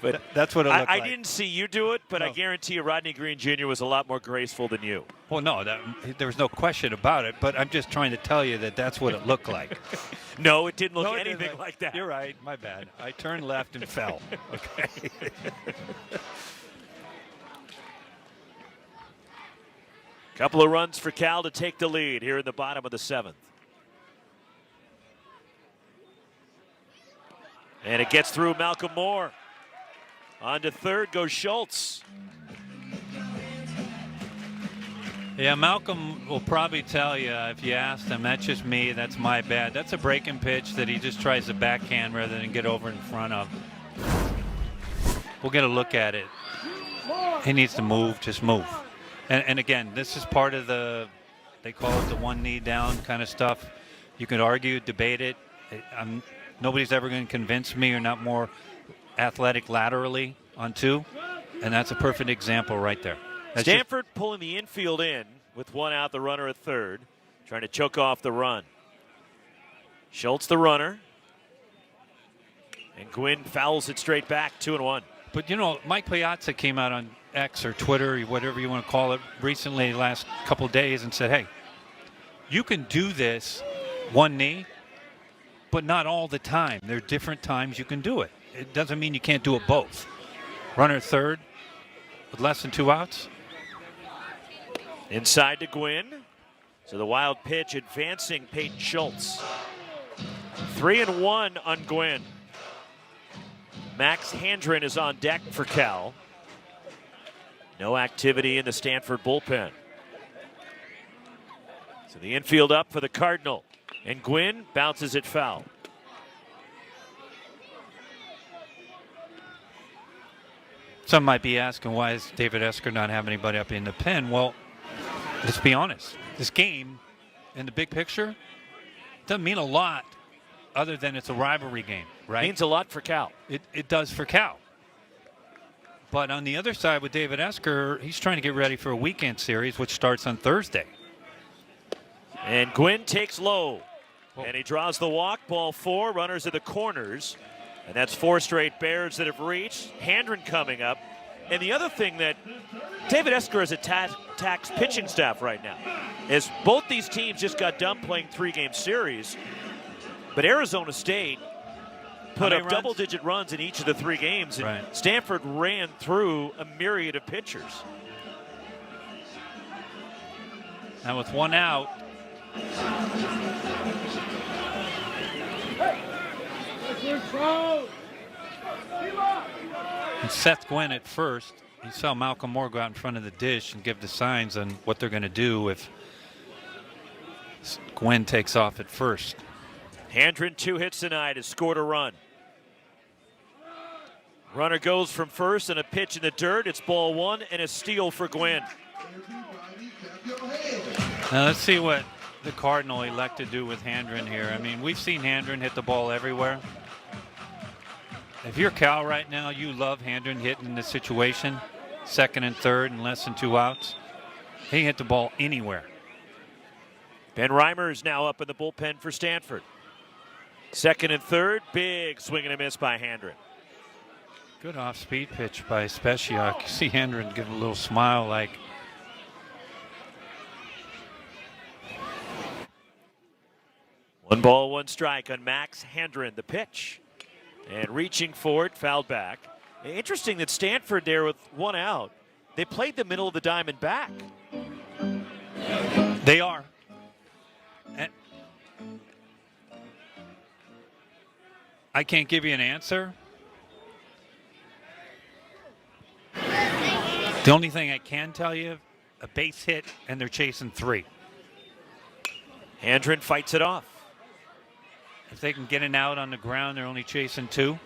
Speaker 2: But that's what it looked like.
Speaker 1: I didn't see you do it, but
Speaker 2: No.
Speaker 1: I guarantee you Rodney Green Jr. was a lot more graceful than you.
Speaker 2: Well, no, there was no question about it, but I'm just trying to tell you that that's what it looked like.
Speaker 1: No, it didn't look
Speaker 2: No, it
Speaker 1: anything
Speaker 2: didn't.
Speaker 1: like that.
Speaker 2: You're right, my bad. I turned left and fell. Okay.
Speaker 1: Couple of runs for Cal to take the lead here in the bottom of the 7th. And it gets through Malcolm Moore. On to third goes Schultz.
Speaker 2: Yeah, Malcolm will probably tell you if you asked him, that's just me, that's my bad. That's a breaking pitch that he just tries to backhand rather than get over in front of. We'll get a look at it. He needs to move, just move. And again, this is part of they call it the one knee down kind of stuff. You can argue, debate it. Nobody's ever going to convince me you're not more athletic laterally on two. And that's a perfect example right there. That's
Speaker 1: Stanford pulling the infield in with one out, the runner at third, trying to choke off the run. Schultz the runner. And Gwynn fouls it straight back, 2-1.
Speaker 2: But, you know, Mike Piazza came out on X or Twitter, or whatever you want to call it, recently, last couple of days, and said, hey, you can do this one knee, but not all the time. There are different times you can do it. It doesn't mean you can't do it both. Runner third with less than 2 outs.
Speaker 1: Inside to Gwynn. So the wild pitch advancing Peyton Schultz. 3-1 on Gwynn. Max Handren is on deck for Cal. No activity in the Stanford bullpen. So the infield up for the Cardinal. And Gwynn bounces it foul.
Speaker 2: Some might be asking, why is David Esker not have anybody up in the pen? Well, let's be honest. This game, in the big picture, doesn't mean a lot other than it's a rivalry game, right?
Speaker 1: Means a lot for Cal.
Speaker 2: It does for Cal. But on the other side with David Esker, he's trying to get ready for a weekend series, which starts on Thursday.
Speaker 1: And Gwynn takes low. And he draws the walk. Ball 4. Runners at the corners. And that's 4 straight Bears that have reached. Handren coming up. And the other thing that David Esker has a taxed pitching staff right now is both these teams just got done playing 3-game series. But Arizona State put up double-digit runs in each of the 3 games. And
Speaker 2: right.
Speaker 1: Stanford ran through a myriad of pitchers.
Speaker 2: Now with 1 out, and Seth Gwynn at first. You saw Malcolm Moore go out in front of the dish and give the signs on what they're going to do if Gwynn takes off at first.
Speaker 1: Handren, 2 hits tonight, has scored a run. Runner goes from first and a pitch in the dirt. It's ball 1 and a steal for Gwynn.
Speaker 2: Now let's see what the Cardinal elect to do with Handren here. I mean, we've seen Handren hit the ball everywhere. If you're Cal right now, you love Handren hitting in this situation, second and third and less than 2 outs. He can hit the ball anywhere.
Speaker 1: Ben Reimer is now up in the bullpen for Stanford. Second and third, big swing and a miss by Handren.
Speaker 2: Good off-speed pitch by Speciak. You see Handren give a little smile like.
Speaker 1: One ball, 1 strike on Max Handren, the pitch. And reaching for it, fouled back. Interesting that Stanford there with 1 out. They played the middle of the diamond back.
Speaker 2: They are. And I can't give you an answer. The only thing I can tell you, a base hit and they're chasing 3.
Speaker 1: Handren fights it off.
Speaker 2: If they can get an out on the ground, they're only chasing 2.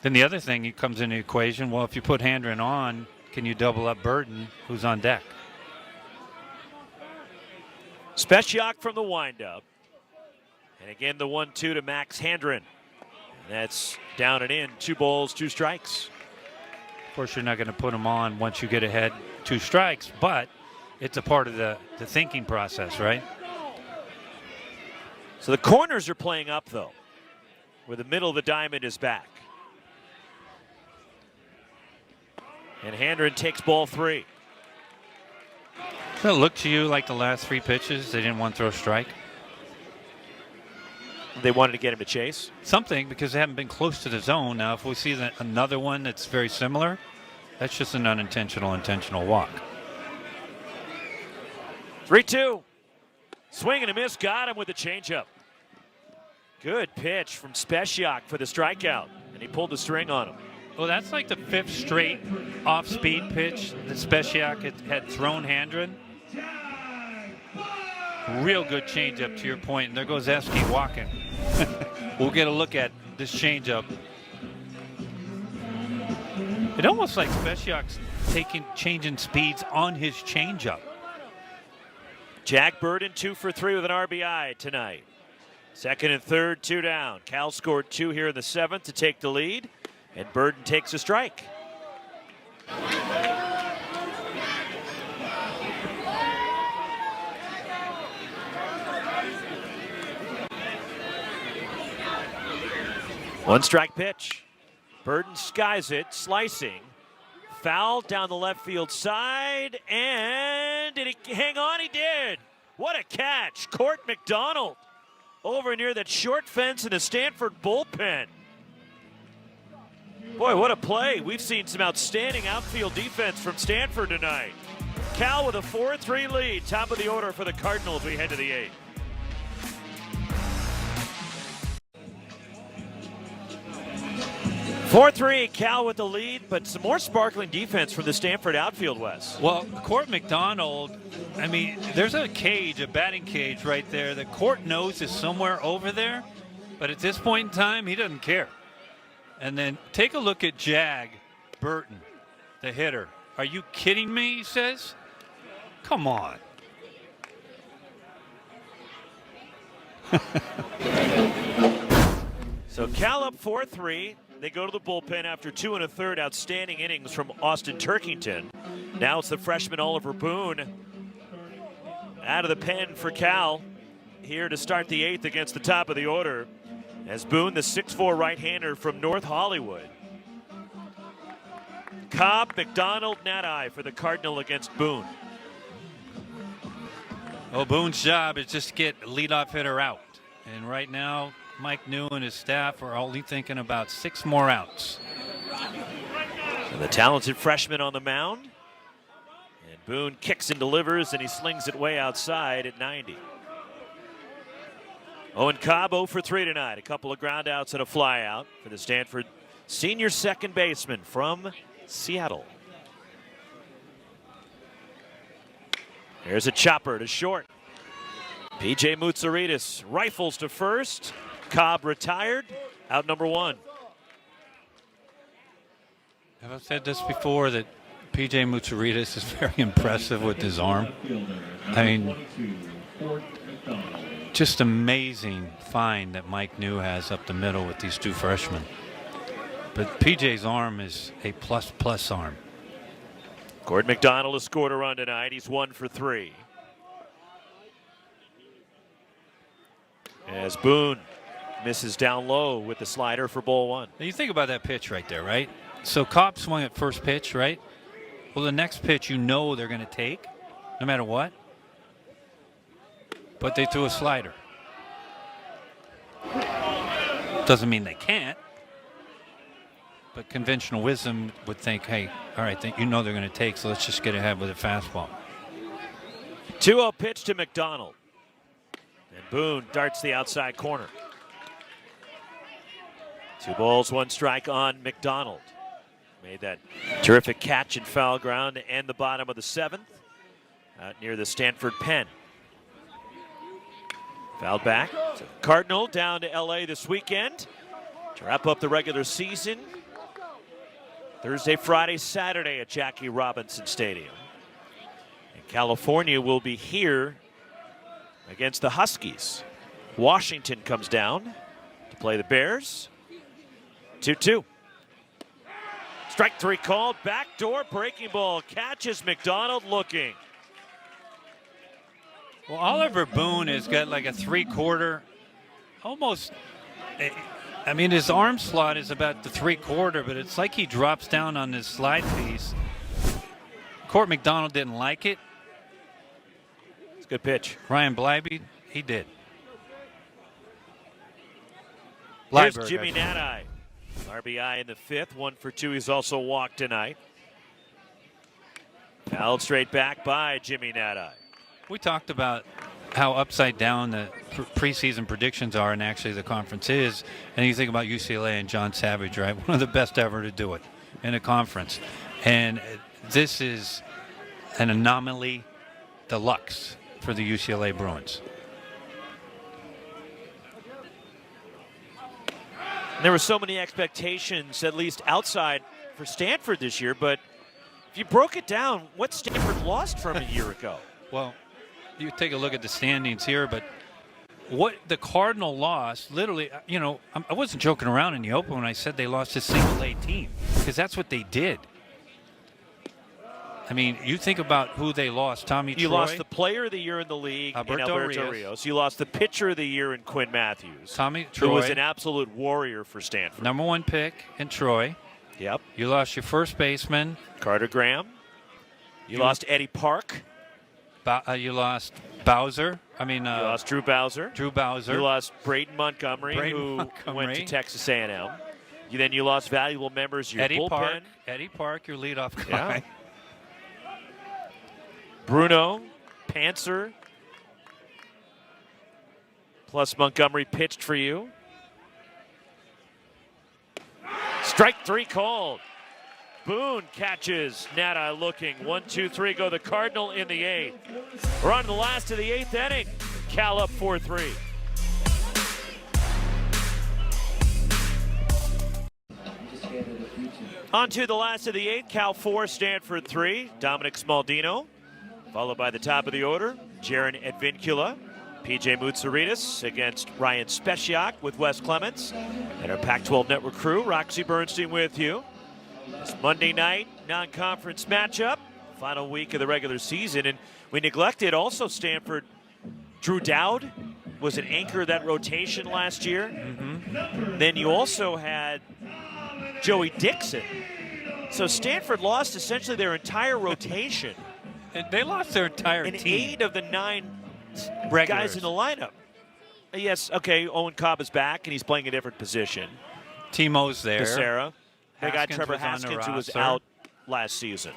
Speaker 2: Then the other thing comes in the equation, well, if you put Handren on, can you double up Burton, who's on deck?
Speaker 1: Speciak from the windup. And again, the 1-2 to Max Handren. And that's down and in. 2 balls, 2 strikes.
Speaker 2: Of course, you're not going to put him on once you get ahead 2 strikes, but it's a part of the thinking process, right?
Speaker 1: So the corners are playing up, though, where the middle of the diamond is back. And Handren takes ball 3.
Speaker 2: Does it look to you like the last 3 pitches, they didn't want to throw a strike?
Speaker 1: They wanted to get him to chase?
Speaker 2: Something, because they haven't been close to the zone. Now, if we see another one that's very similar, that's just an intentional walk.
Speaker 1: 3-2. Swing and a miss, got him with the changeup. Good pitch from Speciak for the strikeout, and he pulled the string on him.
Speaker 2: Well, that's like the 5th straight off-speed pitch that Speciak had thrown Handren. Real good changeup to your point, and there goes Eske walking. We'll get a look at this changeup. It almost like Speciak's changing speeds on his changeup.
Speaker 1: Jack Burton 2 for 3 with an RBI tonight. Second and third, 2 down. Cal scored 2 here in the 7th to take the lead, and Burton takes a strike. One strike pitch. Burton skies it, slicing. Foul down the left field side, and did he hang on? He did. What a catch. Court McDonald over near that short fence in the Stanford bullpen. Boy, what a play. We've seen some outstanding outfield defense from Stanford tonight. Cal with a 4-3 lead, top of the order for the Cardinals. We head to the 8th. (4-3) Cal with the lead, but some more sparkling defense from the Stanford outfield, Wes.
Speaker 2: Well, Court McDonald, I mean, there's a cage, a batting cage right there that Court knows is somewhere over there, but at this point in time, he doesn't care. And then take a look at Jag Burton, the hitter. Are you kidding me, he says? Come on.
Speaker 1: So Cal up 4-3. They go to the bullpen after 2 1/3 outstanding innings from Austin Turkington. Now it's the freshman Oliver Boone out of the pen for Cal here to start the 8th against the top of the order, as Boone, the 6'4" right-hander from North Hollywood. Cobb, McDonald, Nadai for the Cardinal against Boone.
Speaker 2: Well, Boone's job is just to get leadoff hitter out. And right now, Mike New and his staff are only thinking about 6 more outs.
Speaker 1: And the talented freshman on the mound. And Boone kicks and delivers, and he slings it way outside at 90. Owen Cobb 0 for 3 tonight. A couple of ground outs and a fly out for the Stanford senior second baseman from Seattle. There's a chopper to short. P.J. Moutsouridis rifles to first. Cobb retired, out number 1.
Speaker 2: Have I said this before, that P.J. Moutsouridis is very impressive with his arm? I mean, just amazing find that Mike New has up the middle with these 2 freshmen. But P.J.'s arm is a plus arm.
Speaker 1: Gordon McDonald has scored a run tonight. He's 1 for 3. As Boone misses down low with the slider for ball 1.
Speaker 2: Now you think about that pitch right there, right? So Cobb swung at first pitch, right? Well, the next pitch you know they're going to take, no matter what. But they threw a slider. Doesn't mean they can't. But conventional wisdom would think, hey, all right, you know they're going to take, so let's just get ahead with a fastball.
Speaker 1: 2-0 pitch to McDonald. And Boone darts the outside corner. 2 balls, 1 strike on McDonald. Made that terrific catch in foul ground to end the bottom of the 7th out near the Stanford pen. Fouled back. So Cardinal down to L.A. this weekend to wrap up the regular season. Thursday, Friday, Saturday at Jackie Robinson Stadium. And California will be here against the Huskies. Washington comes down to play the Bears. 2-2. Strike 3 called. Backdoor breaking ball. Catches McDonald looking.
Speaker 2: Well, Oliver Boone has got like a 3/4, almost. I mean, his arm slot is about the 3/4, but it's like he drops down on this slide piece. Court McDonald didn't like it.
Speaker 1: It's a good pitch.
Speaker 2: Ryan Blybe, he did.
Speaker 1: Here's Jimmy Nadai. RBI in the 5th, 1 for 2. He's also walked tonight. Fouled straight back by Jimmy Nadai.
Speaker 2: We talked about how upside down the preseason predictions are and actually the conference is. And you think about UCLA and John Savage, right? One of the best ever to do it in a conference. And this is an anomaly deluxe for the UCLA Bruins.
Speaker 1: There were so many expectations, at least outside, for Stanford this year, but if you broke it down, what Stanford lost from a year ago?
Speaker 2: Well, you take a look at the standings here, but what the Cardinal lost, literally, you know, I wasn't joking around in the open when I said they lost a single-A team, because that's what they did. I mean, you think about who they lost. Tommy Troy.
Speaker 1: You lost the player of the year in the league in Alberto Rios. You lost the pitcher of the year in Quinn Matthews.
Speaker 2: Tommy Troy.
Speaker 1: Who was an absolute warrior for Stanford.
Speaker 2: #1 pick in Troy.
Speaker 1: Yep.
Speaker 2: You lost your first baseman.
Speaker 1: Carter Graham. You lost Eddie Park.
Speaker 2: You lost Bowser. You
Speaker 1: lost Drew Bowser.
Speaker 2: Drew Bowser.
Speaker 1: You lost Braden Montgomery, who went to Texas A&M. Then you lost valuable members of your
Speaker 2: Eddie
Speaker 1: bullpen.
Speaker 2: Park. Eddie Park, your leadoff guy.
Speaker 1: Yeah. Bruno, Panther, plus Montgomery pitched for you. Strike 3 called. Boone catches. Nada looking. 1, 2, 3 go the Cardinal in the 8th. We're on the last of the 8th inning. Cal up 4-3. On to the last of the 8th. Cal 4, Stanford 3. Dominic Smaldino. Followed by the top of the order, Jaron Advincula, PJ Moutsouridis against Ryan Speciak with Wes Clements, and our Pac-12 Network crew, Roxy Bernstein with you. This Monday night non-conference matchup, final week of the regular season, and we neglected also Stanford. Drew Dowd was an anchor of that rotation last year. Then you also had Joey Dixon. So Stanford lost essentially their entire rotation.
Speaker 2: They lost their entire team.
Speaker 1: 8 of the 9
Speaker 2: regulars
Speaker 1: guys in the lineup. Yes, okay, Owen Cobb is back, and he's playing a different position.
Speaker 2: Timo's there.
Speaker 1: Becerra. They got
Speaker 2: Haskins
Speaker 1: Trevor
Speaker 2: was on the
Speaker 1: Haskins, who was
Speaker 2: roster.
Speaker 1: out last season.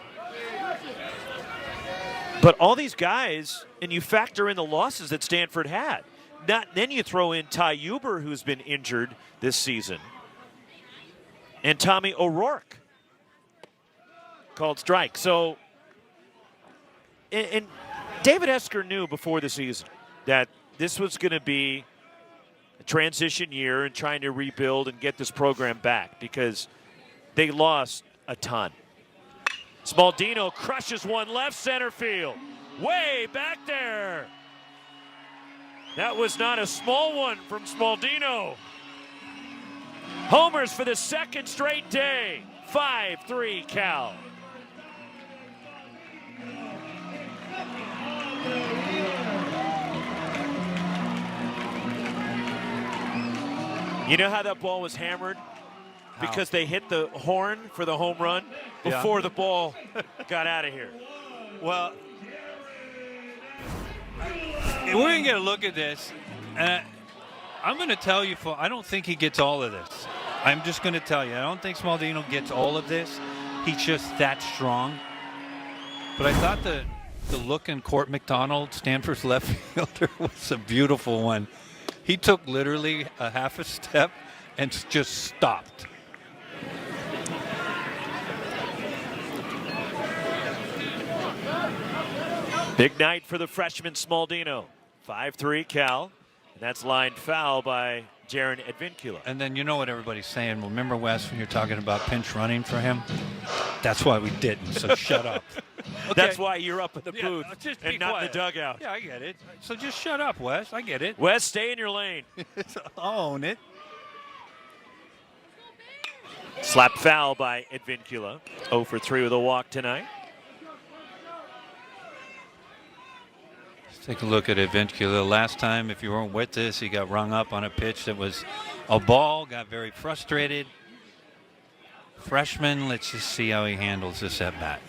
Speaker 1: But all these guys, and you factor in the losses that Stanford had. Then you throw in Ty Huber, who's been injured this season, and Tommy O'Rourke called strike. So, and David Esker knew before the season that this was going to be a transition year and trying to rebuild and get this program back because they lost a ton. Smaldino crushes one left center field. Way back there. That was not a small one from Smaldino. Homers for the second straight day. 5-3 Cal. You know how that ball was hammered? Because they hit the horn for the home run before the ball got out of here.
Speaker 2: Well, we're going to get a look at this. I'm going to tell you, I don't think he gets all of this. I'm just going to tell you, I don't think Smaldino gets all of this. He's just that strong. But I thought the look in Court McDonald, Stanford's left fielder, was a beautiful one. He took literally a half a step and just stopped.
Speaker 1: Big night for the freshman Smaldino. 5-3 Cal. And that's lined foul by Jaron Advincula.
Speaker 2: And then you know what everybody's saying. Well, remember, Wes, when you're talking about pinch running for him? That's why we didn't, so shut up. Okay.
Speaker 1: That's why you're up in the booth
Speaker 2: and
Speaker 1: not
Speaker 2: quiet.
Speaker 1: in the dugout.
Speaker 2: Yeah, I get it. So just shut up, Wes. I get it.
Speaker 1: Wes, stay in your lane.
Speaker 2: Own it.
Speaker 1: Slap foul by Advincula. 0 for 3 with a walk tonight.
Speaker 2: Let's take a look at Advincula. Last time, if you weren't with this, he got rung up on a pitch that was a ball, got very frustrated. Freshman, let's just see how he handles this at bat.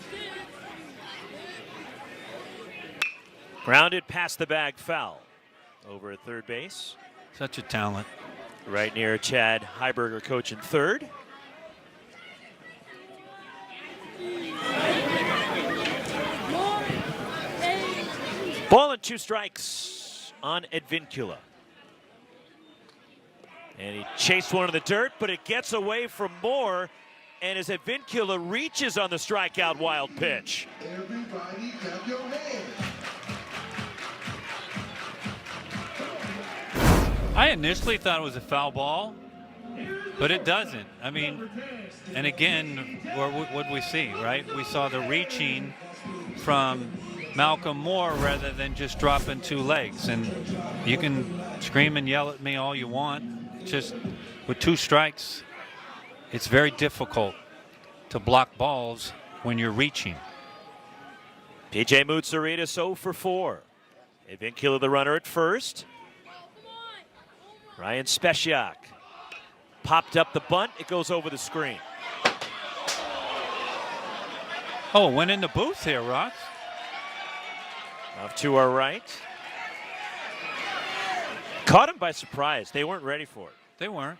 Speaker 1: Grounded past the bag, foul. Over at third base.
Speaker 2: Such a talent.
Speaker 1: Right near Chad Heiberger, coach in third. Ball and 2 strikes. on Advincula. And he chased one in the dirt, but it gets away from Moore. And as Advincula reaches on the strikeout wild pitch.
Speaker 3: Everybody clap your hands.
Speaker 2: I initially thought it was a foul ball, but it doesn't. I mean, and again, what we see, right? We saw the reaching from Malcolm Moore rather than just dropping 2 legs. And you can scream and yell at me all you want. It's just with 2 strikes, it's very difficult to block balls when you're reaching.
Speaker 1: P.J. Mutsaritas 0 for 4. Advincula the runner at first. Ryan Speciak popped up the bunt. It goes over the screen.
Speaker 2: Oh, went in the booth here, Ross.
Speaker 1: Off to our right. Caught him by surprise. They weren't ready for it.
Speaker 2: They weren't.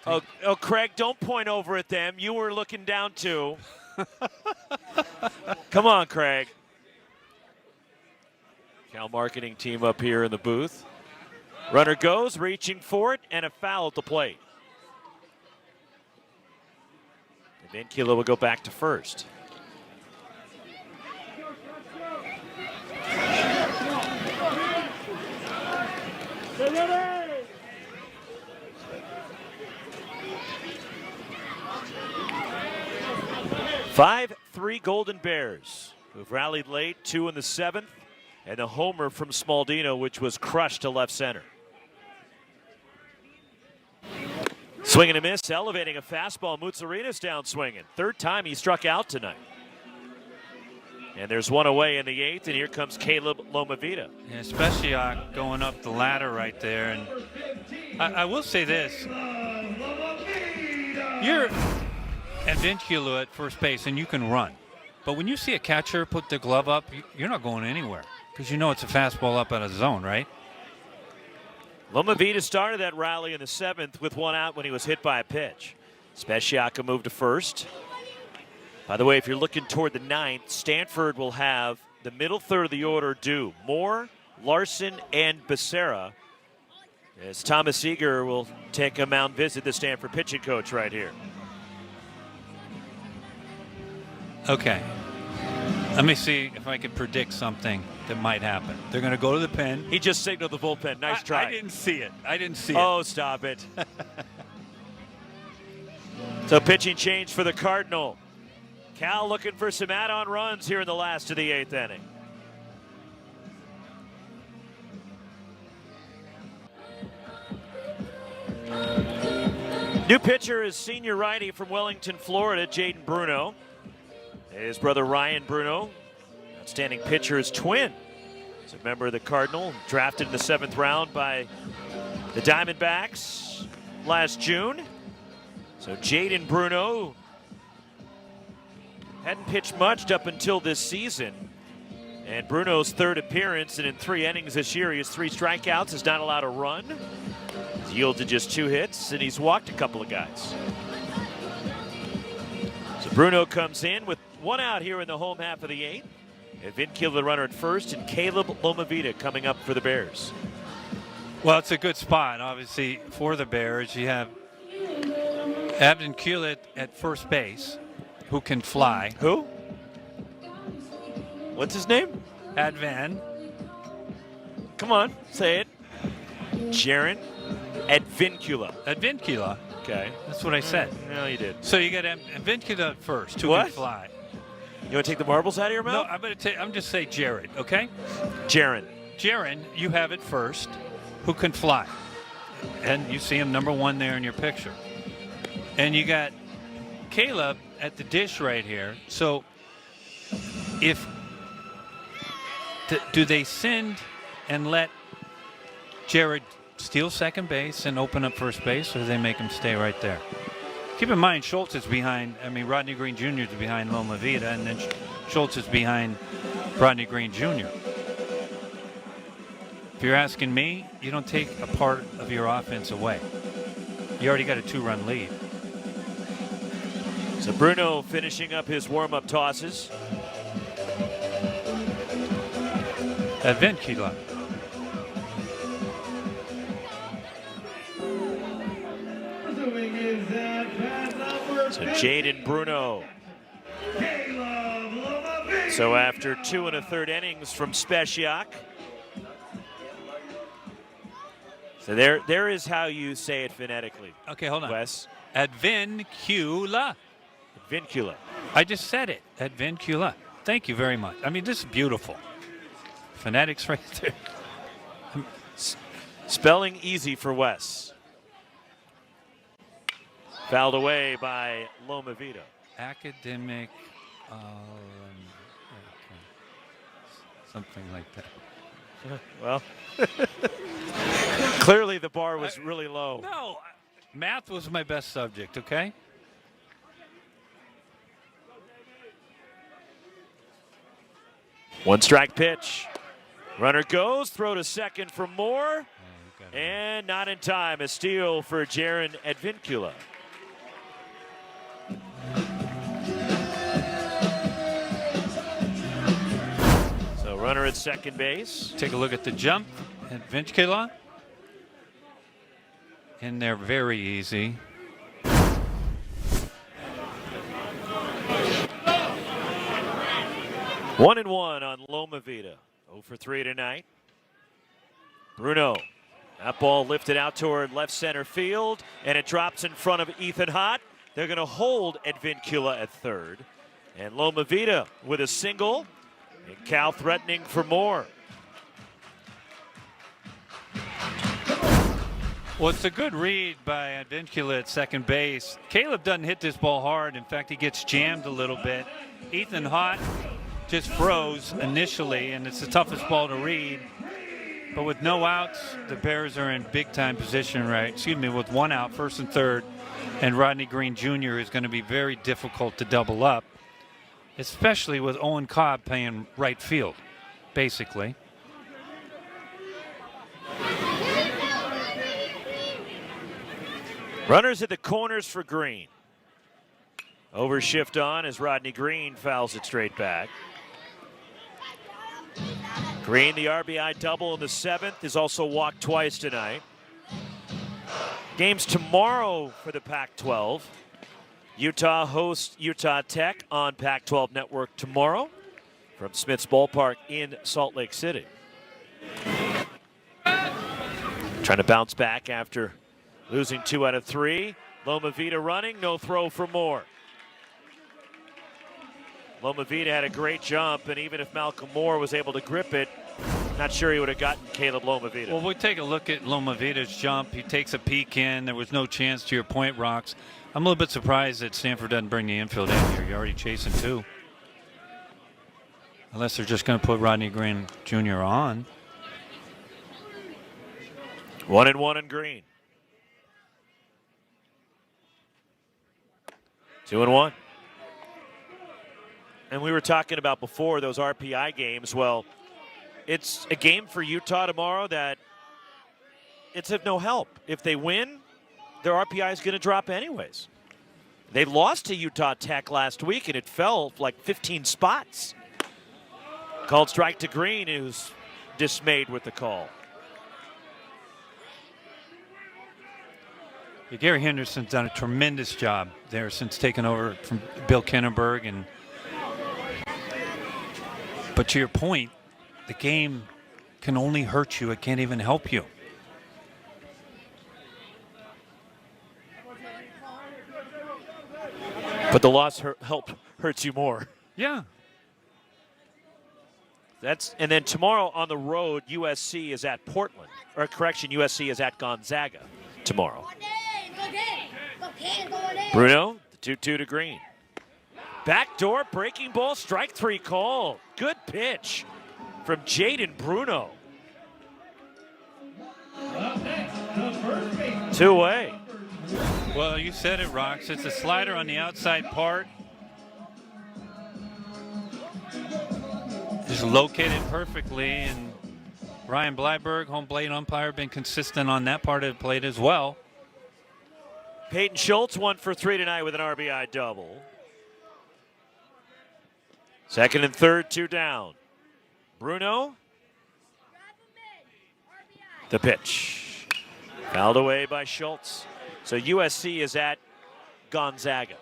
Speaker 1: Oh, Craig, don't point over at them. You were looking down too. Come on, Craig. Cal marketing team up here in the booth. Runner goes, reaching for it, and a foul at the plate. Advincula will go back to first. Five, 3 Golden Bears, who've rallied late, 2 in the 7th, and a homer from Smaldino, which was crushed to left center. Swing and a miss, elevating a fastball. Mutsaritas down swinging. 3rd time he struck out tonight. And there's 1 away in the 8th, and here comes Caleb Lomavita.
Speaker 2: Yeah, Speciak going up the ladder right there. And I will say this. You're Advincula at first base, and you can run. But when you see a catcher put the glove up, you're not going anywhere because you know it's a fastball up out of zone, right?
Speaker 1: Lomavita started that rally in the 7th with 1 out when he was hit by a pitch. Speciak moved to first. By the way, if you're looking toward the 9th, Stanford will have the middle third of the order due. Moore, Larson, and Becerra. As Thomas Eager will take a mound visit, the Stanford pitching coach right here.
Speaker 2: Okay. Let me see if I can predict something that might happen. They're going to go to the pen.
Speaker 1: He just signaled the bullpen. Nice try.
Speaker 2: I didn't see it.
Speaker 1: Oh, stop it. So pitching change for the Cardinal. Cal looking for some add-on runs here in the last of the 8th inning. New pitcher is senior righty from Wellington, Florida, Jaden Bruno. His brother Ryan Bruno, outstanding pitcher, his twin. He's a member of the Cardinal, drafted in the 7th round by the Diamondbacks last June. So Jaden Bruno hadn't pitched much up until this season. And Bruno's 3rd appearance, and in 3 innings this year, he has 3 strikeouts, has not allowed a run. He's yielded just 2 hits, and he's walked a couple of guys. So Bruno comes in with 1 out here in the home half of the 8th. Advincula the runner at first, and Caleb Lomavita coming up for the Bears.
Speaker 2: Well, it's a good spot, obviously, for the Bears. You have Advincula at first base, who can fly.
Speaker 1: Who? What's his name?
Speaker 2: Advan.
Speaker 1: Come on, say it. Jaron Advincula.
Speaker 2: Advincula.
Speaker 1: Okay.
Speaker 2: That's what I said.
Speaker 1: No, you did.
Speaker 2: So you got Advincula first, who
Speaker 1: What?
Speaker 2: can fly.
Speaker 1: You want to take the marbles out of your
Speaker 2: No,
Speaker 1: mouth?
Speaker 2: I'm just say Jared, okay?
Speaker 1: Jaron.
Speaker 2: Jaron, you have it first, who can fly. And you see him number 1 there in your picture. And you got Caleb at the dish right here. So if do they send and let Jared steal second base and open up first base, or do they make him stay right there? Keep in mind, Schultz is behind, Rodney Green Jr. is behind Lomavita, and then Schultz is behind Rodney Green Jr. If you're asking me, you don't take a part of your offense away. You already got a 2-run lead.
Speaker 1: So Bruno finishing up his warm-up tosses.
Speaker 2: Advincula.
Speaker 3: Pursuing is pass number
Speaker 1: So
Speaker 3: 50.
Speaker 1: Jaden Bruno.
Speaker 3: Caleb Lomavidi.
Speaker 1: So after 2 1/3 innings from Speciak. So there is how you say it phonetically,
Speaker 2: Okay, hold on.
Speaker 1: Wes.
Speaker 2: Advincula.
Speaker 1: Vincula.
Speaker 2: I just said it. Advincula. Thank you very much. I mean, this is beautiful. Phonetics right there.
Speaker 1: Spelling easy for Wes. Fouled away by Loma Vida.
Speaker 2: Academic. Okay. Something like that.
Speaker 1: Well, clearly the bar was really low.
Speaker 2: No, math was my best subject, okay?
Speaker 1: One strike pitch. Runner goes, throw to second for more, and not in time. A steal for Jaron Advincula. So runner at second base.
Speaker 2: Take a look at the jump at Advincula. And they're very easy.
Speaker 1: One and one on Loma Vida. 0 for 3 tonight. Bruno. That ball lifted out toward left center field, and it drops in front of Ethan Hott. They're going to hold Advincula at third. And Loma Vida with a single, and Cal threatening for more.
Speaker 2: Well, it's a good read by Advincula at second base. Caleb doesn't hit this ball hard. In fact, he gets jammed a little bit. Ethan Hott just froze initially, and it's the toughest ball to read. But with no outs, the Bears are in big-time position, right? Excuse me, with one out, first and third, and Rodney Green Jr. is going to be very difficult to double up, especially with Owen Cobb playing right field, basically.
Speaker 1: Runners at the corners for Green. Overshift on as Rodney Green fouls it straight back. Green, the RBI double in the 7th, is also walked twice tonight. Games tomorrow for the Pac-12. Utah hosts Utah Tech on Pac-12 Network tomorrow from Smith's Ballpark in Salt Lake City. Trying to bounce back after losing 2 out of 3. Loma Vida running, no throw for more. Loma Vida had a great jump, and even if Malcolm Moore was able to grip it, not sure he would have gotten Caleb Loma Vida.
Speaker 2: Well, we take a look at Loma Vida's jump. He takes a peek in. There was no chance, to your point, Rocks. I'm a little bit surprised that Stanford doesn't bring the infield in here. You're already chasing 2. Unless they're just going to put Rodney Green Jr. on.
Speaker 1: 1 and 1 in Green. 2 and 1. And we were talking about before those RPI games. Well, it's a game for Utah tomorrow that it's of no help. If they win, their RPI is going to drop anyways. They lost to Utah Tech last week, and it fell like 15 spots. Called strike to Green, who's dismayed with the call.
Speaker 2: Yeah, Gary Henderson's done a tremendous job there since taking over from Bill Kenneberg. But to your point, the game can only hurt you. It can't even help you.
Speaker 1: But the loss hurts you more.
Speaker 2: Yeah.
Speaker 1: And then tomorrow on the road, USC is at Portland. Or correction, USC is at Gonzaga tomorrow. Bruno, the 2-2 to Green. Backdoor breaking ball, strike 3 call. Good pitch from Jaden Bruno. 2 away.
Speaker 2: Well, you said it, Rox. It's a slider on the outside part. It's located perfectly, and Ryan Bleiberg, home plate umpire, been consistent on that part of the plate as well.
Speaker 1: Peyton Schultz 1 for 3 tonight with an RBI double. Second and third, 2 down. Bruno The pitch. Fouled away by Schultz. So USC is at Gonzaga.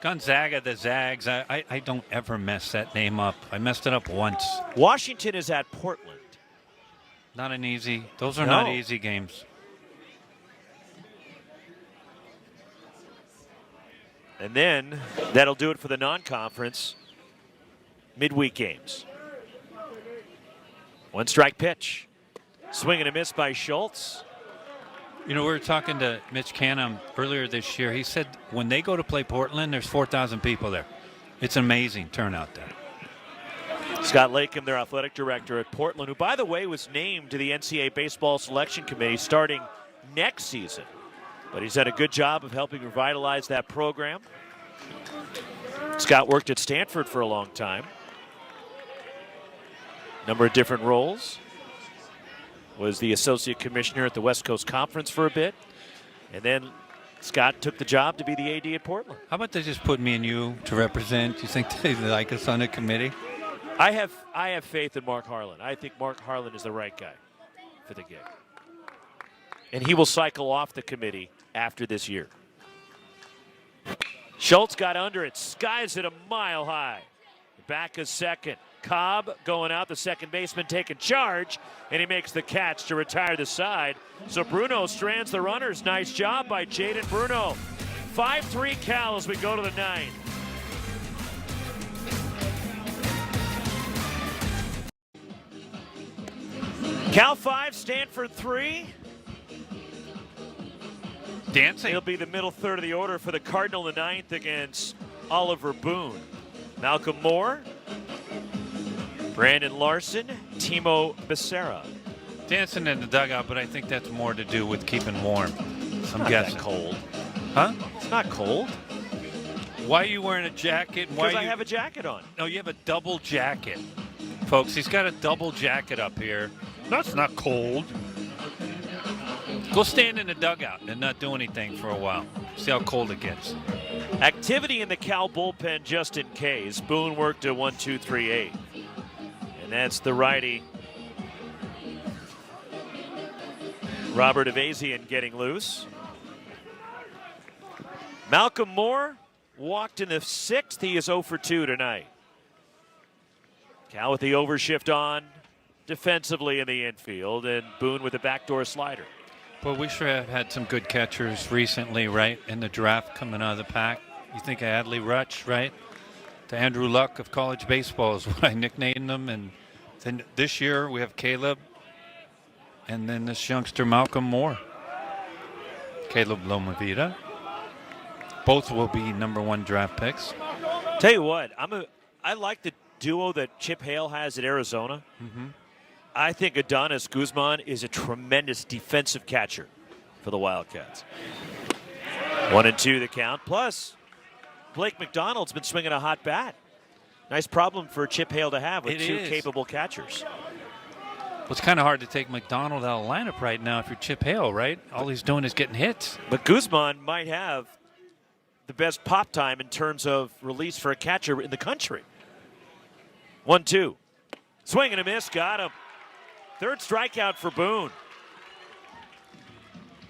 Speaker 2: Gonzaga, the Zags. I don't ever mess that name up. I messed it up once.
Speaker 1: Washington is at Portland.
Speaker 2: Not an easy. Those are
Speaker 1: No.
Speaker 2: not easy games.
Speaker 1: And then that'll do it for the non-conference midweek games. One strike pitch. Swing and a miss by Schultz.
Speaker 2: You know, we were talking to Mitch Canham earlier this year. He said when they go to play Portland, there's 4,000 people there. It's an amazing turnout there.
Speaker 1: Scott Lakem, their athletic director at Portland, who, by the way, was named to the NCAA Baseball Selection Committee starting next season. But he's done a good job of helping revitalize that program. Scott worked at Stanford for a long time. Number of different roles. Was the associate commissioner at the West Coast Conference for a bit. And then Scott took the job to be the AD at Portland.
Speaker 2: How about they just put me and you to represent? Do you think they like us on the committee?
Speaker 1: I have faith in Mark Harlan. I think Mark Harlan is the right guy for the gig. And he will cycle off the committee after this year. Schultz got under it, skies it a mile high. Back is second. Cobb going out, the second baseman taking charge, and he makes the catch to retire the side. So Bruno strands the runners. Nice job by Jaden Bruno. 5-3 Cal as we go to the ninth. Cal 5, Stanford 3.
Speaker 2: Dancing.
Speaker 1: It'll be the middle third of the order for the Cardinal in the ninth against Oliver Boone. Malcolm Moore, Brandon Larson, Timo Becerra.
Speaker 2: Dancing in the dugout, but I think that's more to do with keeping warm. I'm
Speaker 1: Not
Speaker 2: guessing.
Speaker 1: that cold.
Speaker 2: Huh?
Speaker 1: It's not cold.
Speaker 2: Why are you wearing a jacket? Why
Speaker 1: Because I
Speaker 2: you...
Speaker 1: have a jacket on.
Speaker 2: No, you have a double jacket. Folks, he's got a double jacket up here. That's not cold. Go stand in the dugout and not do anything for a while. See how cold it gets.
Speaker 1: Activity in the Cal bullpen just in case. Boone worked a 1-2-3-8. And that's the righty Robert Avazian getting loose. Malcolm Moore walked in the sixth. He is 0 for 2 tonight. Cal with the overshift on defensively in the infield, and Boone with a backdoor slider.
Speaker 2: Well, we sure have had some good catchers recently, right? In the draft coming out of the pack. You think of Adley Rutsch, right? The Andrew Luck of college baseball is what I nicknamed them. And then this year we have Caleb and then this youngster Malcolm Moore. Caleb Lomavita. Both will be #1 draft picks.
Speaker 1: Tell you what, I like the duo that Chip Hale has at Arizona.
Speaker 2: Mm-hmm.
Speaker 1: I think Adonis Guzman is a tremendous defensive catcher for the Wildcats. 1-2 the count. Plus, Blake McDonald's been swinging a hot bat. Nice problem for Chip Hale to have with two capable catchers.
Speaker 2: Well, it's kind of hard to take McDonald out of the lineup right now if you're Chip Hale, right? All he's doing is getting hits.
Speaker 1: But Guzman might have the best pop time in terms of release for a catcher in the country. 1-2. Swing and a miss. Got him. Third strikeout for Boone.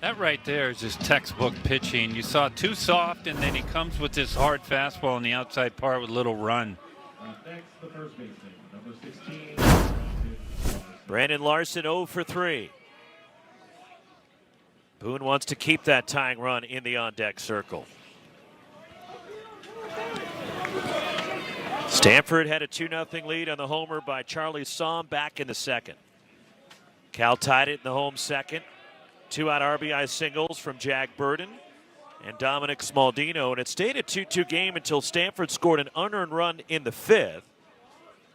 Speaker 2: That right there is just textbook pitching. You saw too soft, and then he comes with this hard fastball on the outside part with a little run.
Speaker 3: Next, the first baseman, number 16.
Speaker 1: Brandon Larson 0 for 3. Boone wants to keep that tying run in the on-deck circle. Stanford had a 2-0 lead on the homer by Charlie Somm back in the second. Cal tied it in the home second. 2-out RBI singles from Jack Burden and Dominic Smaldino. And it stayed a 2-2 game until Stanford scored an unearned run in the fifth.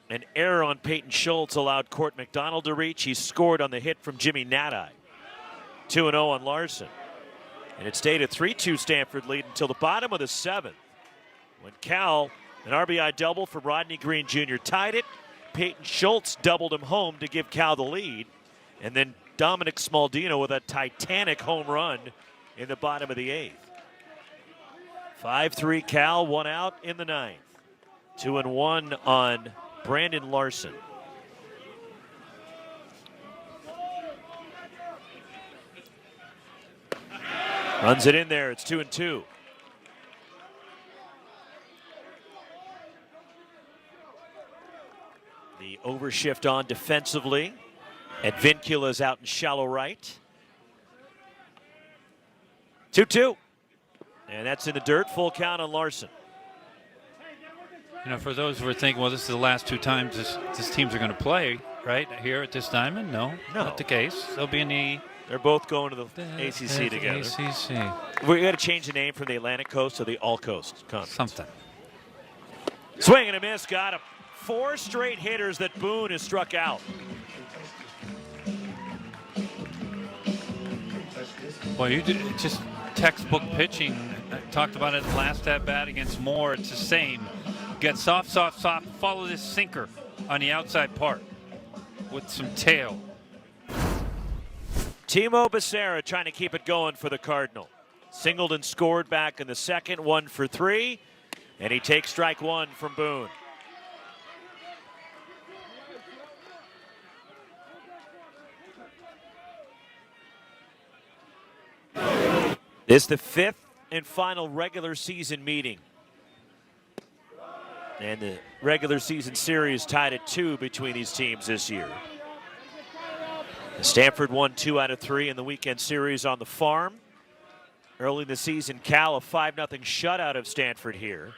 Speaker 1: An error on Peyton Schultz allowed Court McDonald to reach. He scored on the hit from Jimmy Nadai. 2-0 on Larson. And it stayed a 3-2 Stanford lead until the bottom of the seventh, when Cal, an RBI double from Rodney Green Jr., tied it. Peyton Schultz doubled him home to give Cal the lead. And then Dominic Smaldino with a titanic home run in the bottom of the eighth. 5-3 Cal, 1 out in the ninth. 2-1 on Brandon Larson. Runs it in there. It's 2-2. The overshift on defensively. Advincula's out in shallow right. 2-2. And that's in the dirt. Full count on Larson.
Speaker 2: You know, for those who are thinking, well, this is the last two times this teams are going to play, right, here at this diamond? No, not the case. They'll be in the...
Speaker 1: They're both going to the ACC together.
Speaker 2: ACC.
Speaker 1: We got to change the name from the Atlantic Coast to the All Coast Conference.
Speaker 2: Something.
Speaker 1: Swing and a miss. Got him. 4 straight hitters that Boone has struck out.
Speaker 2: Well, you did just textbook pitching. I talked about it last at bat against Moore. It's the same. Get soft, soft, soft. Follow this sinker on the outside part with some tail.
Speaker 1: Timo Becerra trying to keep it going for the Cardinal. Singled and scored back in the second, 1 for 3. And he takes strike 1 from Boone. This is the 5th and final regular season meeting. And the regular season series tied at 2 between these teams this year. Stanford won 2 out of 3 in the weekend series on the farm. Early in the season, Cal a 5-0 shutout of Stanford here.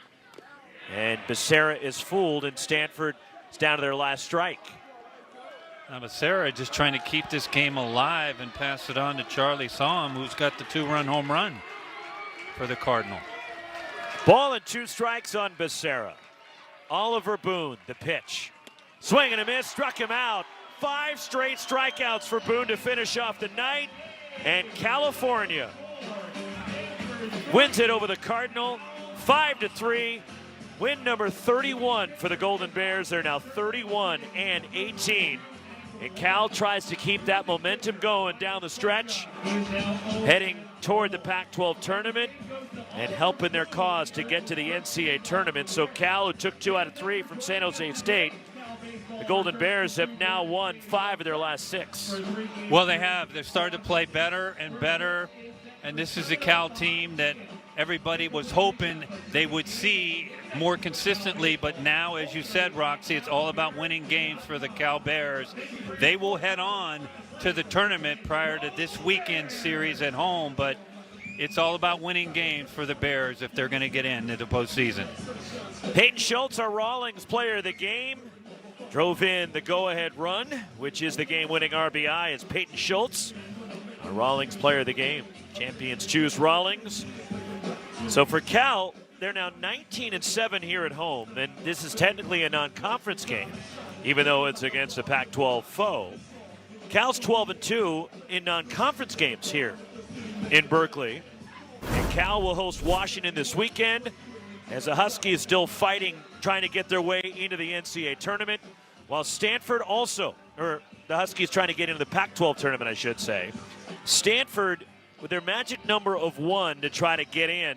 Speaker 1: And Becerra is fooled, and Stanford is down to their last strike.
Speaker 2: Now Becerra just trying to keep this game alive and pass it on to Charlie Somm, who's got the 2-run home run for the Cardinal.
Speaker 1: Ball and 2 strikes on Becerra. Oliver Boone, the pitch. Swing and a miss, struck him out. 5 straight strikeouts for Boone to finish off the night. And California wins it over the Cardinal, 5-3. Win number 31 for the Golden Bears. They're now 31-18. And Cal tries to keep that momentum going down the stretch, heading toward the Pac-12 tournament and helping their cause to get to the NCAA tournament. So Cal, who took 2 out of 3 from San Jose State, the Golden Bears have now won 5 of their last 6.
Speaker 2: Well, they have. They're starting to play better and better. And this is a Cal team that everybody was hoping they would see more consistently. But now, as you said, Roxy, it's all about winning games for the Cal Bears. They will head on to the tournament prior to this weekend series at home. But it's all about winning games for the Bears if they're going to get into the postseason.
Speaker 1: Peyton Schultz, our Rawlings player of the game, drove in the go-ahead run, which is the game-winning RBI. It's Peyton Schultz, our Rawlings player of the game. Champions choose Rawlings. So for Cal, they're now 19-7 here at home, and this is technically a non-conference game, even though it's against a Pac-12 foe. Cal's 12-2 in non-conference games here in Berkeley. And Cal will host Washington this weekend, as the Huskies still fighting, trying to get their way into the NCAA tournament, while Stanford also, or the Huskies trying to get into the Pac-12 tournament, I should say. Stanford, with their magic number of 1 to try to get in,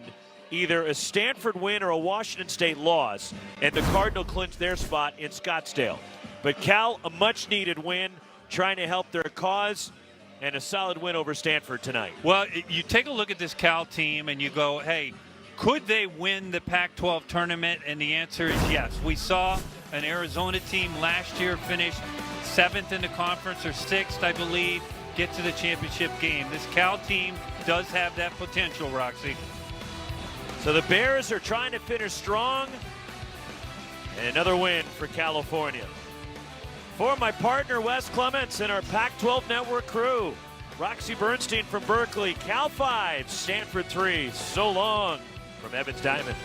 Speaker 1: either a Stanford win or a Washington State loss, and the Cardinal clinch their spot in Scottsdale. But Cal, a much-needed win, trying to help their cause, and a solid win over Stanford tonight.
Speaker 2: Well, you take a look at this Cal team and you go, hey, could they win the Pac-12 tournament? And the answer is yes. We saw an Arizona team last year finish 7th in the conference, or 6th, I believe, get to the championship game. This Cal team does have that potential, Roxy.
Speaker 1: So the Bears are trying to finish strong, and another win for California. For my partner, Wes Clements, and our Pac-12 Network crew, Roxy Bernstein from Berkeley, Cal 5, Stanford 3. So long from Evans Diamond.